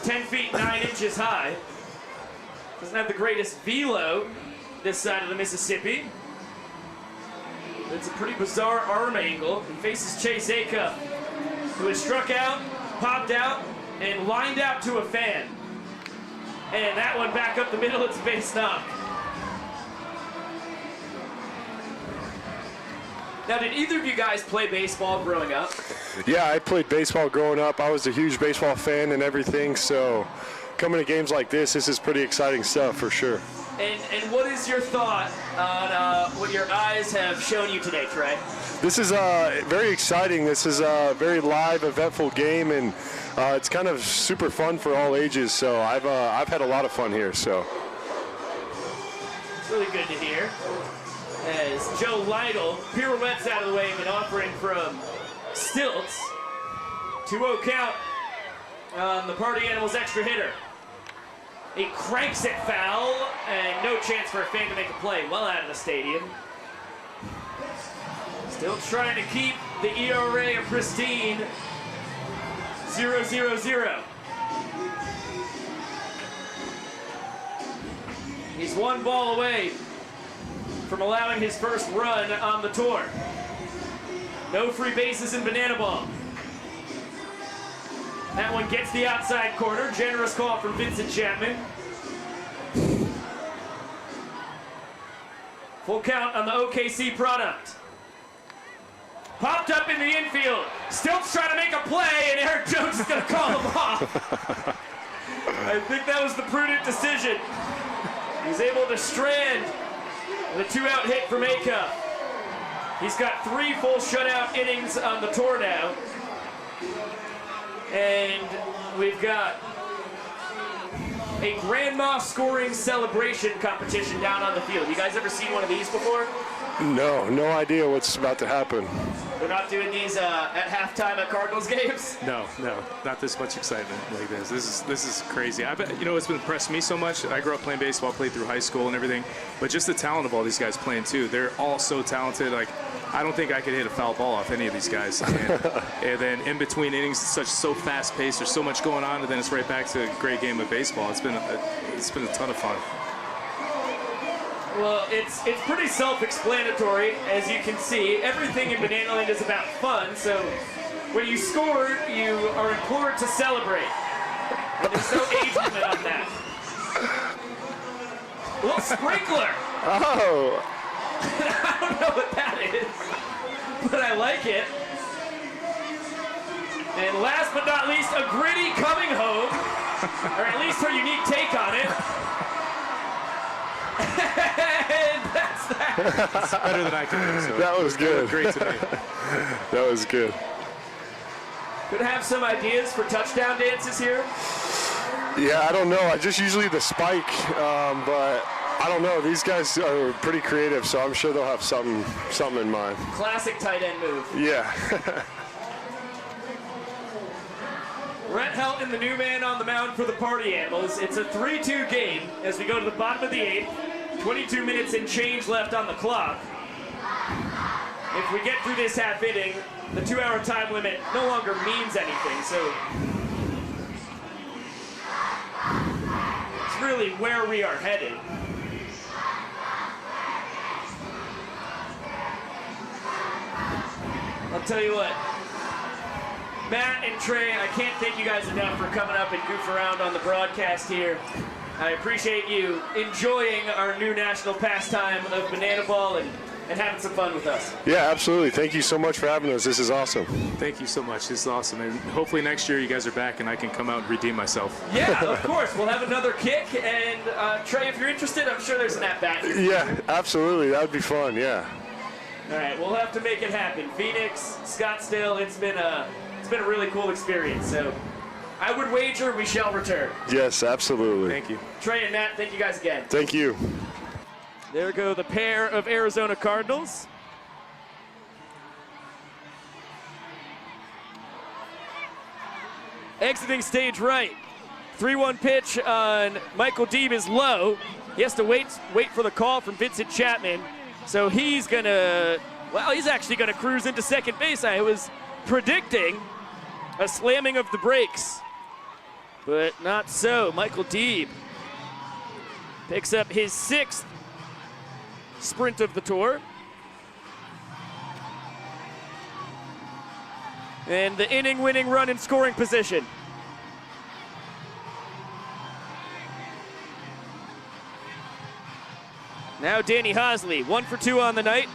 10 feet 9 inches high. Doesn't have the greatest velo this side of the Mississippi. It's a pretty bizarre arm angle. He faces Chase Acuff, who has struck out, popped out, and lined out to a fan. And that one back up the middle, it's a base knock. Now, did either of you guys play baseball growing up? Yeah, I played baseball growing up. I was a huge baseball fan and everything, so coming to games like this is pretty exciting stuff for sure. And what is your thought on what your eyes have shown you today, Trey? This is very exciting. This is a very live, eventful game, and it's kind of super fun for all ages. So I've had a lot of fun here. So It's really good to hear. As Joe Lytle pirouettes out of the way of an offering from Stilts. 2-0 count on the Party Animals extra hitter. He cranks it foul, and no chance for a fan to make a play. Well out of the stadium. Still trying to keep the ERA a pristine 0-0-0. He's one ball away from allowing his first run on the tour. No free bases in banana ball. That one gets the outside corner. Generous call from Vincent Chapman. Full count on the OKC product. Popped up in the infield. Stilts trying to make a play, and Eric Jones is going to call him off. I think that was the prudent decision. He's able to strand the 2-out hit from Acuff. He's got 3 full shutout innings on the tour now. And we've got a grandma scoring celebration competition down on the field. You guys ever seen one of these before? No idea what's about to happen. We're not doing these at halftime at Cardinals games? No, not this much excitement like this. This is crazy. I bet, you know, it's been impressed me so much. I grew up playing baseball, played through high school and everything, but just the talent of all these guys playing too. They're all so talented. Like, I don't think I could hit a foul ball off any of these guys. And then in between innings, it's so fast paced. There's so much going on, and then it's right back to a great game of baseball. It's been a ton of fun. Well, it's pretty self-explanatory, as you can see. Everything in Banana Land is about fun, so when you score, you are implored to celebrate. And there's no age limit on that. A little sprinkler. Oh. I don't know what that is, but I like it. And last but not least, a gritty coming home, or at least her unique take on it. And that's that. It's better than I can do. So that was good. Great to me. That was good. Could have some ideas for touchdown dances here. Yeah, I don't know. I just usually the spike, but I don't know. These guys are pretty creative, so I'm sure they'll have something in mind. Classic tight end move. Yeah. Rhett Helton, the new man on the mound for the Party Animals. It's a 3-2 game as we go to the bottom of the 8th. 22 minutes and change left on the clock. If we get through this half inning, the 2-hour time limit no longer means anything, so it's really where we are headed. I'll tell you what, Matt and Trey, I can't thank you guys enough for coming up and goof around on the broadcast here. I appreciate you enjoying our new national pastime of banana ball and having some fun with us. Yeah, absolutely. Thank you so much for having us. This is awesome. Thank you so much. This is awesome. And hopefully next year you guys are back and I can come out and redeem myself. Yeah, of course. We'll have another kick. And Trey, if you're interested, I'm sure there's an at-bat. Yeah, absolutely. That would be fun, yeah. All right, we'll have to make it happen. Phoenix, Scottsdale, it's been a really cool experience. So I would wager we shall return. Yes, absolutely. Thank you. Trey and Matt, thank you guys again. Thank you. There go the pair of Arizona Cardinals. Exiting stage right. 3-1 pitch on Michael Deeb is low. He has to wait for the call from Vincent Chapman. So he's actually gonna cruise into second base. I was predicting a slamming of the brakes, but not so. Michael Deeb picks up his 6th sprint of the tour. And the inning-winning run in scoring position. Now Danny Hosley, 1 for 2 on the night,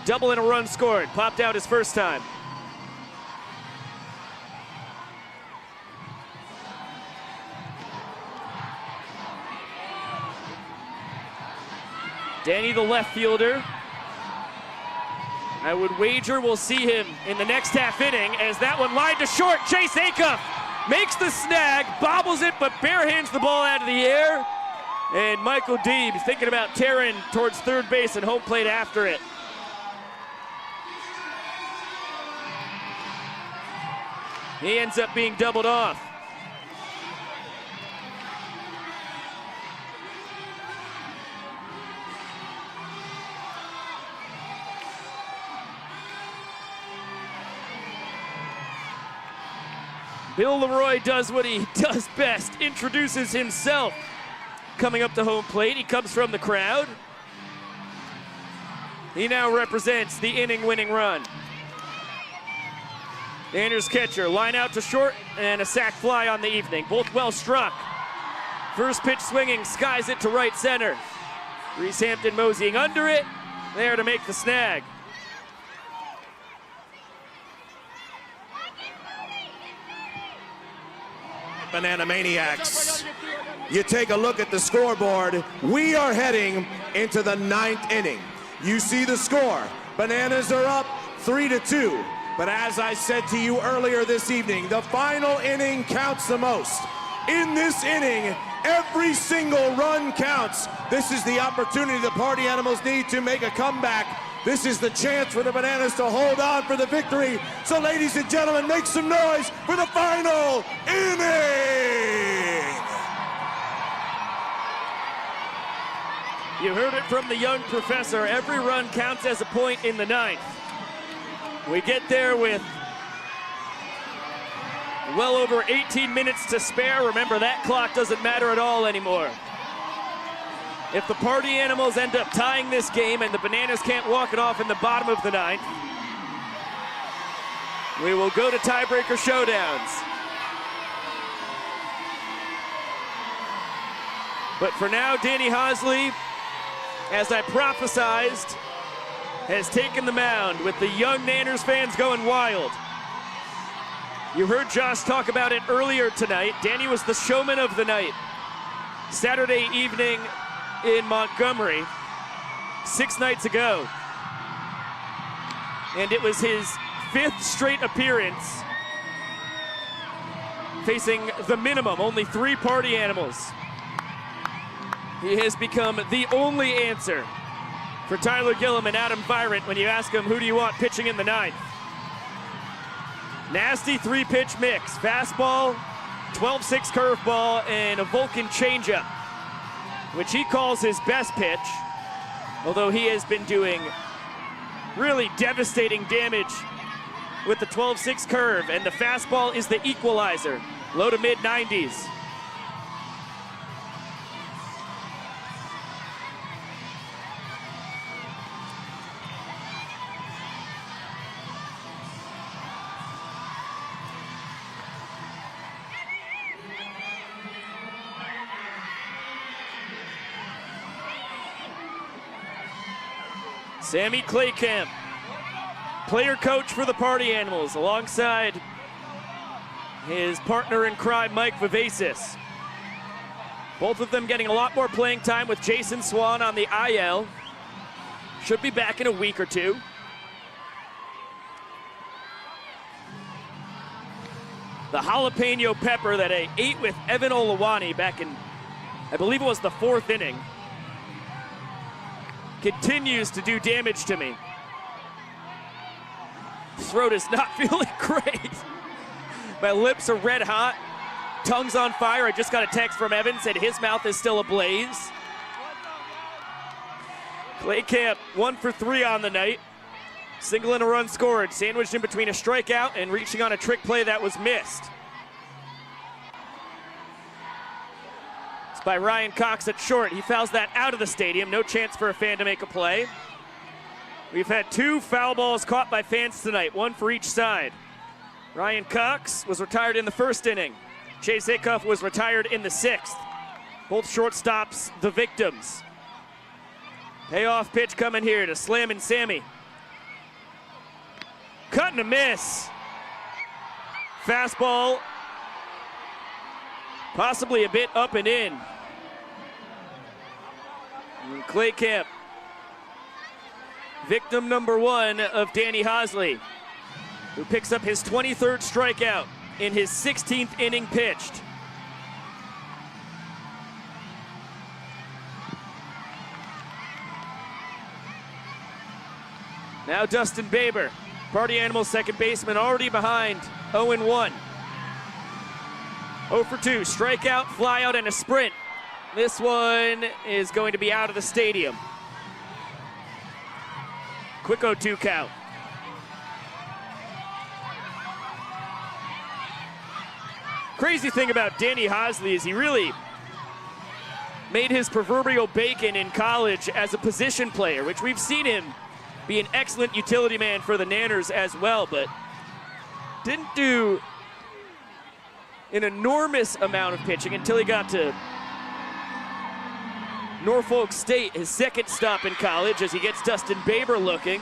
double and a run scored, popped out his first time. Danny, the left fielder. I would wager we'll see him in the next half inning as that one lined to short. Chase Acuff makes the snag, bobbles it, but barehands the ball out of the air. And Michael Deeb thinking about tearing towards third base and home plate after it. He ends up being doubled off. Bill Leroy does what he does best, introduces himself coming up to home plate. He comes from the crowd. He now represents the inning-winning run. Anders catcher, line out to short, and a sac fly on the evening. Both well struck. First pitch swinging, skies it to right center. Reese Hampton moseying under it, there to make the snag. Banana Maniacs. You take a look at the scoreboard. We are heading into the 9th inning. You see the score. Bananas are up 3-2. But as I said to you earlier this evening, the final inning counts the most. In this inning, every single run counts. This is the opportunity the Party Animals need to make a comeback. This is the chance for the Bananas to hold on for the victory. So ladies and gentlemen, make some noise for the final inning. You heard it from the young professor. Every run counts as a point in the 9th. We get there with well over 18 minutes to spare. Remember, that clock doesn't matter at all anymore. If the Party Animals end up tying this game and the Bananas can't walk it off in the bottom of the 9th, we will go to tiebreaker showdowns. But for now, Danny Hosley, as I prophesized, has taken the mound with the young Nanners fans going wild. You heard Josh talk about it earlier tonight. Danny was the showman of the night Saturday evening in Montgomery 6 nights ago. And it was his 5th straight appearance facing the minimum, only 3 Party Animals. He has become the only answer for Tyler Gillum and Adam Virant when you ask him, who do you want pitching in the 9th? Nasty 3-pitch mix, fastball, 12-6 curveball, and a Vulcan changeup, which he calls his best pitch, although he has been doing really devastating damage with the 12-6 curve, and the fastball is the equalizer, low to mid-90s. Sammy Claycamp, player coach for the Party Animals, alongside his partner in crime, Mike Vivacis. Both of them getting a lot more playing time with Jason Swan on the IL. Should be back in a week or two. The jalapeno pepper that I ate with Evan Olawani back in, I believe it was the 4th inning, continues to do damage to me. Throat is not feeling great. My lips are red hot, tongue's on fire. I just got a text from Evan, said his mouth is still ablaze. Claycamp 1 for 3 on the night. Single and a run scored, sandwiched in between a strikeout and reaching on a trick play that was missed. It's by Ryan Cox at short. He fouls that out of the stadium. No chance for a fan to make a play. We've had 2 foul balls caught by fans tonight, 1 for each side. Ryan Cox was retired in the 1st inning. Chase Acuff was retired in the 6th. Both shortstops the victims. Payoff pitch coming here to Slammin' Sammy. Cut and a miss. Fastball, possibly a bit up and in. And Claycamp, victim number 1 of Danny Hosley, who picks up his 23rd strikeout in his 16th inning pitched. Now Dustin Baber, Party Animals second baseman, already behind 0-1. 0 for 2, strikeout, flyout, and a sprint. This one is going to be out of the stadium. Quick 0-2 count. Crazy thing about Danny Hosley is he really made his proverbial bacon in college as a position player, which we've seen him be an excellent utility man for the Nanners as well, but didn't do an enormous amount of pitching until he got to Norfolk State, his second stop in college, as he gets Dustin Baber looking,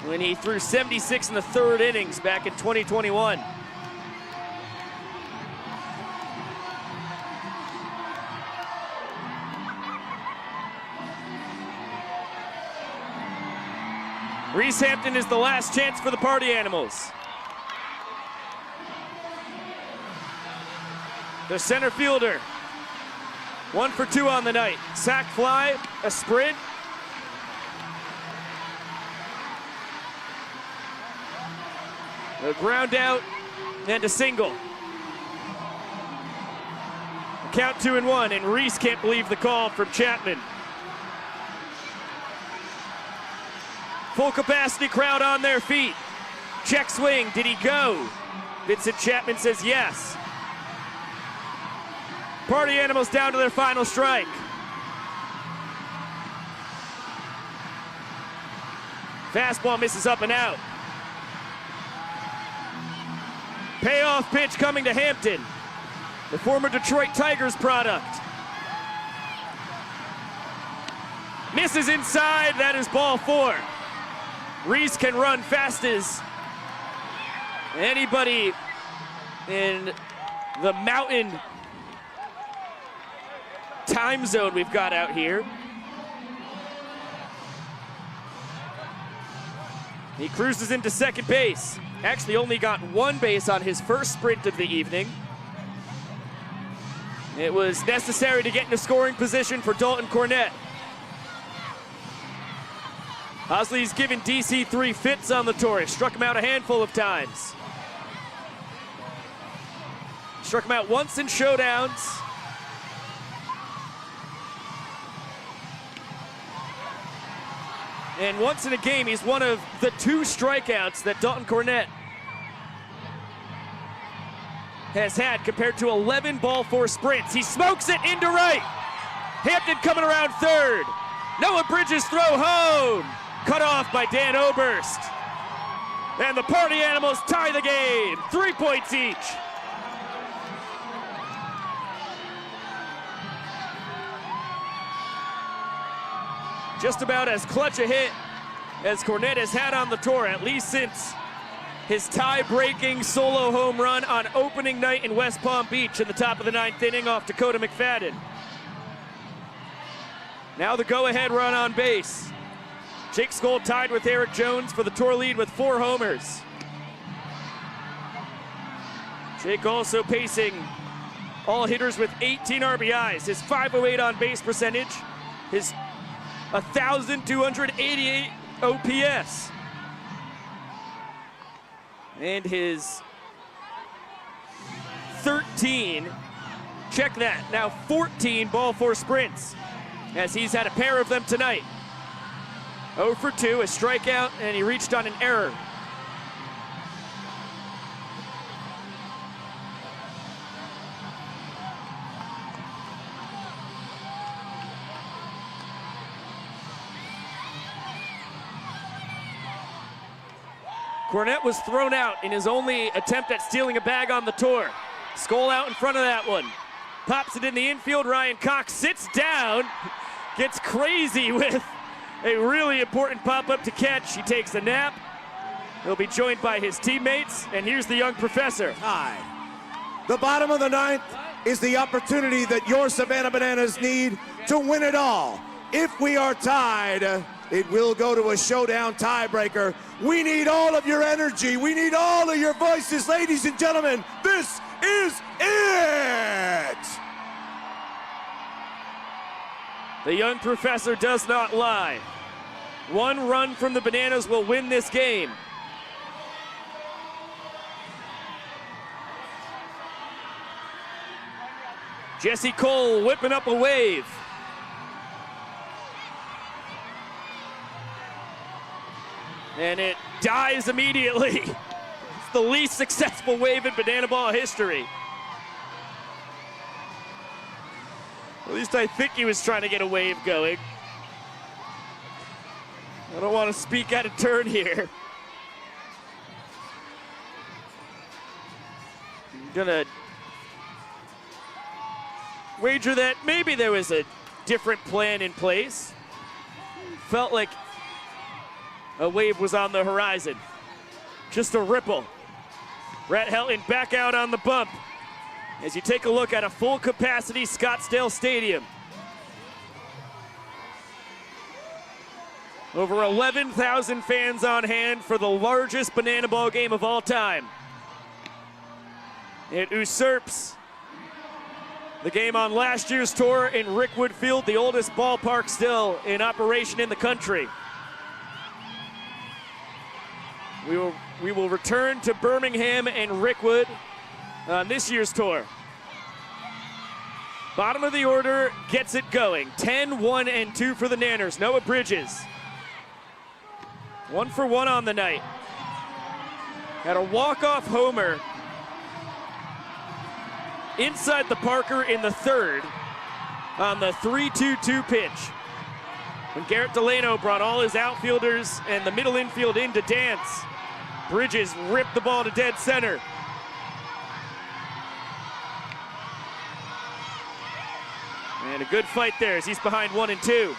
when he threw 76 in the third innings back in 2021. Reese Hampton is the last chance for the Party Animals. The center fielder, 1 for 2 on the night. Sac fly, a sprint. A ground out and a single. Count 2-1, and Reese can't believe the call from Chapman. Full capacity crowd on their feet. Check swing, did he go? Vincent Chapman says yes. Party Animals down to their final strike. Fastball misses up and out. Payoff pitch coming to Hampton, the former Detroit Tigers product. Misses inside, that is ball 4. Reese can run fast as anybody in the mountain time zone we've got out here. He cruises into second base. Actually only got 1 base on his first sprint of the evening. It was necessary to get into scoring position for Dalton Cornett. Hosley's given DC 3 fits on the tour. Struck him out a handful of times. Struck him out once in showdowns. And once in a game, he's one of the 2 strikeouts that Dalton Cornett has had compared to 11 ball 4 sprints. He smokes it into right. Hampton coming around third. Noah Bridges throw home. Cut off by Dan Oberst. And the Party Animals tie the game. 3 points each. Just about as clutch a hit as Cornett has had on the tour, at least since his tie-breaking solo home run on opening night in West Palm Beach in the top of the 9th inning off Dakota McFadden. Now the go-ahead run on base. Jake Skoll tied with Eric Jones for the tour lead with 4 homers. Jake also pacing all hitters with 18 RBIs. His .508 on base percentage, his 1,288 OPS. And his 13, check that, now 14 ball 4 sprints, as he's had a pair of them tonight. 0 for 2, a strikeout, and he reached on an error. Cornett was thrown out in his only attempt at stealing a bag on the tour. Skoll out in front of that one. Pops it in the infield. Ryan Cox sits down, gets crazy with a really important pop-up to catch. He takes a nap. He'll be joined by his teammates, and here's the young professor. Hi. The bottom of the 9th is the opportunity that your Savannah Bananas need to win it all. If we are tied, it will go to a showdown tiebreaker. We need all of your energy. We need all of your voices. Ladies and gentlemen, this is it! The young professor does not lie. 1 run from the Bananas will win this game. Jesse Cole whipping up a wave. And it dies immediately. It's the least successful wave in Banana Ball history. At least I think he was trying to get a wave going. I don't want to speak out of turn here. I'm gonna wager that maybe there was a different plan in place. Felt like a wave was on the horizon. Just a ripple. Brett Helton back out on the bump as you take a look at a full capacity Scottsdale Stadium. Over 11,000 fans on hand for the largest banana ball game of all time. It usurps the game on last year's tour in Rickwood Field, the oldest ballpark still in operation in the country. We will return to Birmingham and Rickwood on this year's tour. Bottom of the order gets it going. 10, 1, and 2 for the Nanners. Noah Bridges. 1 for 1 on the night. Had a walk-off homer inside the Parker in the third on the 3-2-2 pitch. When Garrett Delano brought all his outfielders and the middle infield in to dance, Bridges ripped the ball to dead center. And a good fight there as he's behind 1 and 2.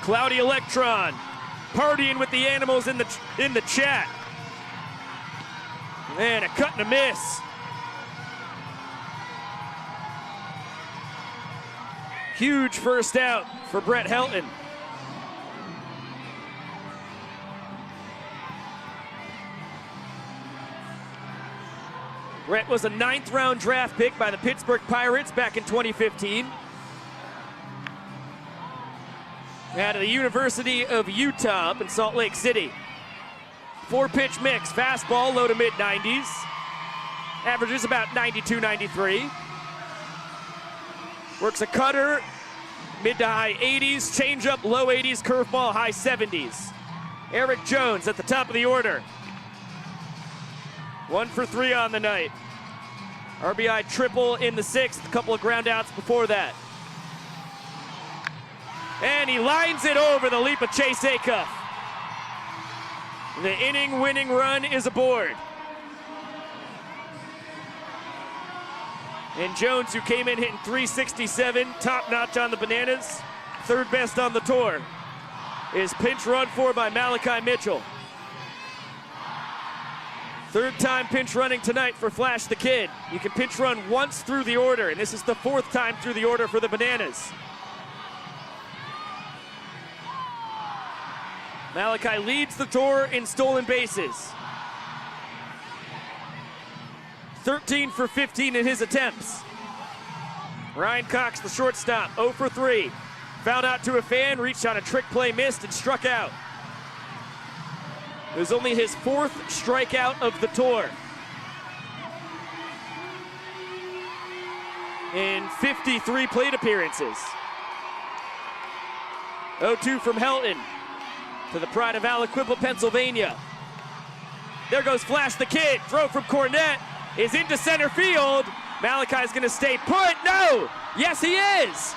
Cloudy Electron partying with the animals in the chat. And a cut and a miss. Huge first out for Brett Helton. Brett was a 9th round draft pick by the Pittsburgh Pirates back in 2015. Out of the University of Utah up in Salt Lake City. 4-pitch mix, fastball, low to mid-90s. Averages about 92, 93. Works a cutter, mid to high 80s, changeup, low 80s, curveball, high 70s. Eric Jones at the top of the order. 1 for 3 on the night. RBI triple in the 6th, a couple of ground outs before that. And he lines it over the leap of Chase Acuff. The inning-winning run is aboard. And Jones, who came in hitting .367, top-notch on the Bananas, 3rd best on the tour, is pinch run for by Malachi Mitchell. 3rd time pinch running tonight for Flash the Kid. You can pinch run once through the order, and this is the 4th time through the order for the Bananas. Malachi leads the tour in stolen bases. 13 for 15 in his attempts. Ryan Cox, the shortstop, 0 for 3. Fouled out to a fan, reached on a trick play, missed, and struck out. It was only his 4th strikeout of the tour. In 53 plate appearances. 0-2 from Helton to the pride of Aliquippa, Pennsylvania. There goes Flash the Kid. Throw from Cornette is into center field. Malachi's gonna stay put. No! Yes, he is!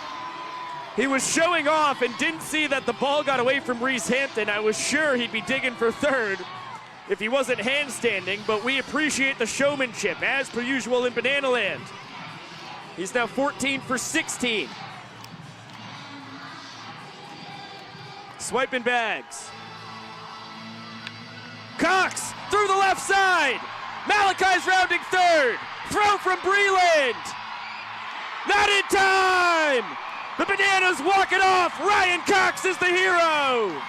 He was showing off and didn't see that the ball got away from Reese Hampton. I was sure he'd be digging for 3rd if he wasn't handstanding, but we appreciate the showmanship, as per usual in Banana Land. He's now 14 for 16. Swiping bags. Cox through the left side. Malachi's rounding 3rd. Throw from Breland. Not in time. The Bananas walk it off. Ryan Cox is the hero.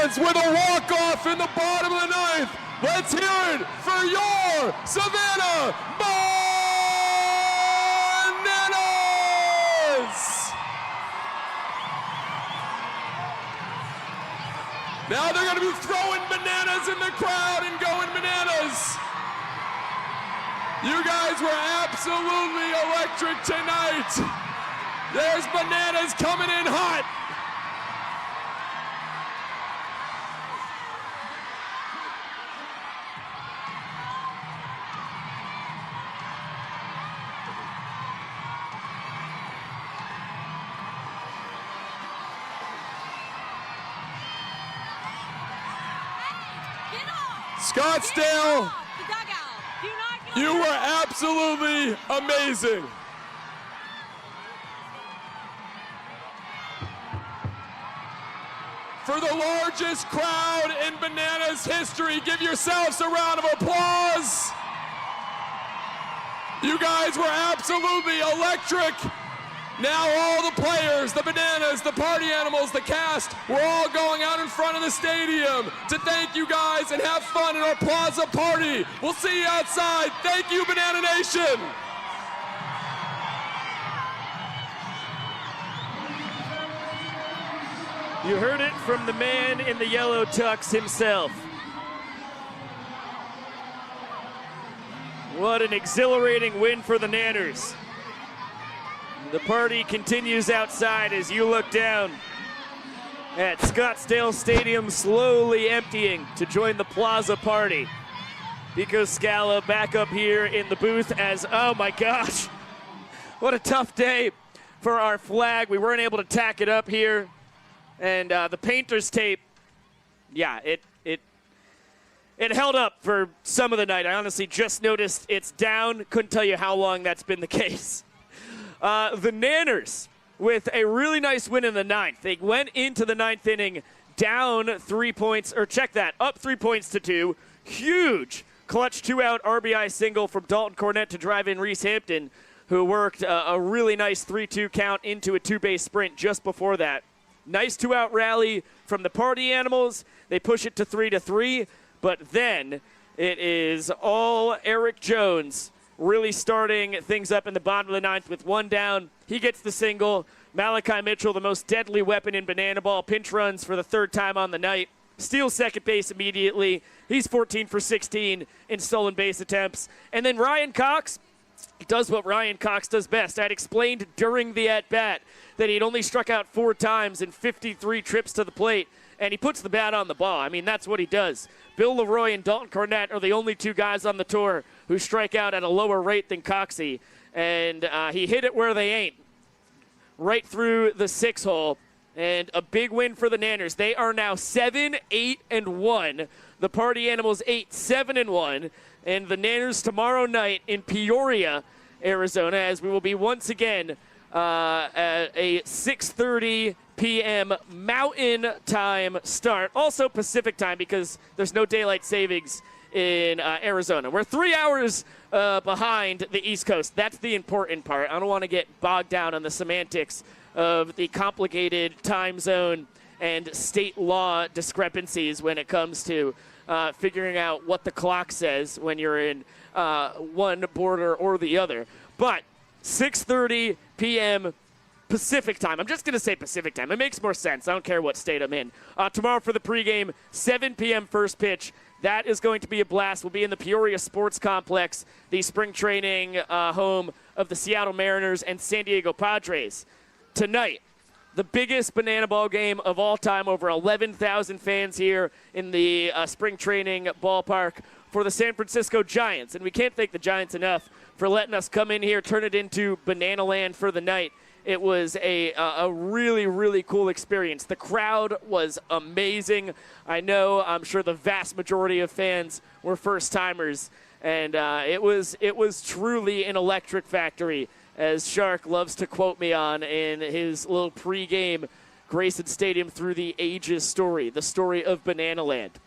Giants with a walk-off in the bottom of the ninth. Let's hear it for your Savannah Bananas! Now they're going to be throwing bananas in the crowd and going bananas. You guys were absolutely electric tonight. There's bananas coming in hot. Scottsdale, you were absolutely amazing. For the largest crowd in Bananas history, give yourselves a round of applause. You guys were absolutely electric. Now all the players, the Bananas, the party animals, the cast, we're all going out in front of the stadium to thank you guys and have fun at our Plaza party. We'll see you outside. Thank you, Banana Nation. You heard it from the man in the yellow tux himself. What an exhilarating win for the Nanners. The party continues outside as you look down at Scottsdale Stadium slowly emptying to join the Plaza party. Pico Scala back up here in the booth as, oh my gosh, what a tough day for our flag. We weren't able to tack it up here. And the painter's tape, yeah, it held up for some of the night. I honestly just noticed it's down. Couldn't tell you how long that's been the case. The Nanners with a really nice win in the ninth. They went into the ninth inning down 3 points, or check that, up 3 points to 2. Huge clutch 2-out RBI single from Dalton Cornett to drive in Reese Hampton, who worked a really nice 3-2 count into a 2-base sprint just before that. Nice 2-out rally from the party animals. They push it to 3-3, but then it is all Eric Jones really starting things up in the bottom of the ninth with one down. He gets the single. Malachi Mitchell, the most deadly weapon in Banana Ball, pinch runs for the third time on the night. Steals second base immediately. He's 14 for 16 in stolen base attempts. And then Ryan Cox does what Ryan Cox does best. I'd explained during the at-bat that he'd only struck out 4 times in 53 trips to the plate, and he puts the bat on the ball. I mean, that's what he does. Bill Leroy and Dalton Cornett are the only 2 guys on the tour who strike out at a lower rate than Coxie, and he hit it where they ain't, right through the 6-hole, and a big win for the Nanners. They are now 7-8-1. The Party Animals 8-7-1, and the Nanners tomorrow night in Peoria, Arizona, as we will be once again at a 6:30 p.m. Mountain Time start. Also Pacific Time because there's no daylight savings in Arizona. We're 3 hours behind the East Coast. That's the important part. I don't want to get bogged down on the semantics of the complicated time zone and state law discrepancies when it comes to figuring out what the clock says when you're in one border or the other. But 6:30 p.m. Pacific time. I'm just going to say Pacific time. It makes more sense. I don't care what state I'm in. Tomorrow for the pregame, 7 p.m. first pitch. That is going to be a blast. We'll be in the Peoria Sports Complex, the spring training home of the Seattle Mariners and San Diego Padres. Tonight, the biggest Banana Ball game of all time. Over 11,000 fans here in the spring training ballpark for the San Francisco Giants. And we can't thank the Giants enough for letting us come in here, turn it into Banana Land for the night. It was a really, really cool experience. The crowd was amazing. I'm sure the vast majority of fans were first-timers. And it was truly an electric factory, as Shark loves to quote me on in his little pregame Grayson Stadium Through the Ages story, the story of Banana Land.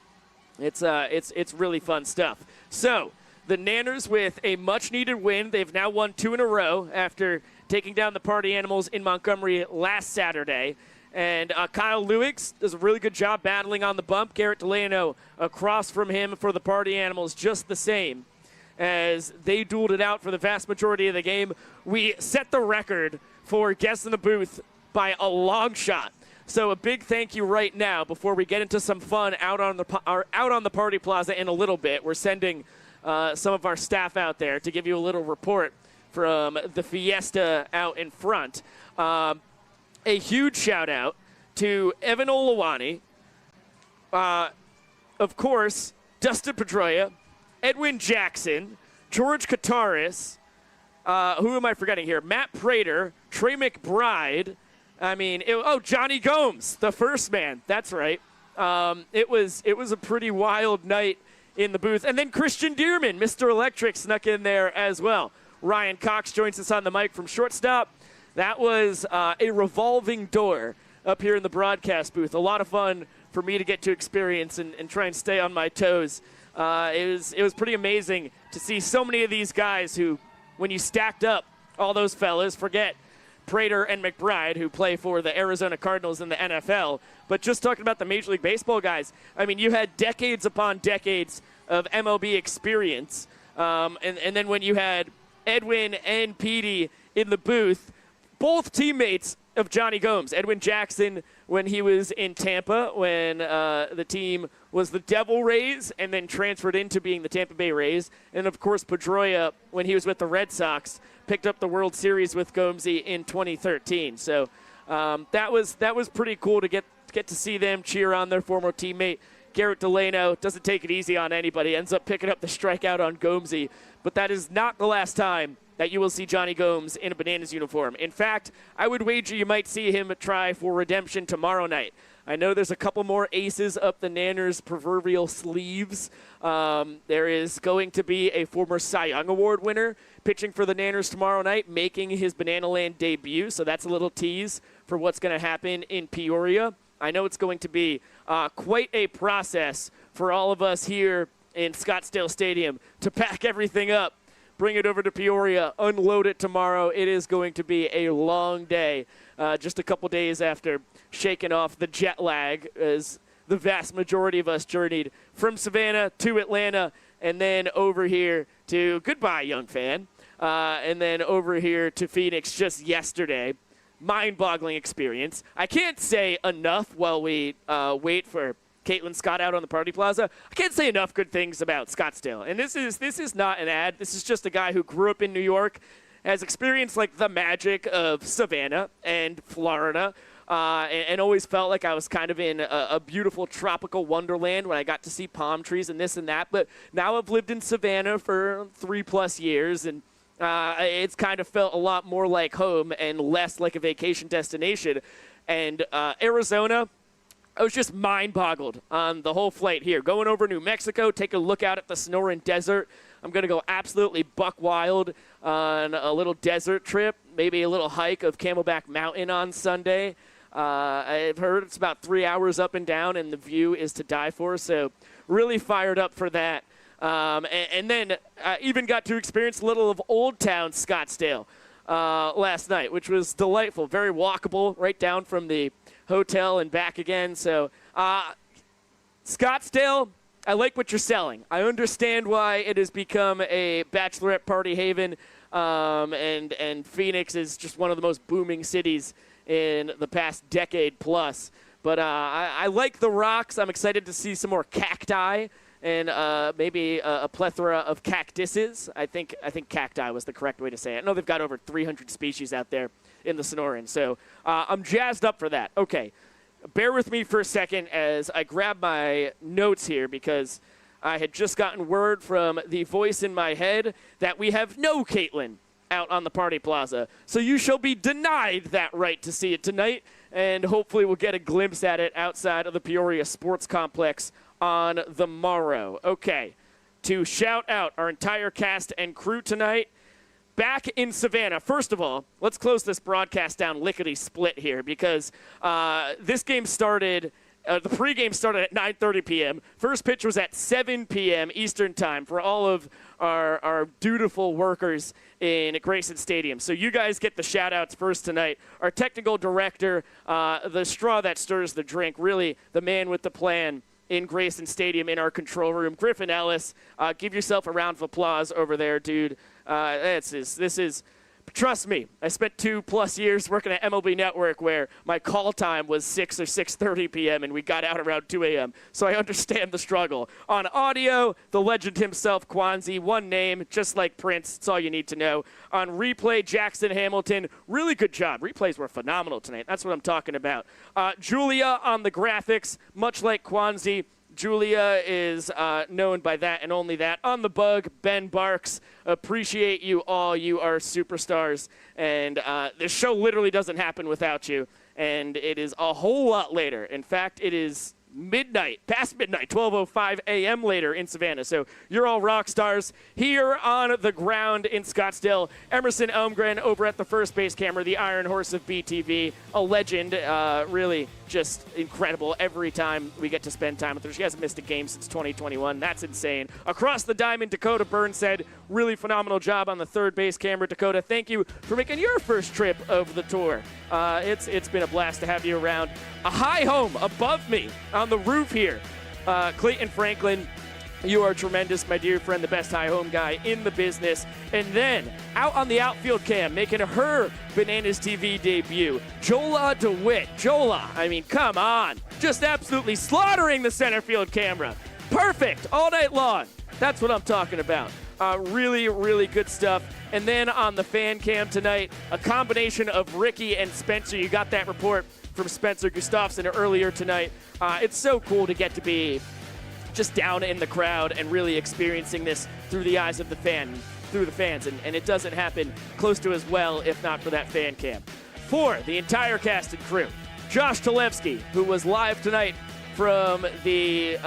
It's really fun stuff. So the Nanners with a much-needed win. They've now won 2 in a row after taking down the Party Animals in Montgomery last Saturday. And Kyle Lewis does a really good job battling on the bump. Garrett Delano across from him for the Party Animals, just the same. As they dueled it out for the vast majority of the game. We set the record for guests in the booth by a long shot. So a big thank you right now before we get into some fun out on the Party Plaza in a little bit. We're sending some of our staff out there to give you a little report from the fiesta out in front. A huge shout out to Evan Olawani, of course, Dustin Pedroia, Edwin Jackson, George Kataris, who am I forgetting here? Matt Prater, Trey McBride. Johnny Gomes, the first man. That's right. It was a pretty wild night in the booth. And then Christian Dearman, Mr. Electric, snuck in there as well. Ryan Cox joins us on the mic from shortstop. That was a revolving door up here in the broadcast booth. A lot of fun for me to get to experience and try and stay on my toes. It was pretty amazing to see so many of these guys who, when you stacked up all those fellas, forget Prater and McBride, who play for the Arizona Cardinals in the NFL, but just talking about the Major League Baseball guys, I mean, you had decades upon decades of MLB experience, and then when you had Edwin and Petey in the booth, both teammates of Johnny Gomes. Edwin Jackson when he was in Tampa, when the team was the Devil Rays and then transferred into being the Tampa Bay Rays. And, of course, Pedroia, when he was with the Red Sox, picked up the World Series with Gomesy in 2013. So that was pretty cool to get to see them cheer on their former teammate. Garrett Delano doesn't take it easy on anybody, ends up picking up the strikeout on Gomesy. But that is not the last time that you will see Johnny Gomes in a Bananas uniform. In fact, I would wager you might see him try for redemption tomorrow night. I know there's a couple more aces up the Nanners' proverbial sleeves. There is going to be a former Cy Young Award winner pitching for the Nanners tomorrow night, making his Banana Land debut. So that's a little tease for what's going to happen in Peoria. I know it's going to be quite a process for all of us here in Scottsdale Stadium to pack everything up, bring it over to Peoria, unload it tomorrow. It is going to be a long day, just a couple days after shaking off the jet lag, as the vast majority of us journeyed from Savannah to Atlanta and then over here to, goodbye, young fan, and then over here to Phoenix just yesterday. Mind-boggling experience. I can't say enough while we wait for Caitlin Scott out on the Party Plaza. I can't say enough good things about Scottsdale. And this is not an ad. This is just a guy who grew up in New York, has experienced like the magic of Savannah and Florida, and always felt like I was kind of in a beautiful tropical wonderland when I got to see palm trees and this and that. But now I've lived in Savannah for 3+ years, and it's kind of felt a lot more like home and less like a vacation destination. And Arizona, I was just mind-boggled on the whole flight here. Going over New Mexico, take a look out at the Sonoran Desert. I'm going to go absolutely buck wild on a little desert trip, maybe a little hike of Camelback Mountain on Sunday. I've heard it's about 3 hours up and down, and the view is to die for, so really fired up for that. And then even got to experience a little of Old Town Scottsdale last night, which was delightful, very walkable, right down from the hotel and back again. So Scottsdale, I like what you're selling. I understand why it has become a bachelorette party haven, and Phoenix is just one of the most booming cities in the past decade plus. But I like the rocks. I'm excited to see some more cacti and maybe a plethora of cactuses. I think cacti was the correct way to say it. I know they've got over 300 species out there in the Sonoran, so I'm jazzed up for that. Okay, bear with me for a second as I grab my notes here, because I had just gotten word from the voice in my head that we have no Caitlin out on the Party Plaza. So you shall be denied that right to see it tonight, and hopefully we'll get a glimpse at it outside of the Peoria Sports Complex on the morrow. Okay, to shout out our entire cast and crew tonight, back in Savannah. First of all, let's close this broadcast down lickety-split here, because this game started The pregame started at 9:30 p.m. First pitch was at 7 p.m. Eastern time for all of our dutiful workers in Grayson Stadium. So you guys get the shout-outs first tonight. Our technical director, the straw that stirs the drink, really the man with the plan in Grayson Stadium in our control room, Griffin Ellis. Give yourself a round of applause over there, dude. This is trust me, I spent 2+ years working at MLB Network where my call time was 6 or 6:30 p.m. and we got out around 2 a.m. So I understand the struggle. On audio, the legend himself, Kwanzi, one name, just like Prince. That's all you need to know. On replay, Jackson Hamilton, really good job. Replays were phenomenal tonight. That's what I'm talking about. Julia on the graphics, much like Kwanzi. Julia is known by that and only that. On the bug, Ben Barks. Appreciate you all. You are superstars. And this show literally doesn't happen without you. And it is a whole lot later. In fact, it is midnight, past midnight, 12:05 a.m. later in Savannah. So you're all rock stars here on the ground in Scottsdale. Emerson Elmgren over at the first base camera, the Iron Horse of BTV, a legend, really just incredible every time we get to spend time with her. She hasn't missed a game since 2021. That's insane. Across the diamond, Dakota Burns said, really phenomenal job on the third base camera. Dakota, thank you for making your first trip of the tour. It's been a blast to have you around. A high home above me on the roof here. Clayton Franklin, you are tremendous, my dear friend, the best high home guy in the business. And then out on the outfield cam, making her Bananas TV debut, Jola DeWitt. Jola, I mean, come on. Just absolutely slaughtering the center field camera. Perfect all night long. That's what I'm talking about. Really, really good stuff. And then on the fan cam tonight, a combination of Ricky and Spencer. You got that report from Spencer Gustafson earlier tonight. It's so cool to get to be just down in the crowd and really experiencing this through the eyes of the fans. And it doesn't happen close to as well if not for that fan cam. For the entire cast and crew, Josh Talevsky, who was live tonight from the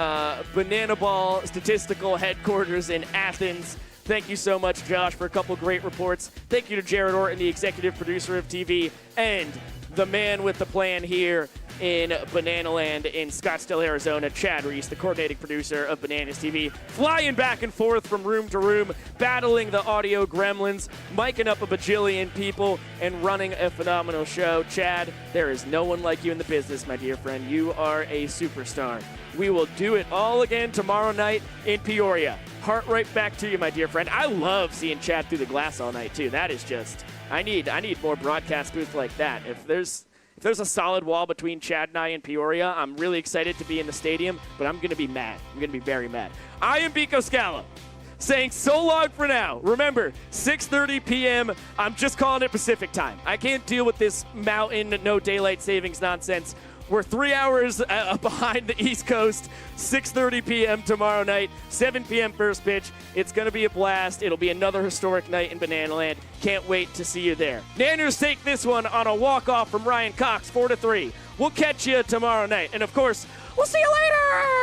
Banana Ball Statistical Headquarters in Athens. Thank you so much, Josh, for a couple great reports. Thank you to Jared Orton, the executive producer of TV, and the man with the plan here in Banana Land in Scottsdale, Arizona, Chad Reese, the coordinating producer of Bananas TV, flying back and forth from room to room, battling the audio gremlins, miking up a bajillion people, and running a phenomenal show. Chad, there is no one like you in the business, my dear friend. You are a superstar. We will do it all again tomorrow night in Peoria. Heart right back to you, my dear friend. I love seeing Chad through the glass all night, too. That is just, I need more broadcast booth like that. If there's a solid wall between Chad and I in Peoria, I'm really excited to be in the stadium, but I'm going to be mad. I'm going to be very mad. I am Biko Scala, saying so long for now. Remember, 6:30 p.m., I'm just calling it Pacific time. I can't deal with this mountain, no daylight savings nonsense. We're 3 hours behind the East Coast. 6:30 p.m. tomorrow night, 7 p.m. first pitch. It's going to be a blast. It'll be another historic night in Banana Land. Can't wait to see you there. Nanners take this one on a walk-off from Ryan Cox, 4-3. We'll catch you tomorrow night. And, of course, we'll see you later!